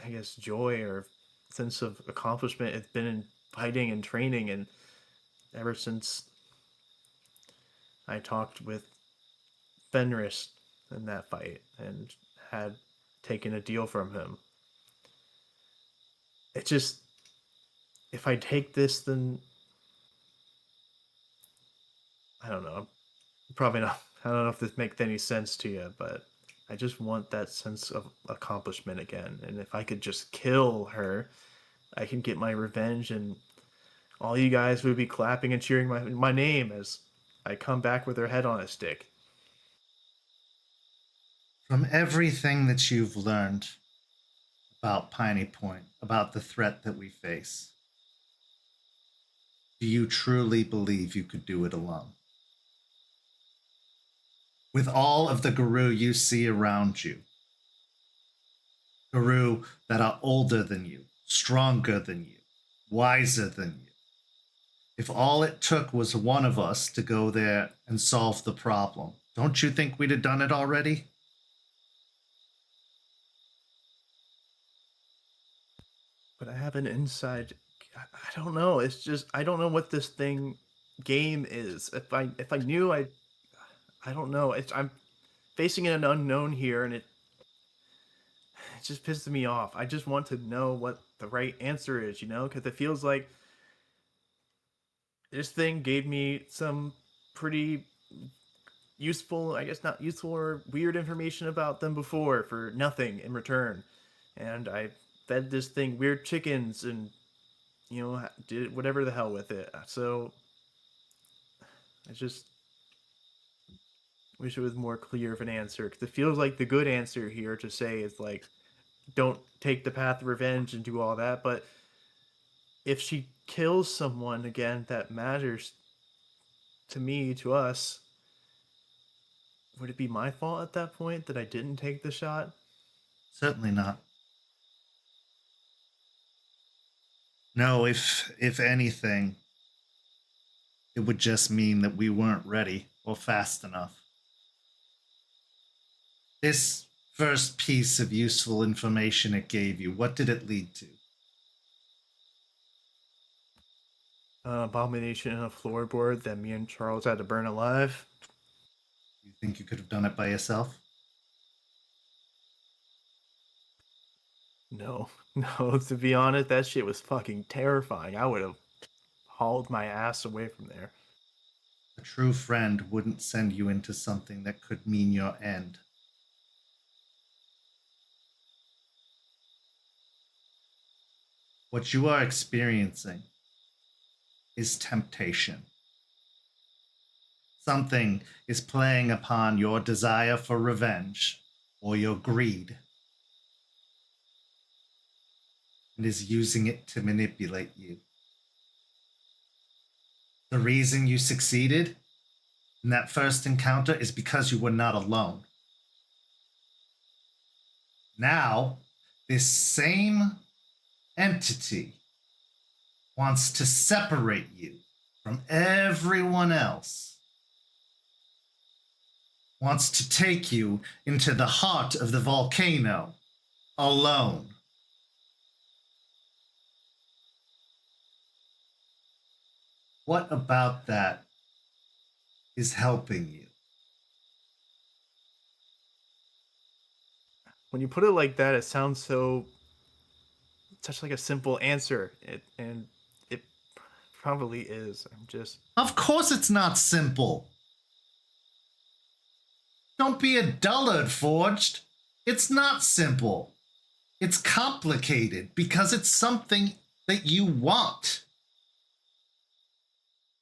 I guess, joy or sense of accomplishment has been in fighting and training. And ever since I talked with Fenris in that fight and had taken a deal from him, it just, if I take this, then I don't know. Probably not. I don't know if this makes any sense to you, but I just want that sense of accomplishment again. And if I could just kill her, I can get my revenge, and all you guys would be clapping and cheering my name as I come back with her head on a stick. From everything that you've learned about Piney Point, about the threat that we face, do you truly believe you could do it alone? With all of the guru you see around you, Guru that are older than you, stronger than you, wiser than you. If all it took was one of us to go there and solve the problem, don't you think we'd have done it already? But I have an inside. I don't know. It's just I don't know what this game is. If I knew, I don't know. I'm facing an unknown here, and it just pisses me off. I just want to know what the right answer is, because it feels like this thing gave me some pretty useful, I guess not useful or weird information about them before for nothing in return. And I fed this thing weird chickens and, did whatever the hell with it. So I just wish it was more clear of an answer, because it feels like the good answer here to say is like, don't take the path of revenge and do all that. But if she kills someone again that matters to me, to us, would it be my fault at that point that I didn't take the shot? Certainly not. No, if anything, it would just mean that we weren't ready or fast enough. This first piece of useful information it gave you, what did it lead to? Abomination in a floorboard that me and Charles had to burn alive. You think you could have done it by yourself? No, no, to be honest, that shit was fucking terrifying. I would have hauled my ass away from there. A true friend wouldn't send you into something that could mean your end. What you are experiencing is temptation. Something is playing upon your desire for revenge or your greed and is using it to manipulate you. The reason you succeeded in that first encounter is because you were not alone. Now, this same entity wants to separate you from everyone else, wants to take you into the heart of the volcano alone. What about that is helping you? When you put it like that, it sounds such like a simple answer. And it probably is. Of course it's not simple. Don't be a dullard, Forged. It's not simple. It's complicated because it's something that you want.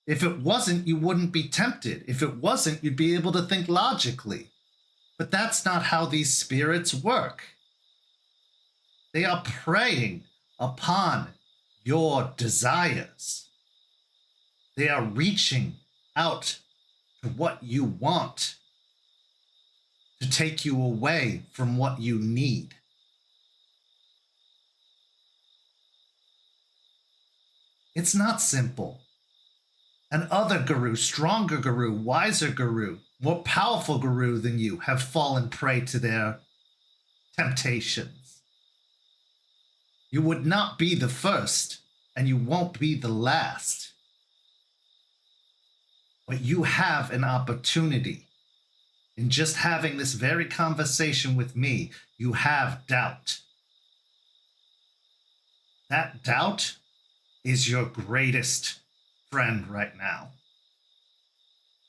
If it wasn't, you wouldn't be tempted. If it wasn't, you'd be able to think logically. But that's not how these spirits work. They are preying upon your desires. They are reaching out to what you want, to take you away from what you need. It's not simple. And other guru, stronger guru, wiser guru, more powerful guru than you have fallen prey to their temptations. You would not be the first, and you won't be the last. But you have an opportunity. In just having this very conversation with me, you have doubt. That doubt is your greatest friend right now.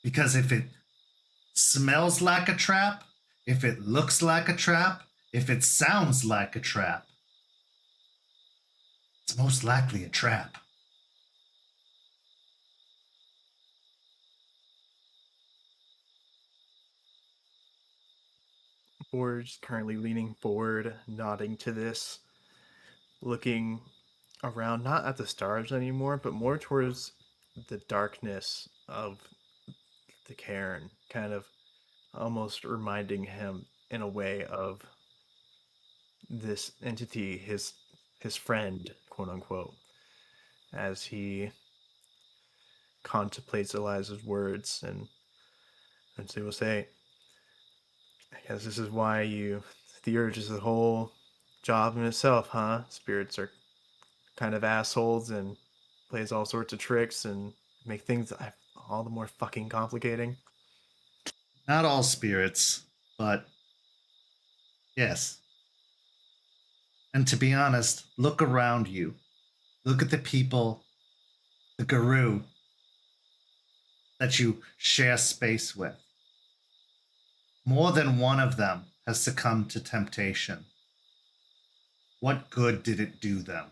Because if it smells like a trap, if it looks like a trap, if it sounds like a trap, it's most likely a trap. Forge currently leaning forward, nodding to this, looking around, not at the stars anymore, but more towards the darkness of the cairn, kind of almost reminding him in a way of this entity, his friend, quote unquote, as he contemplates Eliza's words, and he will say, I guess this is why the urge is the whole job in itself, huh? Spirits are kind of assholes and plays all sorts of tricks and make things all the more fucking complicating. Not all spirits, but yes. And to be honest, look around you. Look at the people, the guru that you share space with. More than one of them has succumbed to temptation. What good did it do them?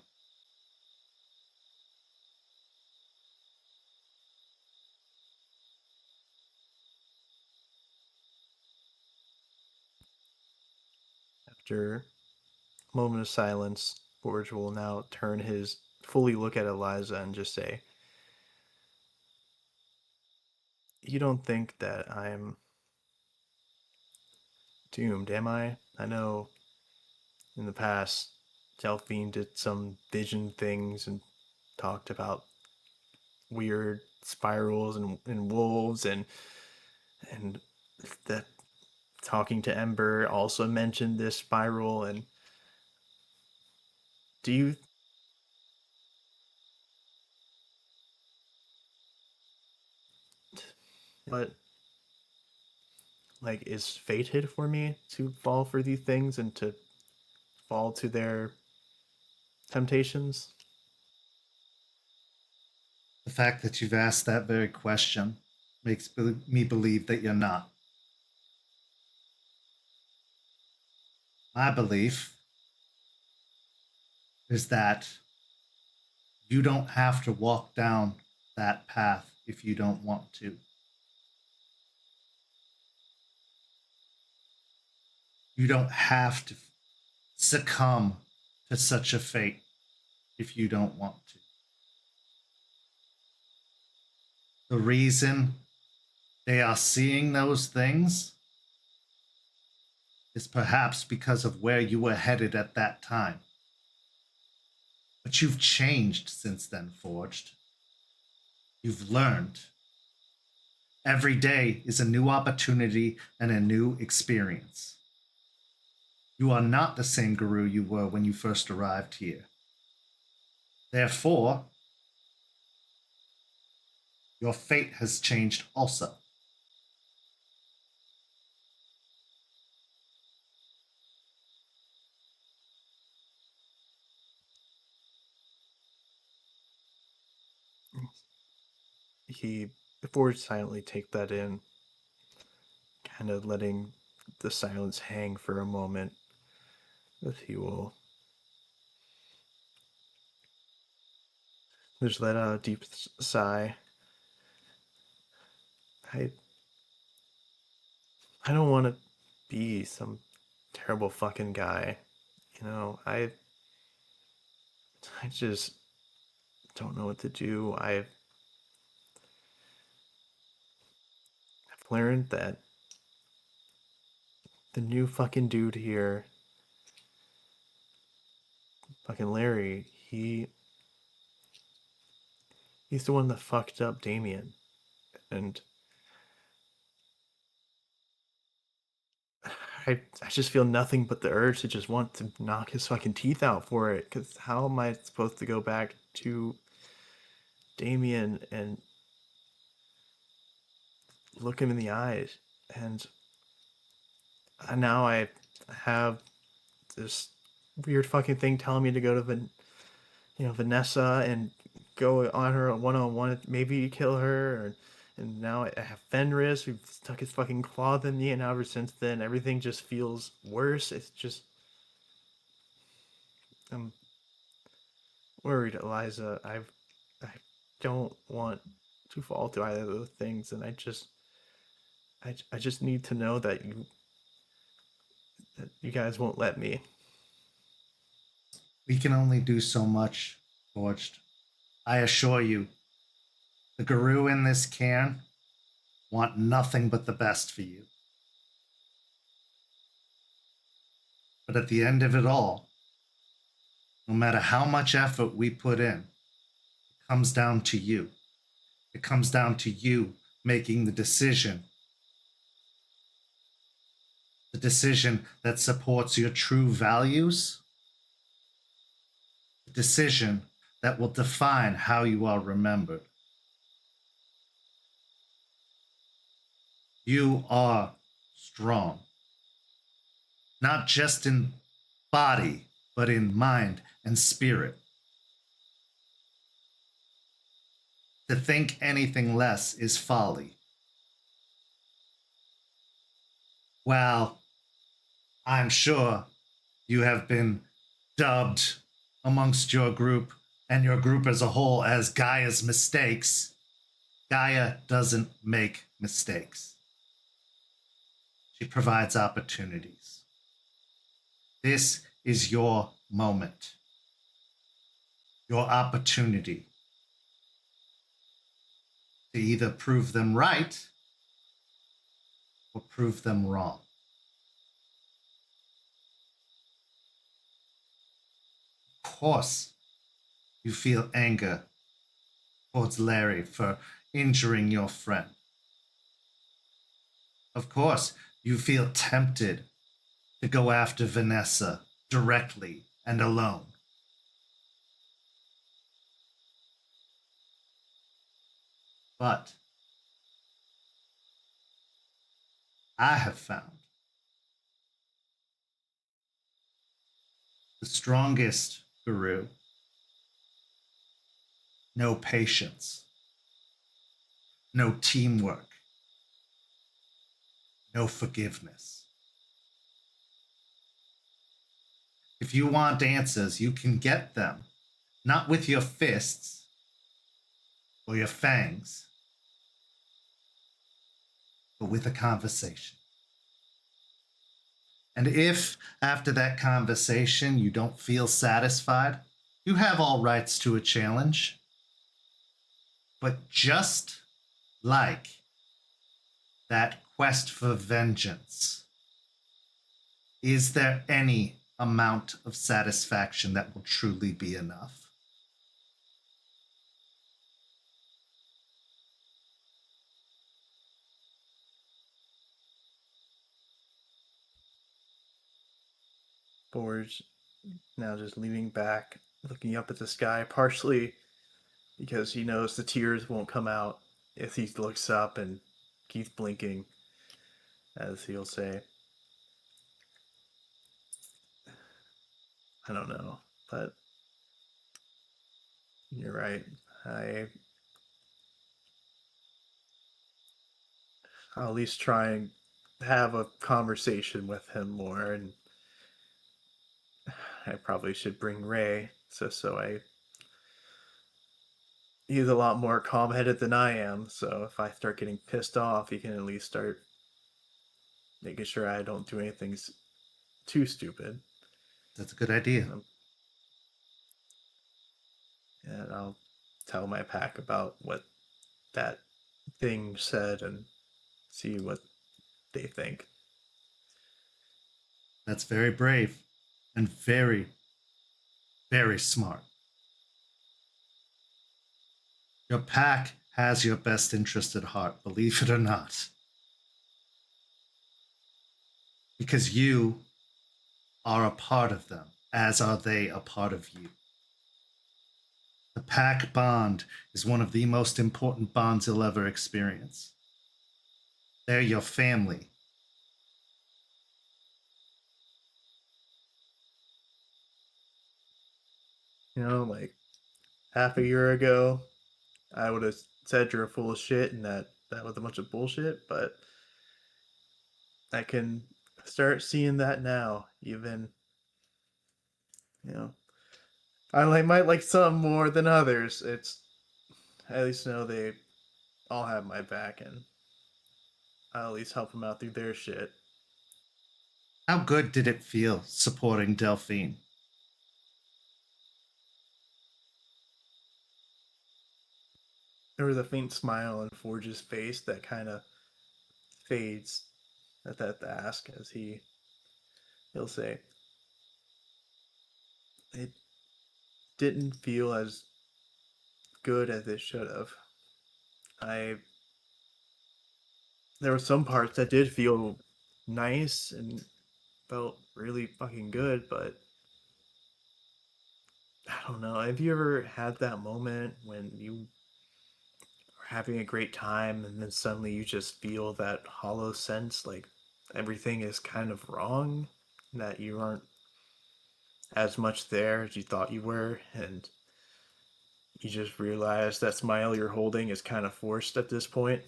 After a moment of silence, Forge will now fully look at Eliza and just say, you don't think that I'm doomed, am I? I know in the past, Delphine did some vision things and talked about weird spirals and wolves, and that talking to Ember also mentioned this spiral. And do you what like is fated for me to fall for these things and to fall to their temptations? The fact that you've asked that very question makes me believe that you're not. My belief is that you don't have to walk down that path if you don't want to. You don't have to succumb to such a fate if you don't want to. The reason they are seeing those things is perhaps because of where you were headed at that time. But you've changed since then, Forged. You've learned. Every day is a new opportunity and a new experience. You are not the same guru you were when you first arrived here. Therefore, your fate has changed also. Before silently take that in, kind of letting the silence hang for a moment, that he will just let out a deep sigh. I don't want to be some terrible fucking guy. I just don't know what to do. I've learned that the new fucking dude here, fucking Larry, he's the one that fucked up Damien. And I just feel nothing but the urge to just want to knock his fucking teeth out for it. Because how am I supposed to go back to Damien and look him in the eyes? And now I have this weird fucking thing telling me to go to Vanessa and go on her one-on-one, maybe kill her. And now I have Fenris who stuck his fucking claw in me, and ever since then everything just feels worse. It's just, I'm worried, Eliza. I don't want to fall to either of those things, and I just need to know that you guys won't let me. We can only do so much, Forged. I assure you, the guru in this cairn want nothing but the best for you. But at the end of it all, no matter how much effort we put in, it comes down to you. It comes down to you making the decision that supports your true values, the decision that will define how you are remembered. You are strong, not just in body, but in mind and spirit. To think anything less is folly. Well, I'm sure you have been dubbed amongst your group and your group as a whole as Gaia's mistakes. Gaia doesn't make mistakes. She provides opportunities. This is your moment, your opportunity to either prove them right or prove them wrong. Of course, you feel anger towards Larry for injuring your friend. Of course, you feel tempted to go after Vanessa directly and alone. But I have found the strongest guru, no patience, no teamwork, no forgiveness. If you want answers, you can get them, not with your fists or your fangs, but with a conversation. And if after that conversation you don't feel satisfied, you have all rights to a challenge. But just like that quest for vengeance, is there any amount of satisfaction that will truly be enough? Borge now just leaning back, looking up at the sky, partially because he knows the tears won't come out if he looks up and keeps blinking, as he'll say, I don't know, but you're right. I'll at least try and have a conversation with him more, and I probably should bring Ray, he's a lot more calm-headed than I am, so if I start getting pissed off, he can at least start making sure I don't do anything too stupid. That's a good idea. And I'll tell my pack about what that thing said and see what they think. That's very brave and very, very smart. Your pack has your best interest at heart, believe it or not. Because you are a part of them, as are they a part of you. The pack bond is one of the most important bonds you'll ever experience. They're your family. You know, like half a year ago, I would have said you're full of shit and that was a bunch of bullshit, but I can start seeing that now, even, you know, might like some more than others. I at least know they all have my back, and I'll at least help them out through their shit. How good did it feel supporting Delphine? There was a faint smile on Forge's face that kind of fades at that ask as he'll say, it didn't feel as good as it should have. There were some parts that did feel nice and felt really fucking good, but I don't know. Have you ever had that moment when you are having a great time and then suddenly you just feel that hollow sense like everything is kind of wrong, that you aren't as much there as you thought you were, and you just realize that smile you're holding is kind of forced at this point?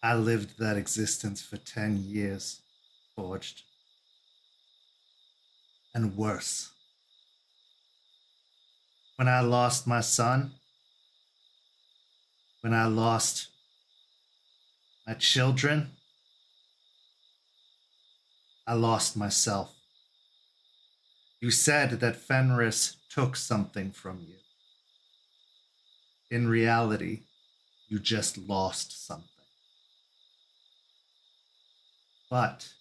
I lived that existence for 10 years, Forged. And worse. When I lost my son, when I lost my children, I lost myself. You said that Fenris took something from you. In reality, you just lost something. But,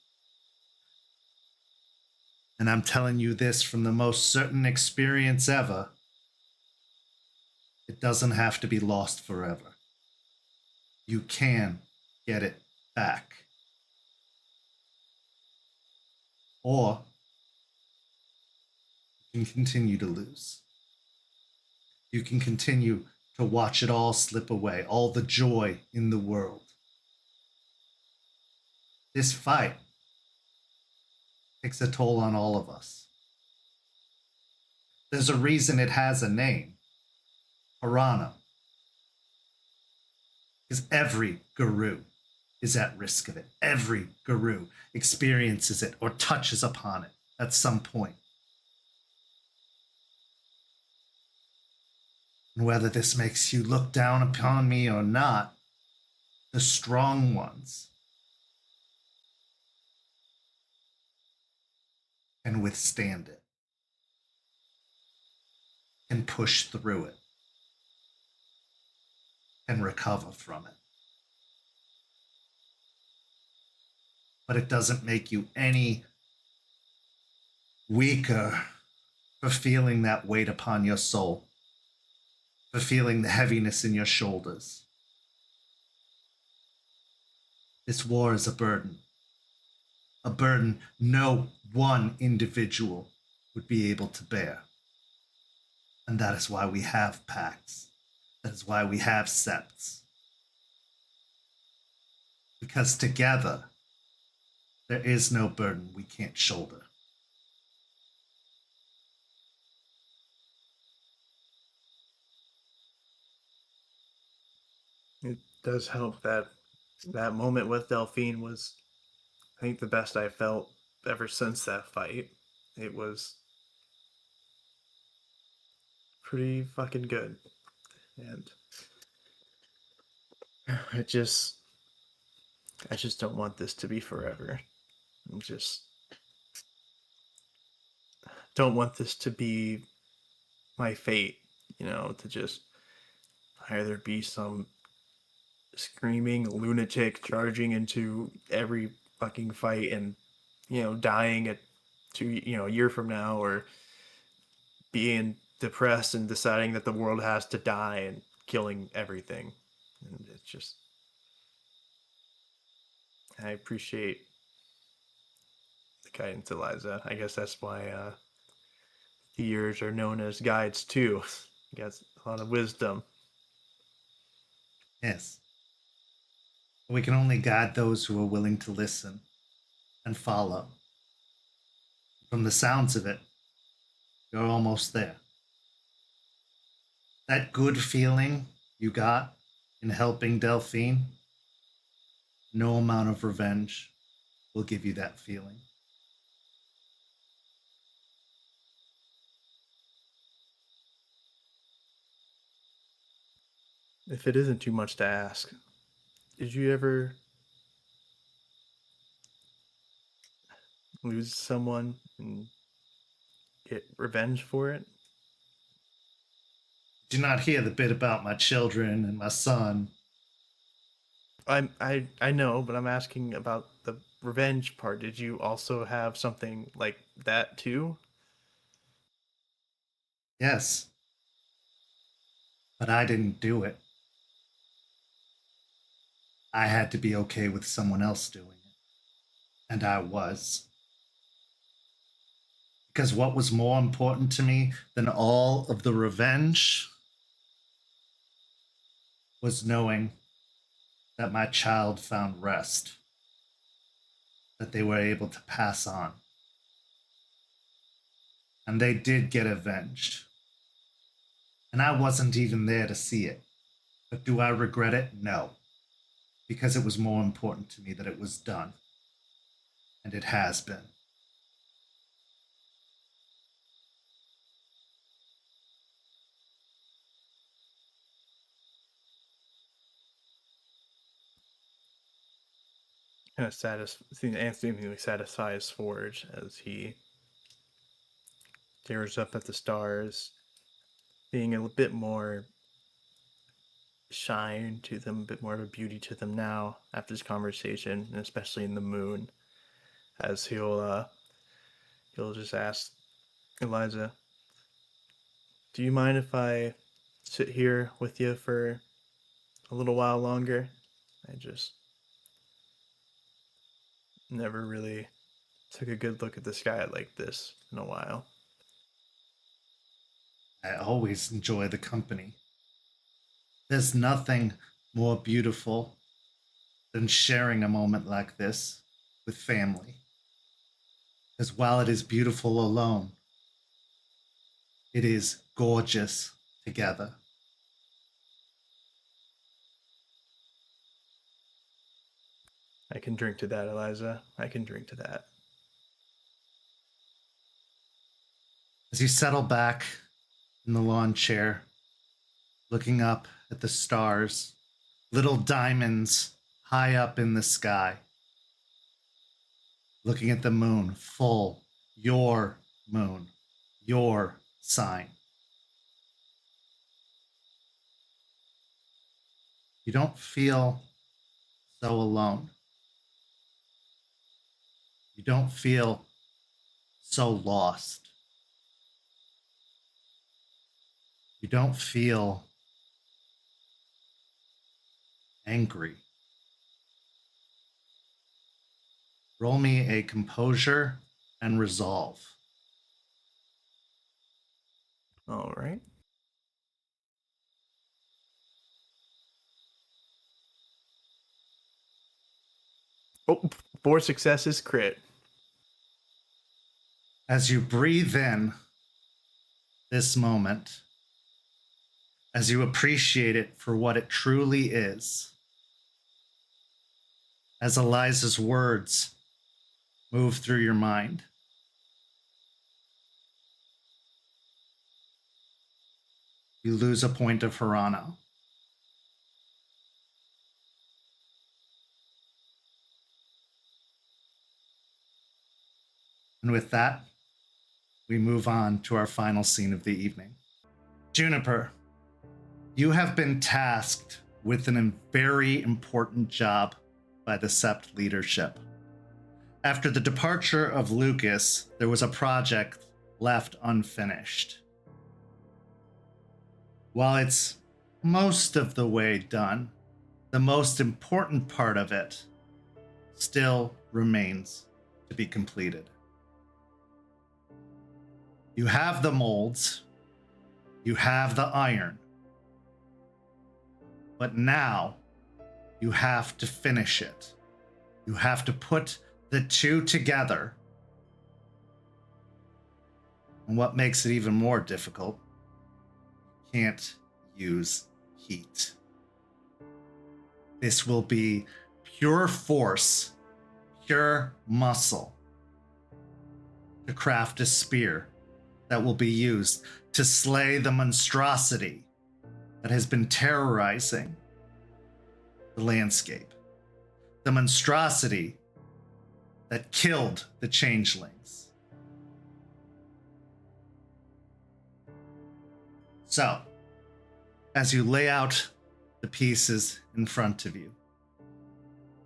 and I'm telling you this from the most certain experience ever, it doesn't have to be lost forever. You can get it back. Or you can continue to lose. You can continue to watch it all slip away, all the joy in the world. This fight takes a toll on all of us. There's a reason it has a name, Piranha. Because every guru is at risk of it. Every guru experiences it or touches upon it at some point. And whether this makes you look down upon me or not, the strong ones can withstand it, can push through it, can recover from it. But it doesn't make you any weaker for feeling that weight upon your soul, for feeling the heaviness in your shoulders. This war is a burden no one individual would be able to bear. And that is why we have pacts. That is why we have septs. Because together, there is no burden we can't shoulder. It does help that that moment with Delphine was, I think, the best I felt ever since that fight. It was pretty fucking good. And I just don't want this to be forever. I just don't want this to be my fate, to just either be some screaming lunatic charging into every fucking fight and, dying at a year from now, or being depressed and deciding that the world has to die and killing everything. And it's just, I appreciate the guidance, Eliza. I guess that's why the years are known as guides too. You got a lot of wisdom. Yes. We can only guide those who are willing to listen and follow. From the sounds of it, you're almost there. That good feeling you got in helping Delphine, no amount of revenge will give you that feeling. If it isn't too much to ask, did you ever lose someone and get revenge for it? Did you not hear the bit about my children and my son? I know, but I'm asking about the revenge part. Did you also have something like that too? Yes. But I didn't do it. I had to be okay with someone else doing it. And I was. Because what was more important to me than all of the revenge was knowing that my child found rest, that they were able to pass on. And they did get avenged. And I wasn't even there to see it. But do I regret it? No. Because it was more important to me that it was done. And it has been. Kind of seemingly satisfies Forge as he stares up at the stars, seeing a bit more shine to them, a bit more of a beauty to them now after this conversation, and especially in the moon, as he'll just ask Eliza, "Do you mind if I sit here with you for a little while longer? I just never really took a good look at the sky like this in a while." I always enjoy the company. There's nothing more beautiful than sharing a moment like this with family. Because while it is beautiful alone, it is gorgeous together. I can drink to that, Eliza. I can drink to that. As you settle back in the lawn chair, looking up at the stars, little diamonds high up in the sky, looking at the moon, full, your moon, your sign. You don't feel so alone. You don't feel so lost. You don't feel angry. Roll me a composure and resolve. All right. Oh, 4 successes, crit. As you breathe in this moment, as you appreciate it for what it truly is, as Eliza's words move through your mind, you lose a point of Hirano. And with that, we move on to our final scene of the evening. Juniper, you have been tasked with a very important job by the Sept leadership. After the departure of Lucas, there was a project left unfinished. While it's most of the way done, the most important part of it still remains to be completed. You have the molds, you have the iron, but now you have to finish it. You have to put the two together. And what makes it even more difficult, you can't use heat. This will be pure force, pure muscle to craft a spear that will be used to slay the monstrosity that has been terrorizing the landscape. The monstrosity that killed the changelings. So, as you lay out the pieces in front of you,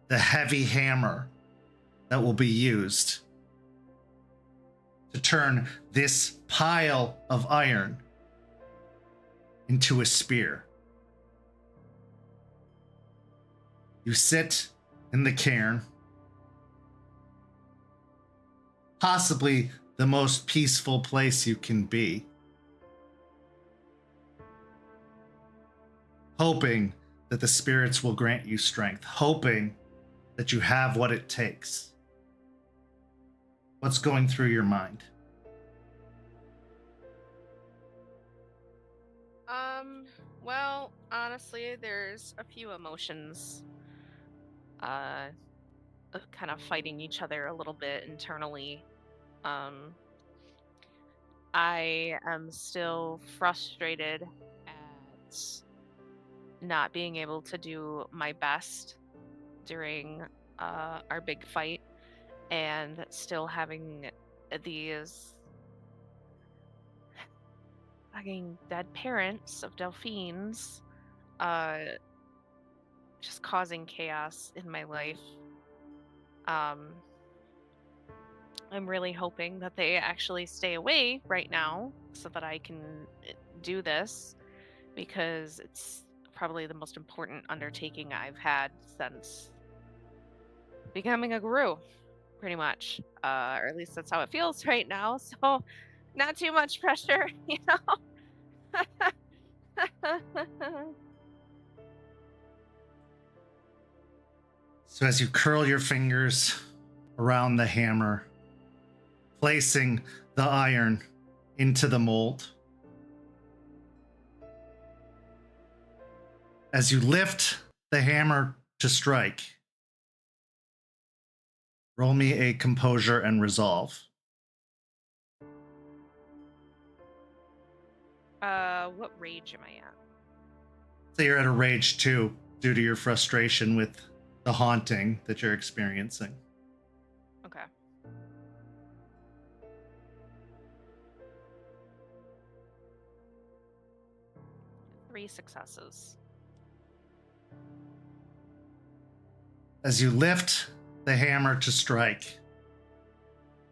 the heavy hammer that will be used to turn this pile of iron into a spear. You sit in the cairn, possibly the most peaceful place you can be, hoping that the spirits will grant you strength, hoping that you have what it takes. What's going through your mind? Well, honestly, there's a few emotions kind of fighting each other a little bit internally. Um, I am still frustrated at not being able to do my best during our big fight and still having these fucking dead parents of Delphines just causing chaos in my life. I'm really hoping that they actually stay away right now so that I can do this, because it's probably the most important undertaking I've had since becoming a guru, pretty much. Or at least that's how it feels right now. So, not too much pressure, you know? So as you curl your fingers around the hammer, placing the iron into the mold, as you lift the hammer to strike, roll me a composure and resolve. What rage am I at? So you're at a rage 2 due to your frustration with the haunting that you're experiencing. Okay. Three successes. As you lift the hammer to strike,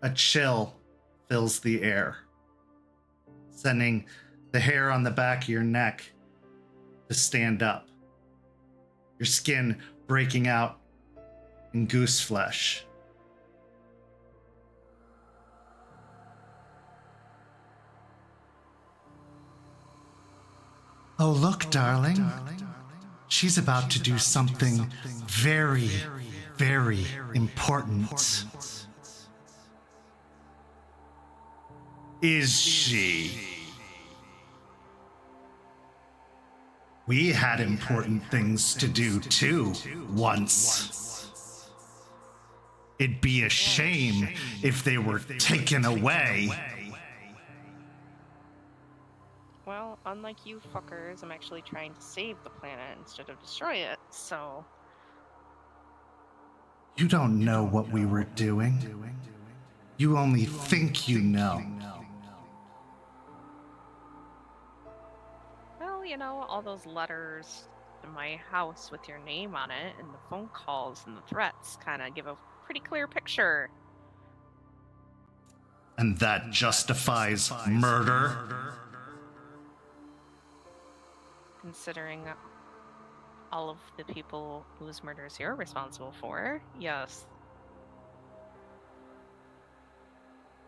a chill fills the air, sending the hair on the back of your neck to stand up, your skin breaking out in goose flesh. Oh, look, darling. She's about to do something very, very important. Is she? We had important things to do too, once. It'd be a shame if they were taken away. Well, unlike you fuckers, I'm actually trying to save the planet instead of destroy it, so... You don't know what we were doing. You only think you know. Well, you know, all those letters to my house with your name on it, and the phone calls and the threats kind of give a pretty clear picture. And that justifies murder? Considering all of the people whose murders you're responsible for, yes.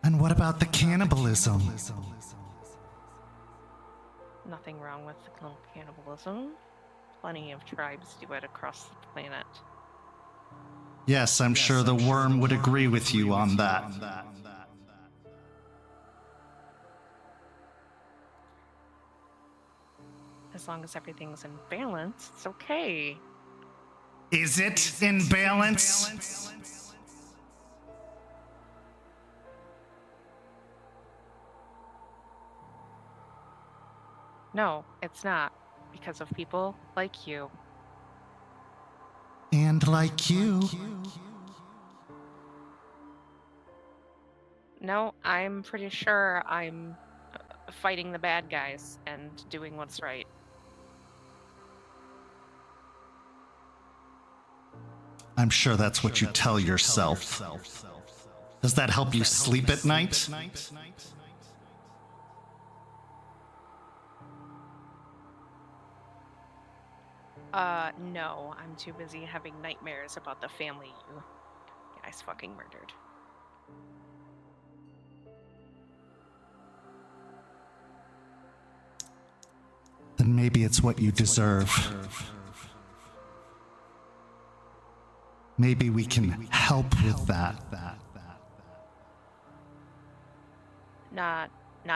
And what about the cannibalism? Nothing wrong with cannibalism. Plenty of tribes do it across the planet. Yes, I'm sure the worm would agree with you on that. As long as everything's in balance, it's okay. Is it in balance? No, it's not. Because of people like you. And like you. No, I'm pretty sure I'm fighting the bad guys and doing what's right. I'm sure that's what you tell yourself. Does that help you sleep at night? No. I'm too busy having nightmares about the family you guys fucking murdered. Then maybe it's what you deserve. Maybe we can help with that. Not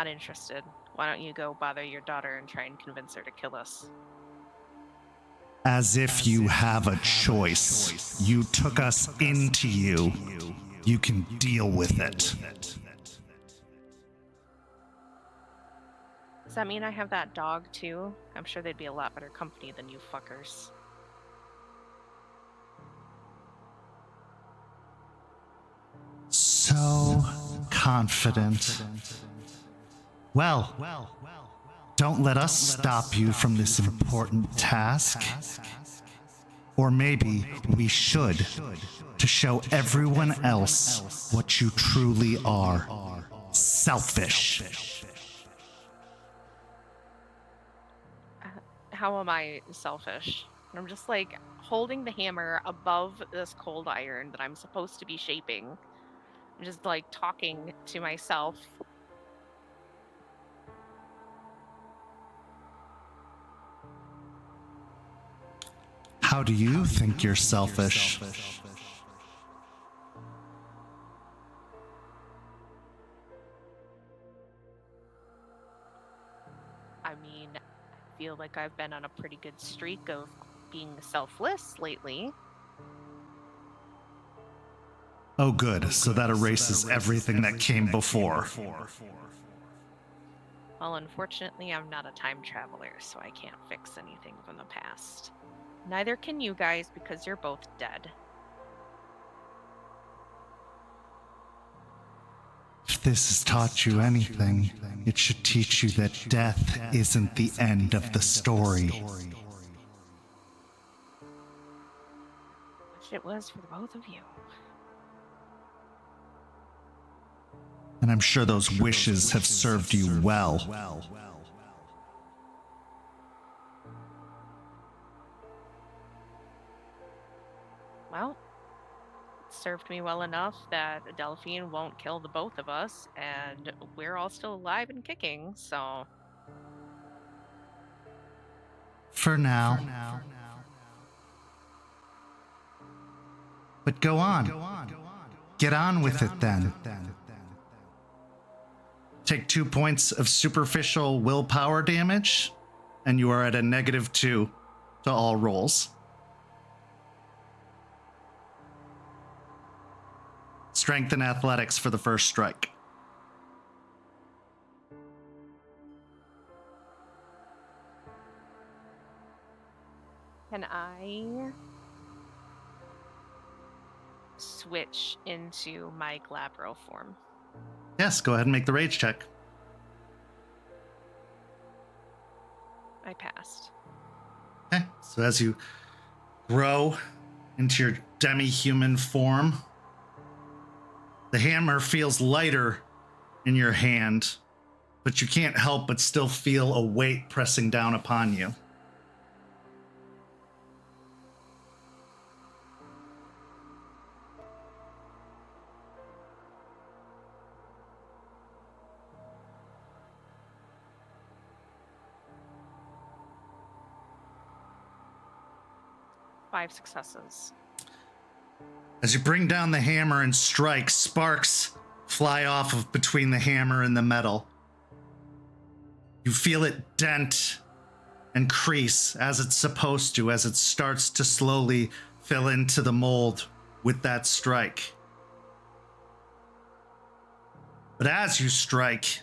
interested. Why don't you go bother your daughter and try and convince her to kill us? As if you have a choice. You took us into you. You can deal with it. Does that mean I have that dog too? I'm sure they'd be a lot better company than you fuckers. So confident. Well, don't let us stop you from this important task. Or maybe we should, to show everyone else what you truly are. Selfish. How am I selfish? I'm just like holding the hammer above this cold iron that I'm supposed to be shaping. I'm just like talking to myself. How do you think you're selfish? I mean, I feel like I've been on a pretty good streak of being selfless lately. Oh, good. So that erases everything that came before. Well, unfortunately, I'm not a time traveler, so I can't fix anything from the past. Neither can you guys because you're both dead. If this has taught you anything, it should teach you that death isn't the end of the story. Wish it was for the both of you. And I'm sure those wishes have served you well. Well, it served me well enough that Delphine won't kill the both of us, and we're all still alive and kicking, so... For now. But go on. Get on with it then. Take 2 points of superficial willpower damage, and you are at a -2 to all rolls. Strength and athletics for the first strike. Can I switch into my Glabro form? Yes, go ahead and make the rage check. I passed. Okay, so as you grow into your demi-human form, the hammer feels lighter in your hand, but you can't help but still feel a weight pressing down upon you. Five successes. As you bring down the hammer and strike, sparks fly off of between the hammer and the metal. You feel it dent and crease as it's supposed to, as it starts to slowly fill into the mold with that strike. But as you strike,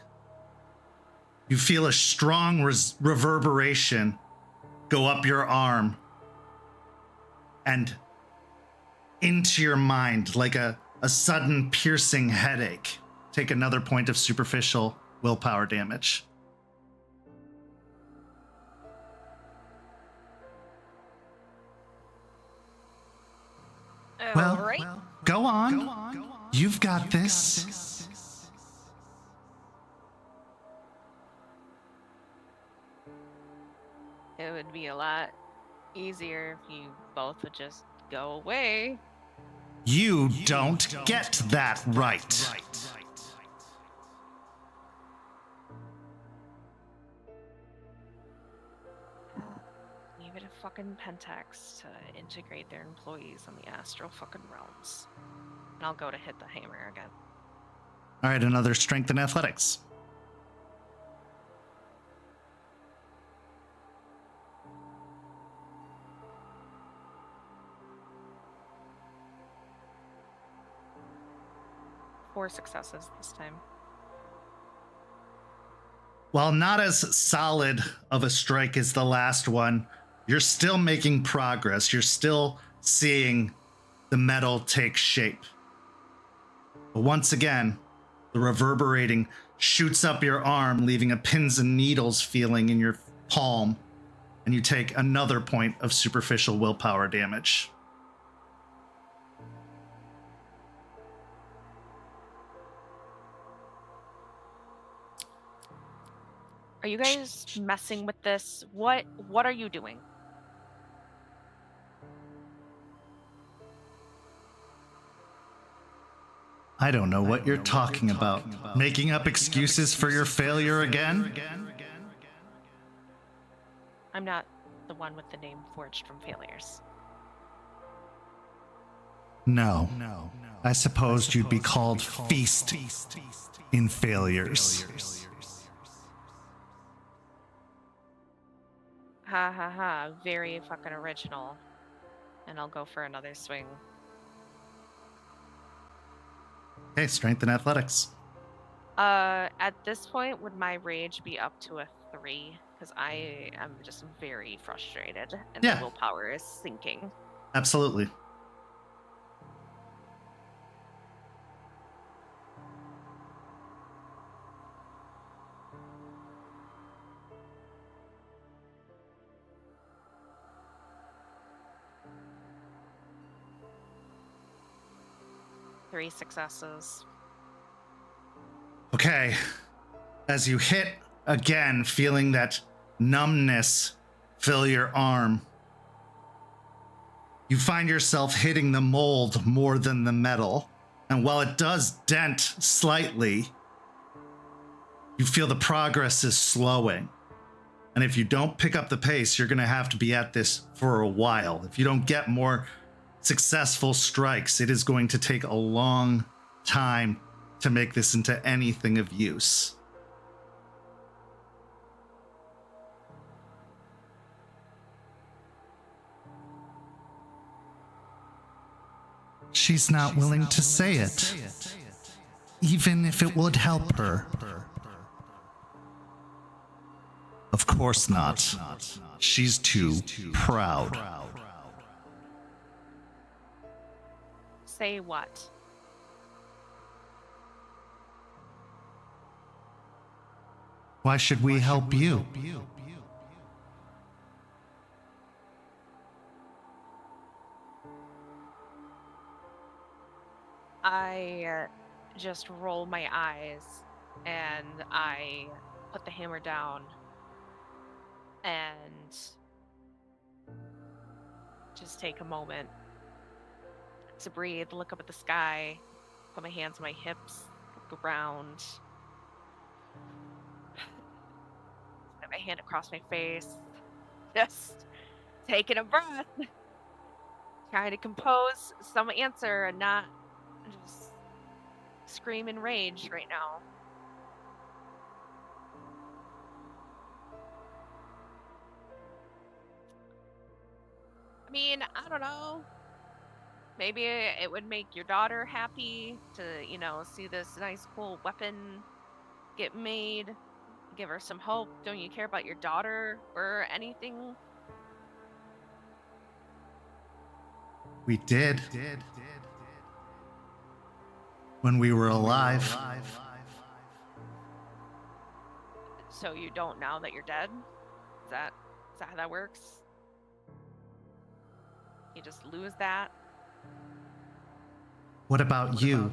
you feel a strong reverberation go up your arm and into your mind like a sudden piercing headache. Take another point of superficial willpower damage. Well, All right. go on. You've got this. It would be a lot easier if you both would just go away. You don't get that right. Leave it to fucking Pentax to integrate their employees on the astral fucking realms. And I'll go to hit the hammer again. All right, another strength and athletics. Four successes this time. While not as solid of a strike as the last one, you're still making progress. You're still seeing the metal take shape. But once again, the reverberating shoots up your arm, leaving a pins and needles feeling in your palm, and you take another point of superficial willpower damage. Are you guys messing with this? What are you doing? I don't know what you're talking about. Making up excuses for your failure again? I'm not the one with the name forged from failures. No. I supposed you'd be called Feast in Failures. Ha ha ha, very fucking original. And I'll go for another swing. Okay, strength and athletics. At this point, would my rage be up to a 3? Because I am just very frustrated and Yeah. the willpower is sinking. Absolutely. Three successes. Okay. As you hit again, feeling that numbness fill your arm, you find yourself hitting the mold more than the metal. And while it does dent slightly, you feel the progress is slowing. And if you don't pick up the pace, you're going to have to be at this for a while. If you don't get more successful strikes, it is going to take a long time to make this into anything of use. She's not willing to say it, even if it would help her. Of course not. She's too proud. Say what? Why should we help you? I just roll my eyes and I put the hammer down and just take a moment to breathe, look up at the sky, put my hands on my hips, look around, put my hand across my face, just taking a breath, trying to compose some answer and not just scream in rage right now. I mean, I don't know. Maybe it would make your daughter happy to, see this nice, cool weapon get made. Give her some hope. Don't you care about your daughter or anything? We did. When we were alive. So you don't now that you're dead? Is that how that works? You just lose that? What about you?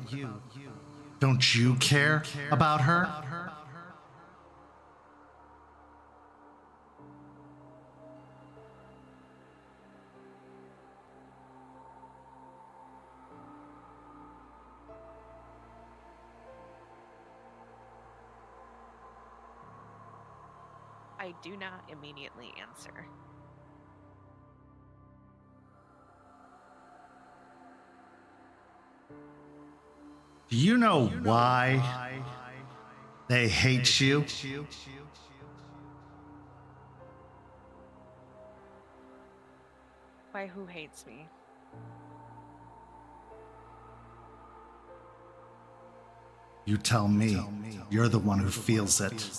Don't you care about her? I do not immediately answer. Do you know why they hate you? Why, who hates me? You tell me. You're the one who feels it.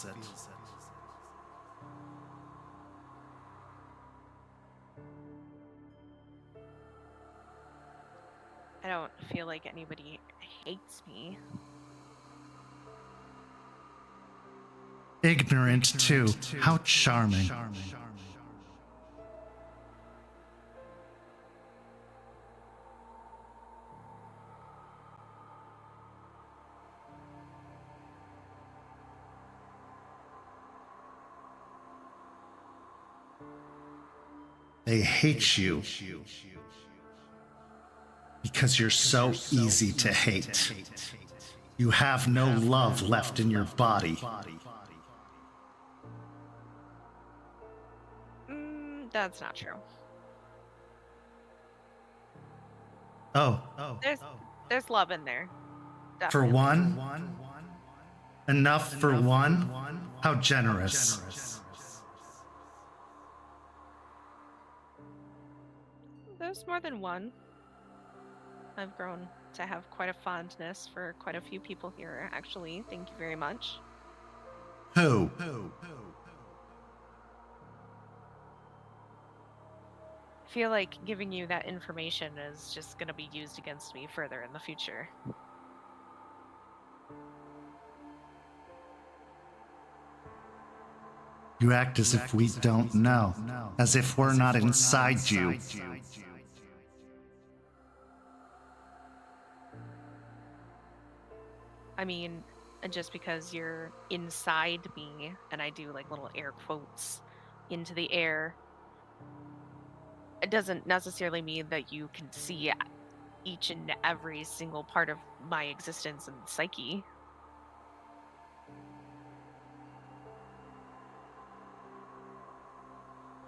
I don't feel like anybody hates me. Ignorant, too. How charming. They hate you because you're so easy to hate. You have no love left in your body. That's not true. Oh, There's love in there. for Definitely. one? Enough for one? How generous. There's more than one. I've grown to have quite a fondness for quite a few people here, actually. Thank you very much. Who? I feel like giving you that information is just going to be used against me further in the future. You act as if we don't know, as if we're not inside you. I mean, just because you're inside me, and I do like little air quotes into the air, it doesn't necessarily mean that you can see each and every single part of my existence and psyche.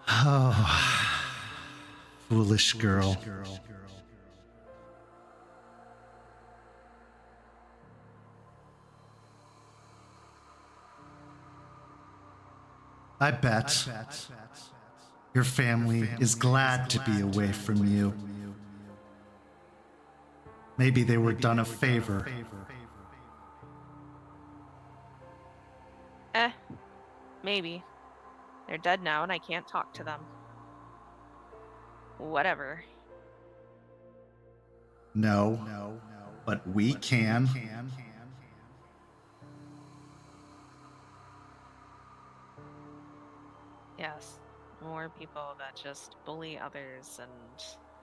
Oh, foolish girl. I bet your family is glad to be away from you. Maybe they were done a favor. Maybe. They're dead now and I can't talk to them. Whatever. No, but we can. Yes. More people that just bully others and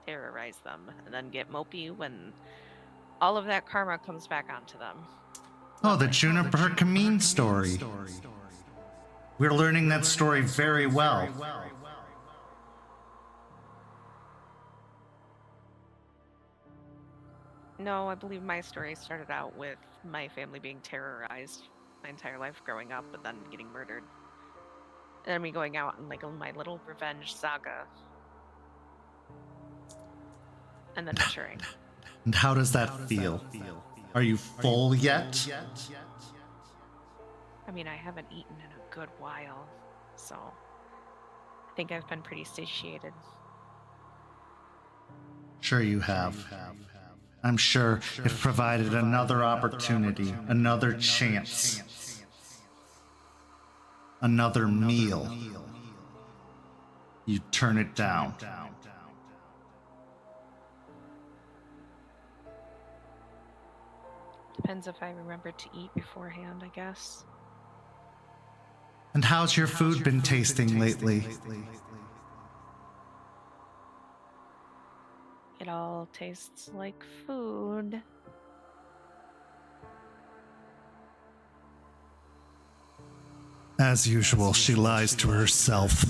terrorize them and then get mopey when all of that karma comes back onto them. Oh, the Juniper Kameen story. We're learning that story very well. No, I believe my story started out with my family being terrorized my entire life growing up, but then getting murdered. And then me going out and like my little revenge saga. And then maturing. And how does that feel? Are you full yet? I mean, I haven't eaten in a good while, so I think I've been pretty satiated. Sure you have. I'm sure if provided another opportunity, another chance, another meal, you'd turn it down. Depends if I remember to eat beforehand, I guess. And how's your food been tasting lately? It all tastes like food. As usual, she lies to herself.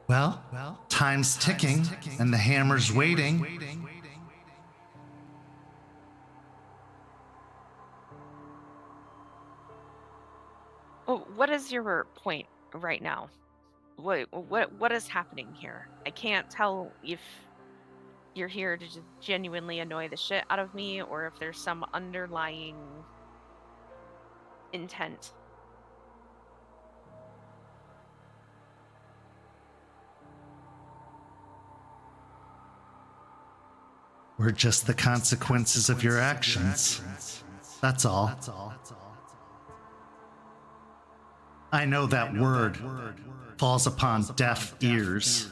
Well, time's ticking, and the hammer's waiting. Oh, what is your point right now? What is happening here? I can't tell if you're here to just genuinely annoy the shit out of me or if there's some underlying intent. We're just the consequences of your actions. That's all. I know that word falls upon deaf ears.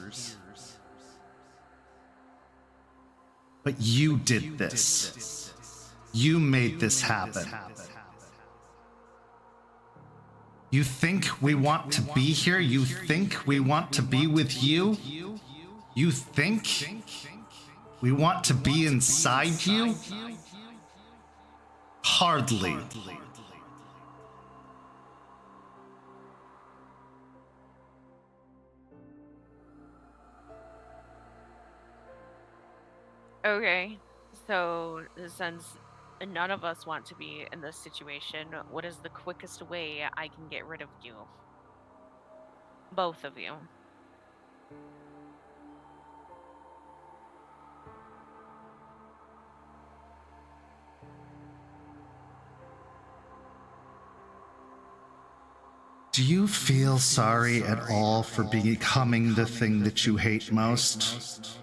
But you did this. You made this happen. You think we want to be here? You think we want to be with you? You think we want to be inside you? Hardly. Okay, so since none of us want to be in this situation, what is the quickest way I can get rid of you? Both of you. Do you feel sorry at all for becoming the thing that you hate most?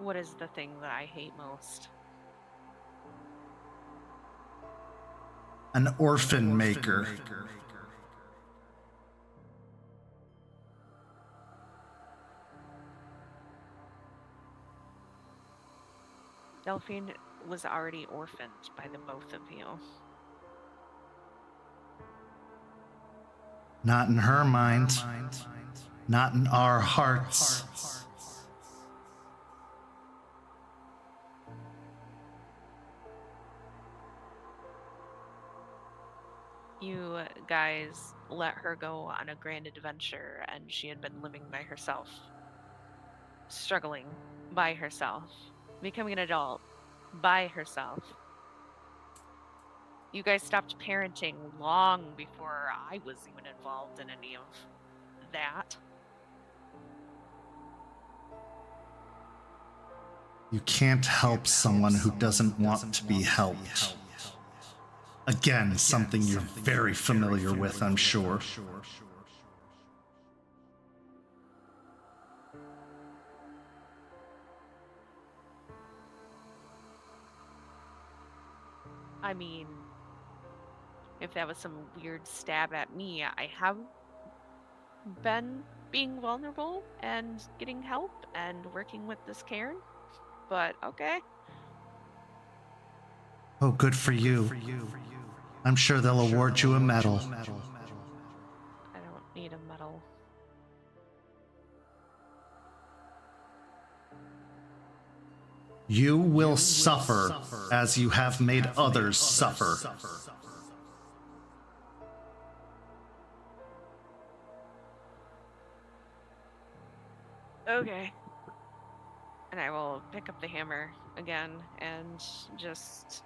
What is the thing that I hate most? An orphan maker. Delphine was already orphaned by the both of you. Not in her mind. Not in our hearts. You guys let her go on a grand adventure, and she had been living by herself, struggling by herself, becoming an adult by herself. You guys stopped parenting long before I was even involved in any of that. You can't help someone who doesn't want to be helped. Again, something you're very familiar with, I'm sure. I mean, if that was some weird stab at me, I have been being vulnerable and getting help and working with this Cairn, but okay. Oh, good for you. I'm sure they'll award you a medal. I don't need a medal. You will suffer as you have made others suffer. Okay. And I will pick up the hammer again and just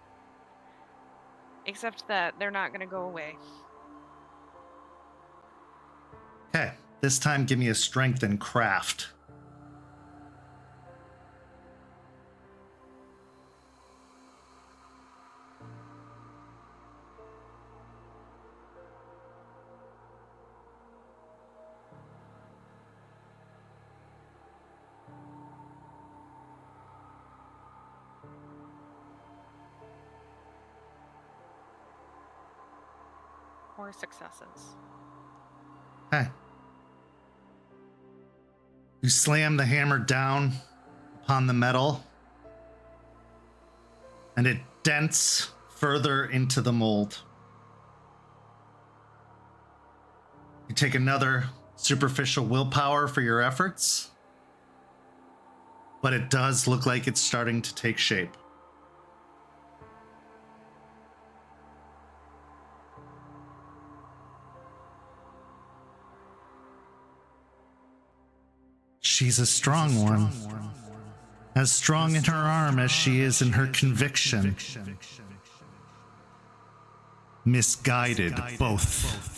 accept that they're not going to go away. Okay, this time give me a strength and craft. or successes. Okay. You slam the hammer down upon the metal, and it dents further into the mold. You take another superficial willpower for your efforts, but it does look like it's starting to take shape. She's a strong one, as strong in her arm as she is in her conviction. Misguided, both.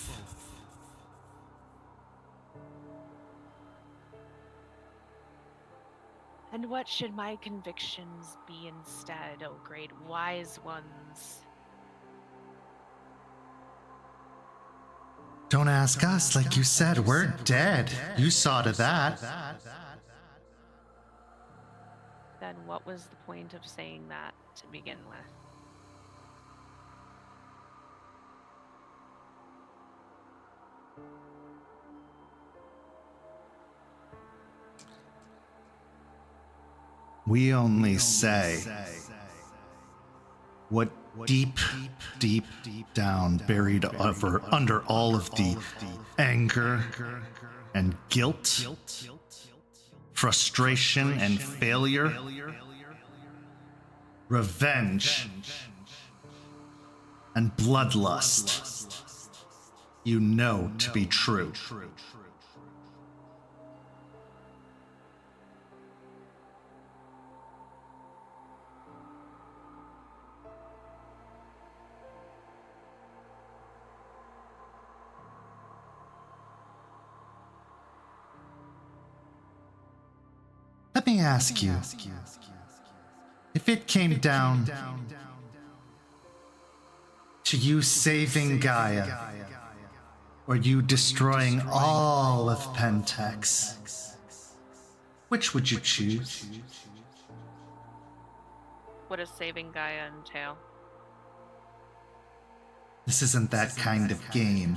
And what should my convictions be instead, O great wise ones? Don't ask us, like you said, we're dead. You saw to that. Then what was the point of saying that to begin with? We only say what deep down, buried under all of the anger and guilt, frustration and failure, revenge and bloodlust, you know to be true. Let me ask you, if it came down to you saving Gaia, or you destroying all of Pentex, which would you choose? What does saving Gaia entail? This isn't that kind of game.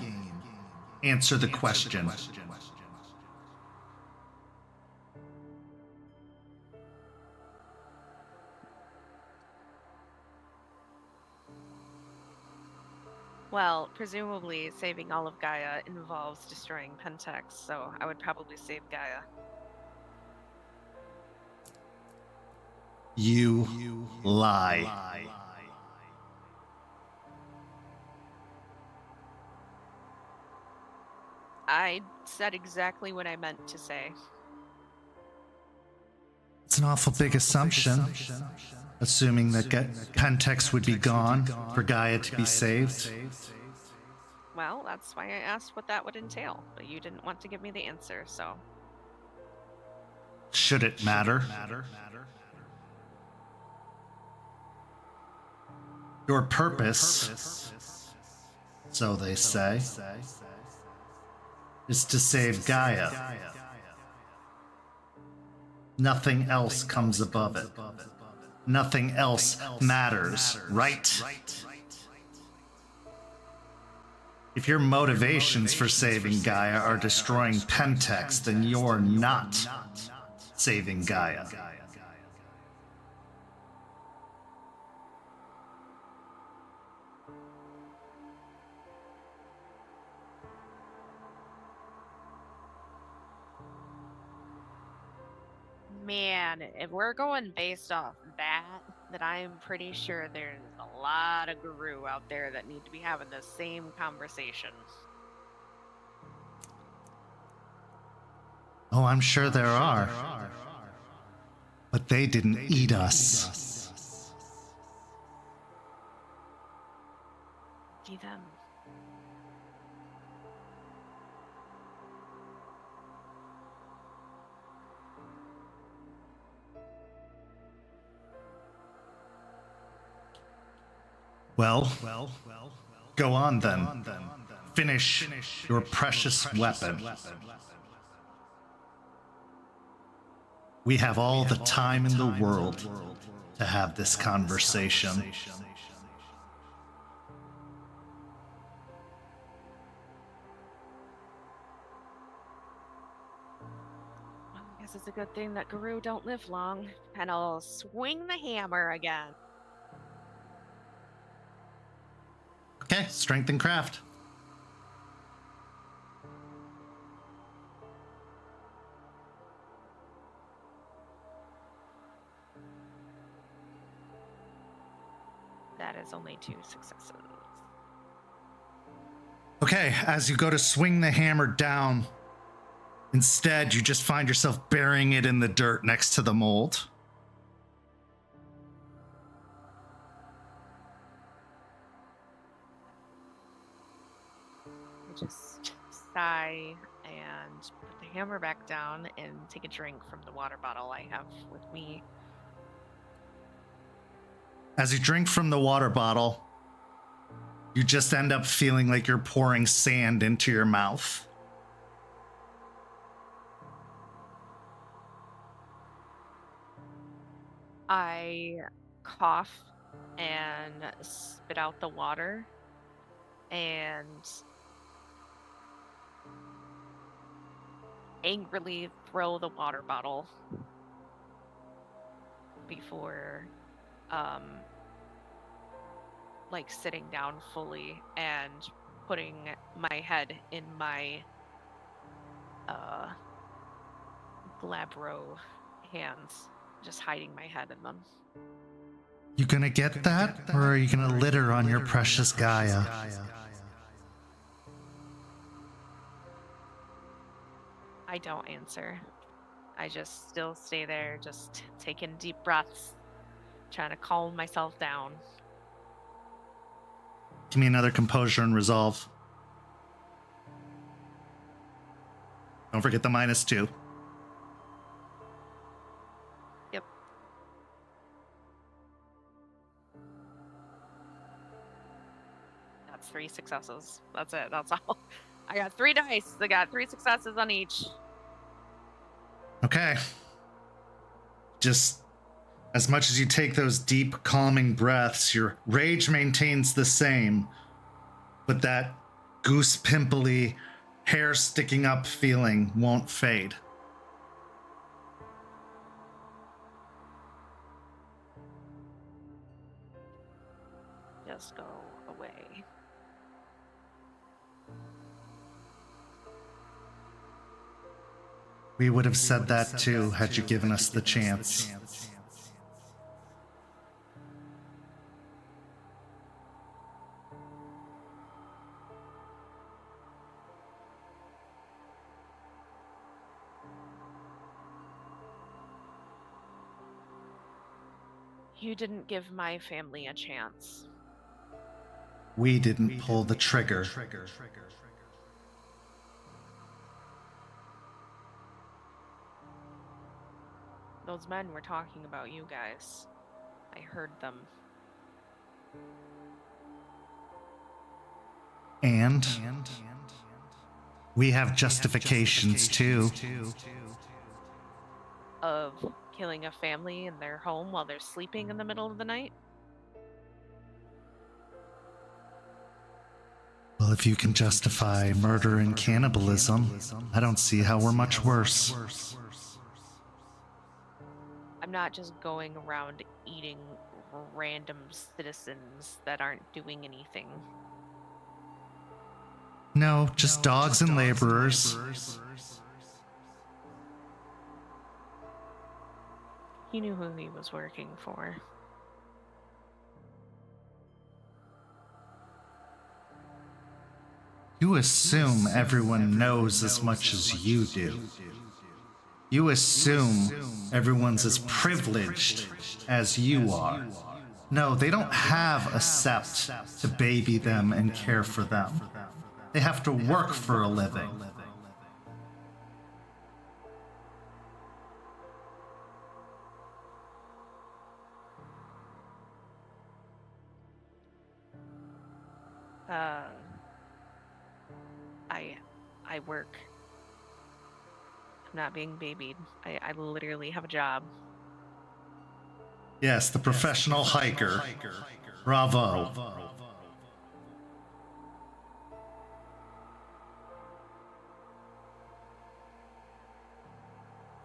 Answer the question. Well, presumably saving all of Gaia involves destroying Pentex, so I would probably save Gaia. You lie. I said exactly what I meant to say. It's an awful big assumption, assuming that Pentex would be gone for Gaia to be saved. Well, that's why I asked what that would entail, but you didn't want to give me the answer, so... Should it matter? Your purpose, so they say, is to save Gaia. Nothing else comes above it. Nothing else matters, right? If your motivations for saving Gaia are destroying Pentex, then you're not saving Gaia. Man, if we're going based off that, then I'm pretty sure there's a lot of guru out there that need to be having the same conversation. Oh, I'm sure there are. But they didn't eat us. See them. Well, go on then. Finish your precious weapon. We have all the time in the world to have this conversation. Guess it's a good thing that Guru don't live long, and I'll swing the hammer again. Okay, strength and craft. That is only 2 successes. Okay, as you go to swing the hammer down, instead you just find yourself burying it in the dirt next to the mold. I just sigh and put the hammer back down and take a drink from the water bottle I have with me. As you drink from the water bottle, you just end up feeling like you're pouring sand into your mouth. I cough and spit out the water and angrily throw the water bottle before like sitting down fully and putting my head in my glabro hands, just hiding my head in them. You gonna get that, or are you gonna litter on your precious Gaia? I don't answer. I just still stay there, just taking deep breaths, trying to calm myself down. Give me another composure and resolve. Don't forget the -2. Yep. That's 3 successes. That's it. That's all. I got 3 dice. I got 3 successes on each. Okay. Just as much as you take those deep, calming breaths, your rage maintains the same, but that goose pimply, hair sticking up feeling won't fade. Just go away. We would have said that too had you given us the chance. You didn't give my family a chance. We didn't pull the trigger. Those men were talking about you guys. I heard them. And we have justifications too. Of killing a family in their home while they're sleeping in the middle of the night? Well, if you can justify murder and cannibalism, I don't see how we're much worse. I'm not just going around eating random citizens that aren't doing anything. No, just dogs and laborers. He knew who he was working for. You assume everyone knows as much as you do. You assume everyone's as privileged as you are. No, they don't have a sept to baby them and care for them. They have to work for a living. I work. I'm not being babied. I literally have a job. Yes, the professional hiker. Bravo.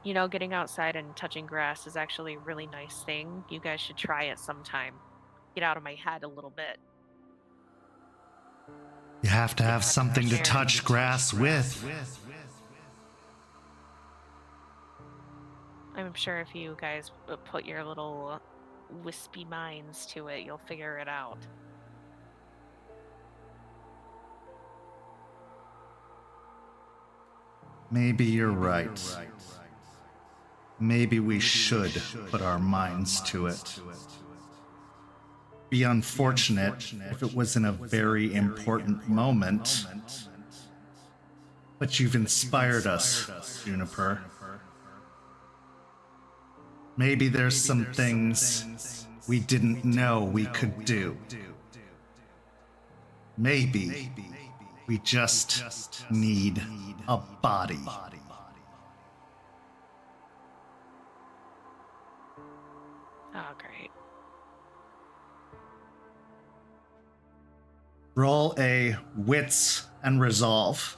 You know, getting outside and touching grass is actually a really nice thing. You guys should try it sometime. Get out of my head a little bit. You have to Get have some something to fresh air. touch grass with. I'm sure if you guys put your little wispy minds to it, you'll figure it out. Maybe you're right. Maybe we should put our minds to it. Be unfortunate if it was in a very important moment. But you've inspired us, Juniper. Maybe there's some things we didn't know we could do. Maybe we just need a body. Oh, great. Roll a wits and resolve.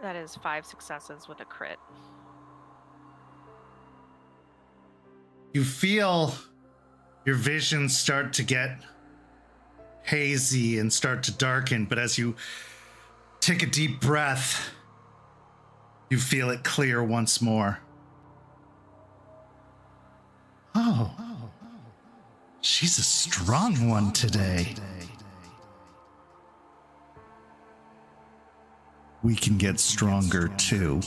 That is 5 successes with a crit. You feel your vision start to get hazy and start to darken, but as you take a deep breath, you feel it clear once more. Oh, she's a strong one today. We can get stronger too.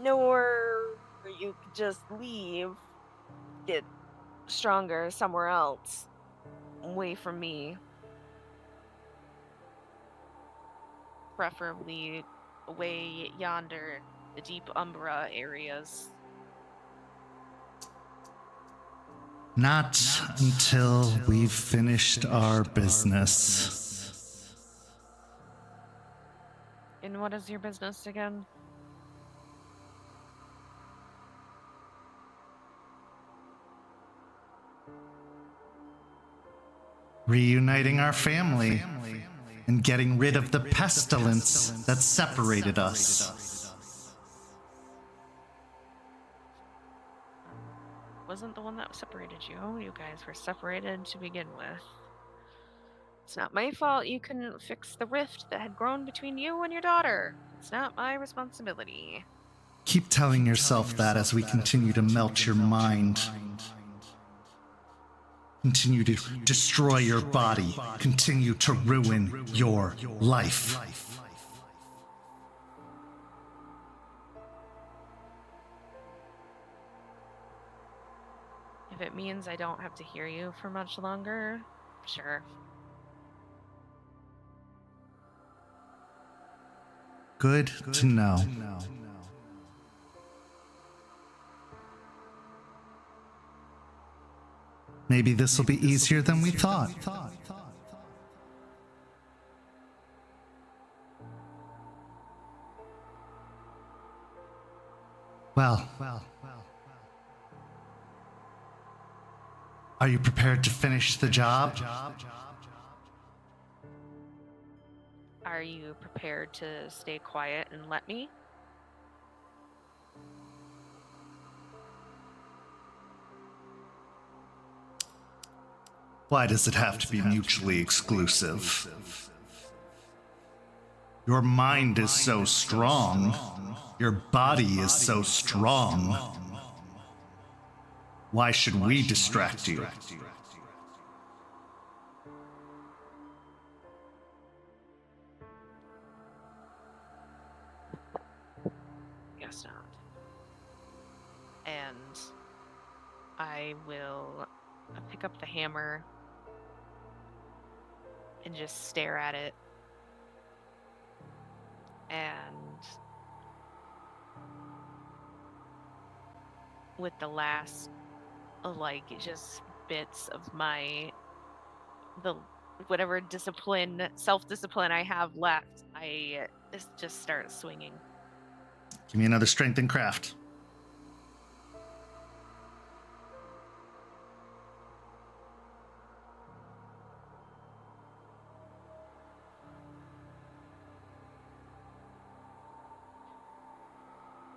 Or you could just leave, get stronger somewhere else, away from me. Preferably away yonder, the deep Umbra areas. Not until we've finished our business. And what is your business again? Reuniting our family and getting rid of the pestilence that separated us. Wasn't the one that separated you. You guys were separated to begin with. It's not my fault you couldn't fix the rift that had grown between you and your daughter. It's not my responsibility. Keep telling yourself that as we continue to melt your mind. Continue to destroy your body. Continue to ruin your life. If it means I don't have to hear you for much longer, sure. Good to know. Maybe this will be easier than we thought. Well. Are you prepared to finish the job? Are you prepared to stay quiet and let me? Why does it have to be mutually exclusive? Your mind is so strong. Your body is so strong. Why should we distract you? Guess not. And I will pick up the hammer and just stare at it. And with the last, like, just bits of the whatever self-discipline I have left, I just start swinging. Give me another strength and craft.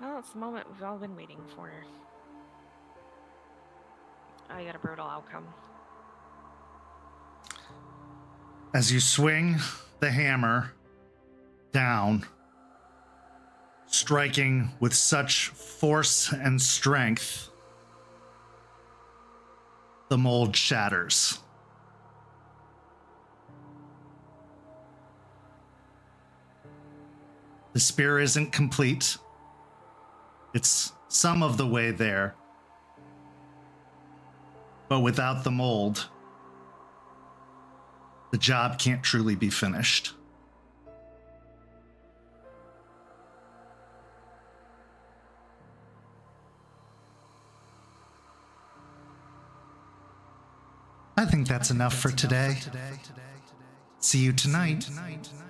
Well, it's the moment we've all been waiting for. I got a brutal outcome. As you swing the hammer down, striking with such force and strength, the mold shatters. The spear isn't complete. It's some of the way there. But without the mold, the job can't truly be finished. I think that's enough for today. See you tonight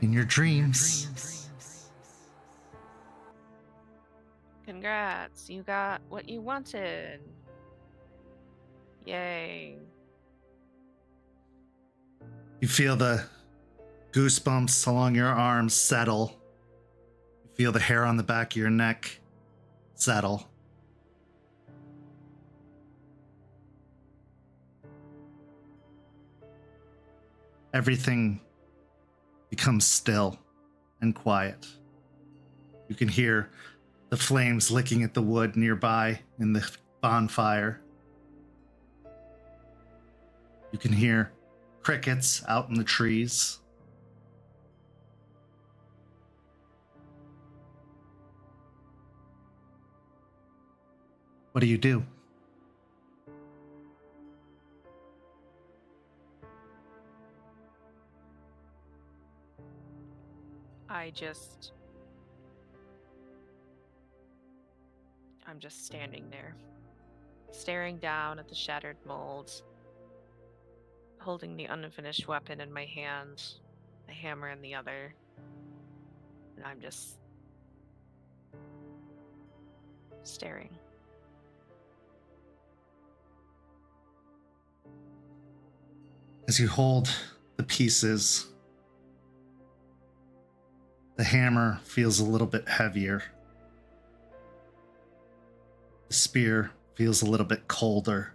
in your dreams. Congrats, you got what you wanted. Yay. You feel the goosebumps along your arms settle. You feel the hair on the back of your neck settle. Everything becomes still and quiet. You can hear the flames licking at the wood nearby in the bonfire. You can hear crickets out in the trees. What do you do? I'm just standing there, staring down at the shattered mold, holding the unfinished weapon in my hand, the hammer in the other, and I'm just staring. As you hold the pieces, the hammer feels a little bit heavier. The spear feels a little bit colder.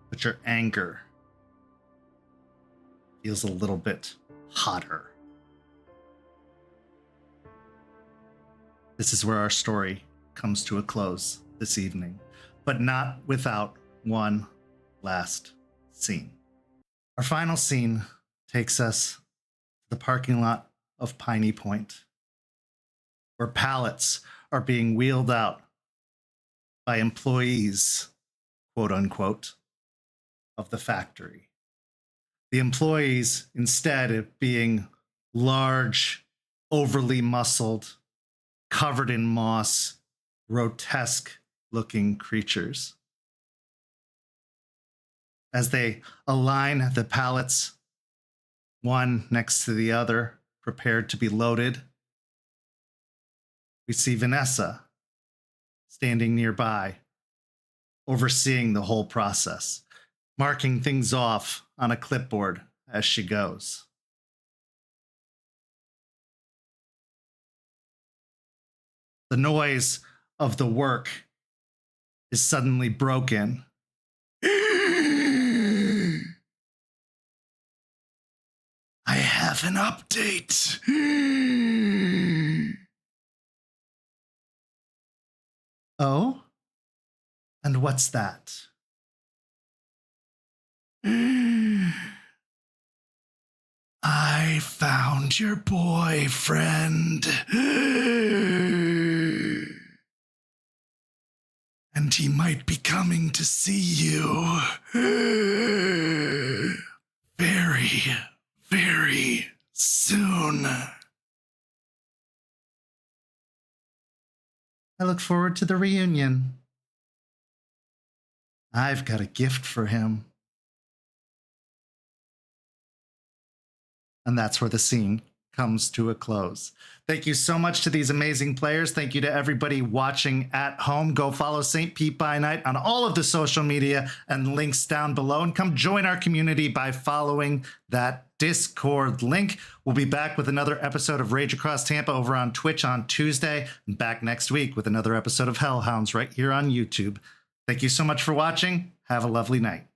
But your anger feels a little bit hotter. This is where our story comes to a close this evening, but not without one last scene. Our final scene takes us to the parking lot of Piney Point, where pallets are being wheeled out by employees, quote unquote, of the factory. The employees, instead of being large, overly muscled, covered in moss, grotesque looking creatures. As they align the pallets, one next to the other, prepared to be loaded, we see Vanessa standing nearby, overseeing the whole process, marking things off on a clipboard as she goes. The noise of the work is suddenly broken. I have an update. Oh? And what's that? I found your boyfriend. And he might be coming to see you. Very, very soon. I look forward to the reunion. I've got a gift for him. And that's where the scene comes to a close. Thank you so much to these amazing players. Thank you to everybody watching at home. Go follow St. Pete by Night on all of the social media and links down below. And come join our community by following that Discord link. We'll be back with another episode of Rage Across Tampa over on Twitch on Tuesday. And back next week with another episode of Hounds right here on YouTube. Thank you so much for watching. Have a lovely night.